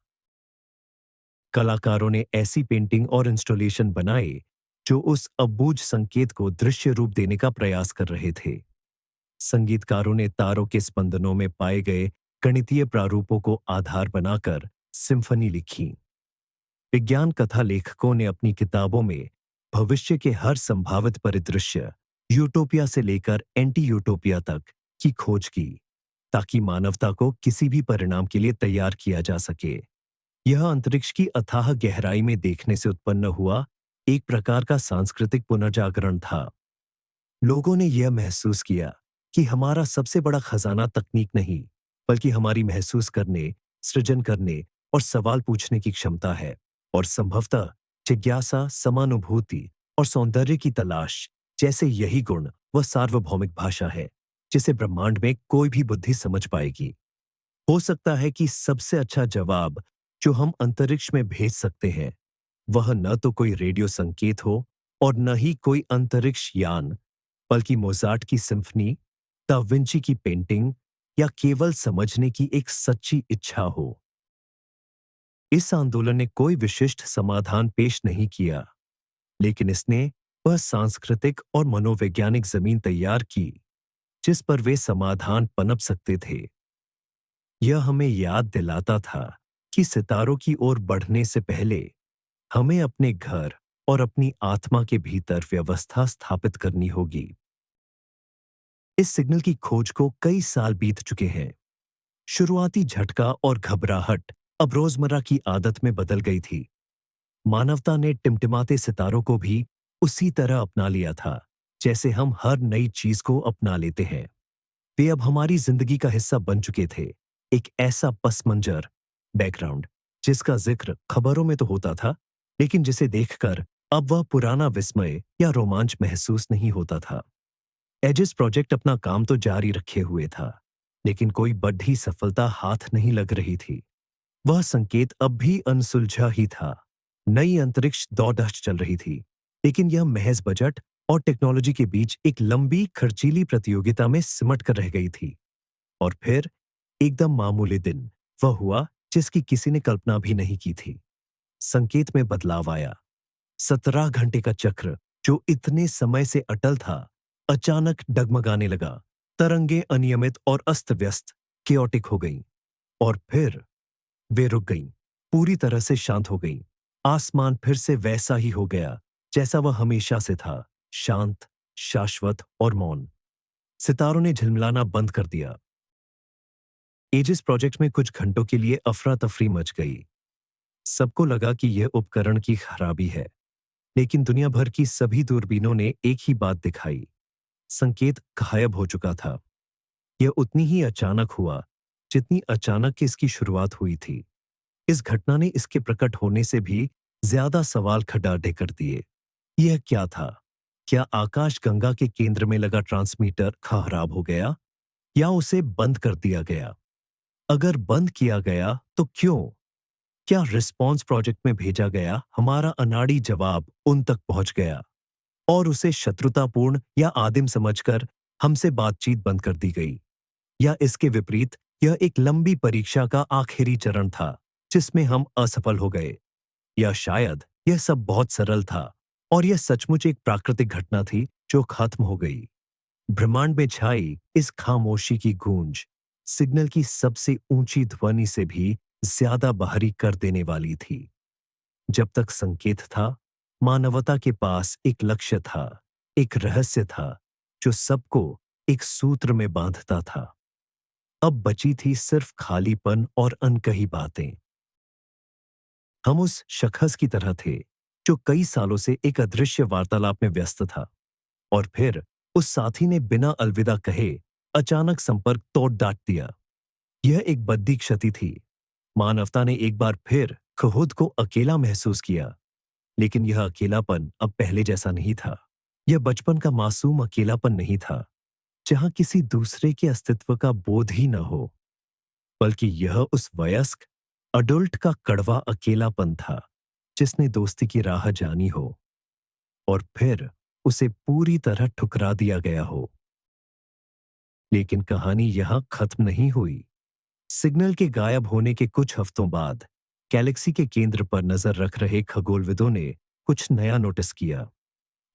कलाकारों ने ऐसी पेंटिंग और इंस्टॉलेशन बनाए जो उस अबूझ संकेत को दृश्य रूप देने का प्रयास कर रहे थे। संगीतकारों ने तारों के स्पंदनों में पाए गए गणितीय प्रारूपों को आधार बनाकर सिम्फनी लिखी। विज्ञान कथा लेखकों ने अपनी किताबों में भविष्य के हर संभावित परिदृश्य, यूटोपिया से लेकर एंटी यूटोपिया तक, की खोज की, ताकि मानवता को किसी भी परिणाम के लिए तैयार किया जा सके। यह अंतरिक्ष की अथाह गहराई में देखने से उत्पन्न हुआ एक प्रकार का सांस्कृतिक पुनर्जागरण था। लोगों ने यह महसूस किया कि हमारा सबसे बड़ा खजाना तकनीक नहीं, बल्कि हमारी महसूस करने, सृजन करने और सवाल पूछने की क्षमता है, और संभवतः जिज्ञासा, समानुभूति और सौंदर्य की तलाश जैसे यही गुण वह सार्वभौमिक भाषा है जिसे ब्रह्मांड में कोई भी बुद्धि समझ पाएगी। हो सकता है कि सबसे अच्छा जवाब जो हम अंतरिक्ष में भेज सकते हैं, वह न तो कोई रेडियो संकेत हो और न ही कोई अंतरिक्ष यान, बल्कि मोजार्ट की सिम्फनी, दा विंची की पेंटिंग या केवल समझने की एक सच्ची इच्छा हो। इस आंदोलन ने कोई विशिष्ट समाधान पेश नहीं किया, लेकिन इसने वह सांस्कृतिक और मनोवैज्ञानिक जमीन तैयार की जिस पर वे समाधान पनप सकते थे। यह हमें याद दिलाता था कि सितारों की ओर बढ़ने से पहले हमें अपने घर और अपनी आत्मा के भीतर व्यवस्था स्थापित करनी होगी। इस सिग्नल की खोज को कई साल बीत चुके हैं। शुरुआती झटका और घबराहट अब रोजमर्रा की आदत में बदल गई थी। मानवता ने टिमटिमाते सितारों को भी उसी तरह अपना लिया था, जैसे हम हर नई चीज को अपना लेते हैं। वे अब हमारी जिंदगी का हिस्सा बन चुके थे, एक ऐसा पस मंजर, बैकग्राउंड, जिसका जिक्र खबरों में तो होता था, लेकिन जिसे देखकर अब वह पुराना विस्मय या रोमांच महसूस नहीं होता था। एजिस प्रोजेक्ट अपना काम तो जारी रखे हुए था, लेकिन कोई बढ़ी सफलता हाथ नहीं लग रही थी। वह संकेत अब भी अनसुलझा ही था। नई अंतरिक्ष दौड़ चल रही थी, लेकिन यह महज बजट और टेक्नोलॉजी के बीच एक लंबी खर्चीली प्रतियोगिता में सिमट कर रह गई थी। और फिर एकदम मामूली दिन वह हुआ जिसकी किसी ने कल्पना भी नहीं की थी। संकेत में बदलाव आया। 17 घंटे का चक्र जो इतने समय से अटल था, अचानक डगमगाने लगा। तरंगे अनियमित और अस्त व्यस्त केओटिक हो गईं। और फिर वे रुक गईं, पूरी तरह से शांत हो गईं। आसमान फिर से वैसा ही हो गया जैसा वह हमेशा से था, शांत, शाश्वत और मौन। सितारों ने झिलमिलाना बंद कर दिया। एजिस प्रोजेक्ट में कुछ घंटों के लिए अफरा तफरी मच गई। सबको लगा कि यह उपकरण की खराबी है, लेकिन दुनिया भर की सभी दूरबीनों ने एक ही बात दिखाई। संकेत गायब हो चुका था। यह उतनी ही अचानक हुआ जितनी अचानक इसकी शुरुआत हुई थी। इस घटना ने इसके प्रकट होने से भी ज्यादा सवाल खड़े कर दिए। यह क्या था? क्या आकाश गंगा के केंद्र में लगा ट्रांसमीटर खराब हो गया, या उसे बंद कर दिया गया? अगर बंद किया गया तो क्यों? क्या रिस्पॉन्स प्रोजेक्ट में भेजा गया हमारा अनाड़ी जवाब उन तक पहुंच गया और उसे शत्रुतापूर्ण या आदिम समझकर हमसे बातचीत बंद कर दी गई? या इसके विपरीत यह एक लंबी परीक्षा का आखिरी चरण था जिसमें हम असफल हो गए? या शायद यह सब बहुत सरल था और यह सचमुच एक प्राकृतिक घटना थी जो खत्म हो गई। ब्रह्मांड में छाई इस खामोशी की गूंज सिग्नल की सबसे ऊंची ध्वनि से भी ज्यादा बाहरी कर देने वाली थी। जब तक संकेत था, मानवता के पास एक लक्ष्य था, एक रहस्य था जो सबको एक सूत्र में बांधता था। अब बची थी सिर्फ खालीपन और अनकही बातें। हम उस शख्स की तरह थे जो कई सालों से एक अदृश्य वार्तालाप में व्यस्त था, और फिर उस साथी ने बिना अलविदा कहे अचानक संपर्क तोड़ डांट दिया। यह एक बद्दी क्षति थी। मानवता ने एक बार फिर खुद को अकेला महसूस किया, लेकिन यह अकेलापन अब पहले जैसा नहीं था। यह बचपन का मासूम अकेलापन नहीं था, जहां किसी दूसरे के अस्तित्व का बोध ही न हो, बल्कि यह उस वयस्क अडल्ट का कड़वा अकेलापन था जिसने दोस्ती की राह जानी हो और फिर उसे पूरी तरह ठुकरा दिया गया हो। लेकिन कहानी यहां खत्म नहीं हुई। सिग्नल के गायब होने के कुछ हफ्तों बाद गैलेक्सी के केंद्र पर नजर रख रहे खगोलविदों ने कुछ नया नोटिस किया।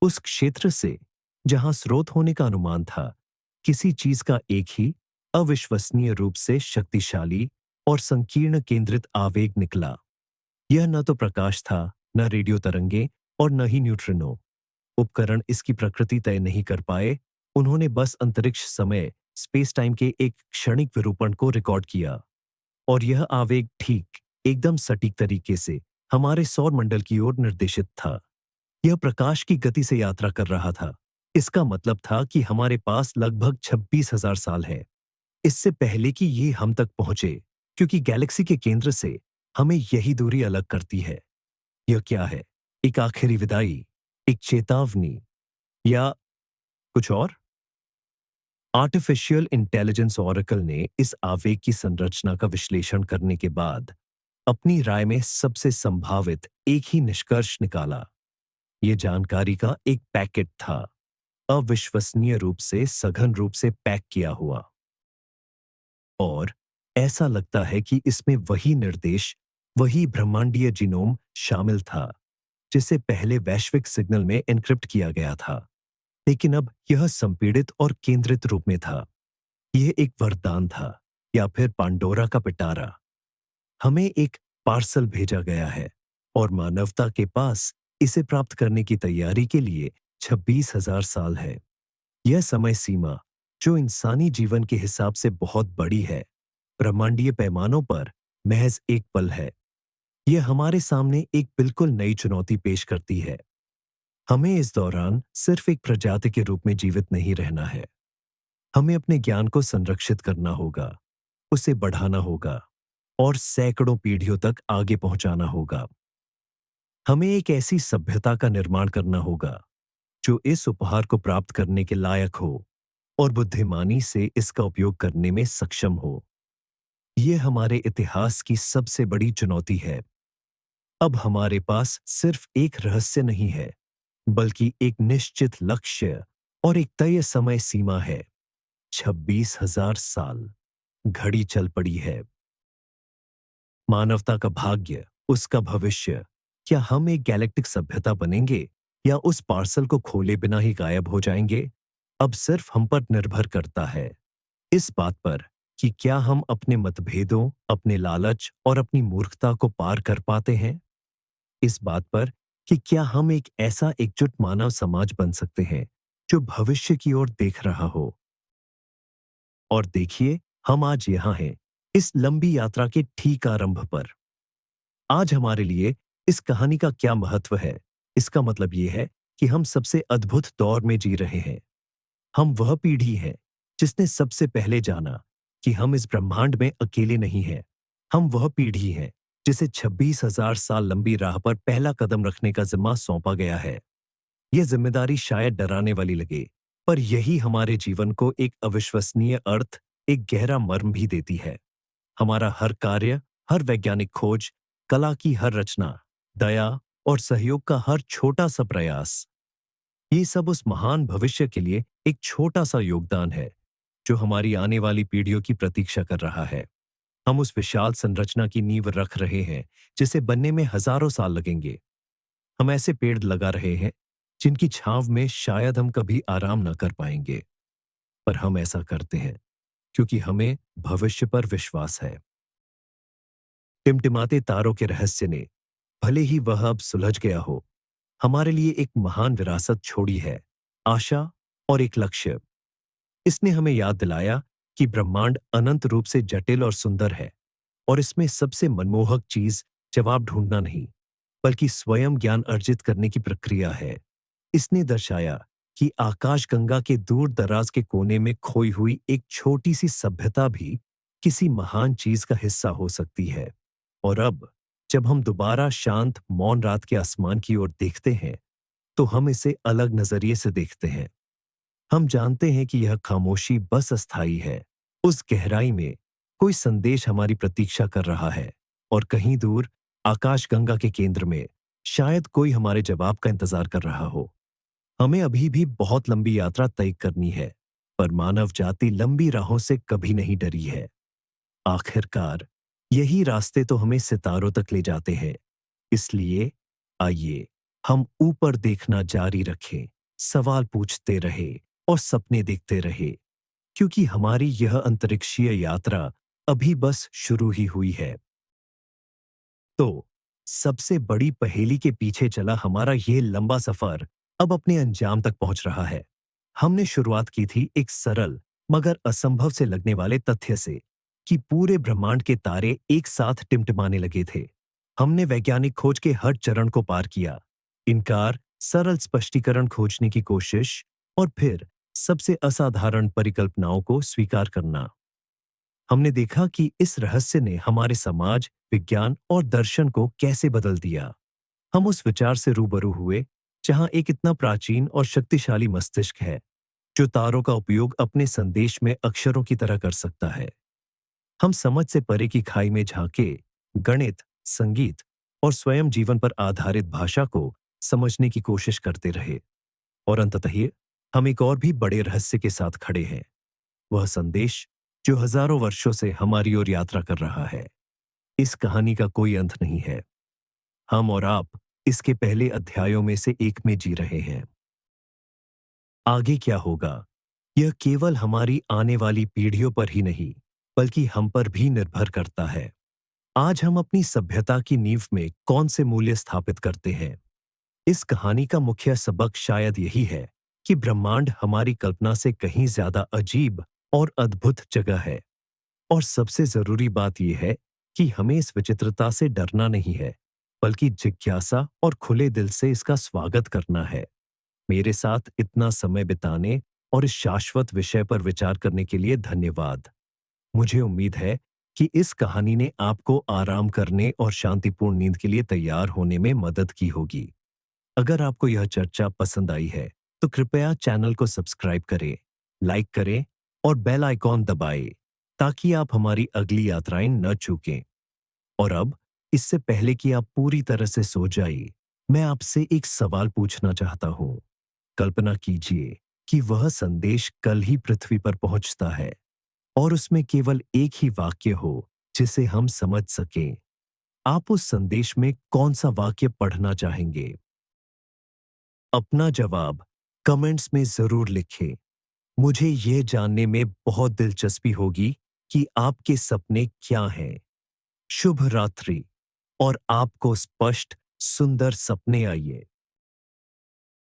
उस क्षेत्र से जहां स्रोत होने का अनुमान था, किसी चीज का एक ही अविश्वसनीय रूप से शक्तिशाली और संकीर्ण केंद्रित आवेग निकला। यह न तो प्रकाश था, न रेडियो तरंगे और न ही न्यूट्रिनो। उपकरण इसकी प्रकृति तय नहीं कर पाए। उन्होंने बस अंतरिक्ष समय स्पेस टाइम के एक क्षणिक विरूपण को रिकॉर्ड किया, और यह आवेग ठीक, एकदम सटीक तरीके से हमारे सौर मंडल की ओर निर्देशित था। यह प्रकाश की गति से यात्रा कर रहा था। इसका मतलब था कि हमारे पास लगभग 26,000 साल है इससे पहले कि ये हम तक पहुंचे, क्योंकि गैलेक्सी के केंद्र से हमें यही दूरी अलग करती है। यह क्या है? एक आखिरी विदाई, एक चेतावनी, या कुछ और? आर्टिफिशियल इंटेलिजेंस ऑरेकल ने इस आवेग की संरचना का विश्लेषण करने के बाद अपनी राय में सबसे संभावित एक ही निष्कर्ष निकाला। यह जानकारी का एक पैकेट था, अविश्वसनीय रूप से सघन रूप से पैक किया हुआ। और ऐसा लगता है कि इसमें वही निर्देश, वही ब्रह्मांडीय जीनोम शामिल था जिसे पहले वैश्विक सिग्नल में एन्क्रिप्ट किया गया था, लेकिन अब यह संपीड़ित और केंद्रित रूप में था। यह एक वरदान था, या फिर पांडोरा का पिटारा। हमें एक पार्सल भेजा गया है, और मानवता के पास इसे प्राप्त करने की तैयारी के लिए 26,000 साल है। यह समय सीमा, जो इंसानी जीवन के हिसाब से बहुत बड़ी है, ब्रह्मांडीय पैमानों पर महज एक पल है। यह हमारे सामने एक बिल्कुल नई चुनौती पेश करती है। हमें इस दौरान सिर्फ एक प्रजाति के रूप में जीवित नहीं रहना है। हमें अपने ज्ञान को संरक्षित करना होगा, उसे बढ़ाना होगा और सैकड़ों पीढ़ियों तक आगे पहुंचाना होगा। हमें एक ऐसी सभ्यता का निर्माण करना होगा जो इस उपहार को प्राप्त करने के लायक हो और बुद्धिमानी से इसका उपयोग करने में सक्षम हो। यह हमारे इतिहास की सबसे बड़ी चुनौती है। अब हमारे पास सिर्फ एक रहस्य नहीं है, बल्कि एक निश्चित लक्ष्य और एक तय समय सीमा है। 26,000 साल। घड़ी चल पड़ी है। मानवता का भाग्य, उसका भविष्य। क्या हम एक गैलेक्टिक सभ्यता बनेंगे या उस पार्सल को खोले बिना ही गायब हो जाएंगे? अब सिर्फ हम पर निर्भर करता है। इस बात पर कि क्या हम अपने मतभेदों, अपने लालच और अपनी मूर्खता को पार कर पाते हैं। इस बात पर कि क्या हम एक ऐसा एकजुट मानव समाज बन सकते हैं जो भविष्य की ओर देख रहा हो। और देखिए, हम आज यहाँ हैं, इस लंबी यात्रा के ठीक आरंभ पर। आज हमारे लिए इस कहानी का क्या महत्व है? इसका मतलब ये है कि हम सबसे अद्भुत दौर में जी रहे हैं। हम वह पीढ़ी हैं जिसने सबसे पहले जाना कि हम इस ब्रह्मांड में अकेले नहीं हैं। हम वह पीढ़ी हैं जिसे 26,000 साल लंबी राह पर पहला कदम रखने का जिम्मा सौंपा गया है। यह जिम्मेदारी शायद डराने वाली लगे, पर यही हमारे जीवन को एक अविश्वसनीय अर्थ, एक गहरा मर्म भी देती है। हमारा हर कार्य, हर वैज्ञानिक खोज, कला की हर रचना, दया और सहयोग का हर छोटा सा प्रयास, ये सब उस महान भविष्य के लिए एक छोटा सा योगदान है जो हमारी आने वाली पीढ़ियों की प्रतीक्षा कर रहा है। हम उस विशाल संरचना की नींव रख रहे हैं जिसे बनने में हजारों साल लगेंगे। हम ऐसे पेड़ लगा रहे हैं जिनकी छांव में शायद हम कभी आराम न कर पाएंगे, पर हम ऐसा करते हैं क्योंकि हमें भविष्य पर विश्वास है। टिमटिमाते तारों के रहस्य ने, भले ही वह अब सुलझ गया हो, हमारे लिए एक महान विरासत छोड़ी है, आशा और एक लक्ष्य। इसने हमें याद दिलाया कि ब्रह्मांड अनंत रूप से जटिल और सुंदर है और इसमें सबसे मनमोहक चीज जवाब ढूंढना नहीं, बल्कि स्वयं ज्ञान अर्जित करने की प्रक्रिया है। इसने दर्शाया कि आकाशगंगा के दूर दराज के कोने में खोई हुई एक छोटी सी सभ्यता भी किसी महान चीज का हिस्सा हो सकती है। और अब जब हम दोबारा शांत मौन रात के आसमान की ओर देखते हैं, तो हम इसे अलग नजरिए से देखते हैं। हम जानते हैं कि यह खामोशी बस अस्थाई है। उस गहराई में कोई संदेश हमारी प्रतीक्षा कर रहा है और कहीं दूर आकाशगंगा के केंद्र में शायद कोई हमारे जवाब का इंतजार कर रहा हो। हमें अभी भी बहुत लंबी यात्रा तय करनी है, पर मानव जाति लंबी राहों से कभी नहीं डरी है। आखिरकार यही रास्ते तो हमें सितारों तक ले जाते हैं। इसलिए आइए हम ऊपर देखना जारी रखें, सवाल पूछते रहे और सपने देखते रहे, क्योंकि हमारी यह अंतरिक्षीय यात्रा अभी बस शुरू ही हुई है। तो सबसे बड़ी पहेली के पीछे चला हमारा यह लंबा सफर अब अपने अंजाम तक पहुंच रहा है। हमने शुरुआत की थी एक सरल मगर असंभव से लगने वाले तथ्य से कि पूरे ब्रह्मांड के तारे एक साथ टिमटिमाने लगे थे। हमने वैज्ञानिक खोज के हर चरण को पार किया, इनकार, सरल स्पष्टीकरण खोजने की कोशिश और फिर सबसे असाधारण परिकल्पनाओं को स्वीकार करना। हमने देखा कि इस रहस्य ने हमारे समाज, विज्ञान और दर्शन को कैसे बदल दिया। हम उस विचार से रूबरू हुए जहां एक इतना प्राचीन और शक्तिशाली मस्तिष्क है जो तारों का उपयोग अपने संदेश में अक्षरों की तरह कर सकता है। हम समझ से परे की खाई में झांके गणित, संगीत और स्वयं जीवन पर आधारित भाषा को समझने की कोशिश करते रहे और अंततः हम एक और भी बड़े रहस्य के साथ खड़े हैं। वह संदेश जो हजारों वर्षों से हमारी ओर यात्रा कर रहा है। इस कहानी का कोई अंत नहीं है। हम और आप इसके पहले अध्यायों में से एक में जी रहे हैं। आगे क्या होगा, यह केवल हमारी आने वाली पीढ़ियों पर ही नहीं, बल्कि हम पर भी निर्भर करता है। आज हम अपनी सभ्यता की नींव में कौन से मूल्य स्थापित करते हैं? इस कहानी का मुख्य सबक शायद यही है कि ब्रह्मांड हमारी कल्पना से कहीं ज्यादा अजीब और अद्भुत जगह है। और सबसे जरूरी बात यह है कि हमें इस विचित्रता से डरना नहीं है, बल्कि जिज्ञासा और खुले दिल से इसका स्वागत करना है। मेरे साथ इतना समय बिताने और इस शाश्वत विषय पर विचार करने के लिए धन्यवाद। मुझे उम्मीद है कि इस कहानी ने आपको आराम करने और शांतिपूर्ण नींद के लिए तैयार होने में मदद की होगी। अगर आपको यह चर्चा पसंद आई है, तो कृपया चैनल को सब्सक्राइब करें, लाइक करें और बेल आइकॉन दबाएं, ताकि आप हमारी अगली यात्राएं न चूकें। और अब, इससे पहले कि आप पूरी तरह से सो जाइए, मैं आपसे एक सवाल पूछना चाहता हूं। कल्पना कीजिए कि वह संदेश कल ही पृथ्वी पर पहुंचता है और उसमें केवल एक ही वाक्य हो जिसे हम समझ सकें। आप उस संदेश में कौन सा वाक्य पढ़ना चाहेंगे? अपना जवाब कमेंट्स में जरूर लिखें। मुझे यह जानने में बहुत दिलचस्पी होगी कि आपके सपने क्या हैं। शुभ रात्रि और आपको स्पष्ट, सुंदर सपने आइए।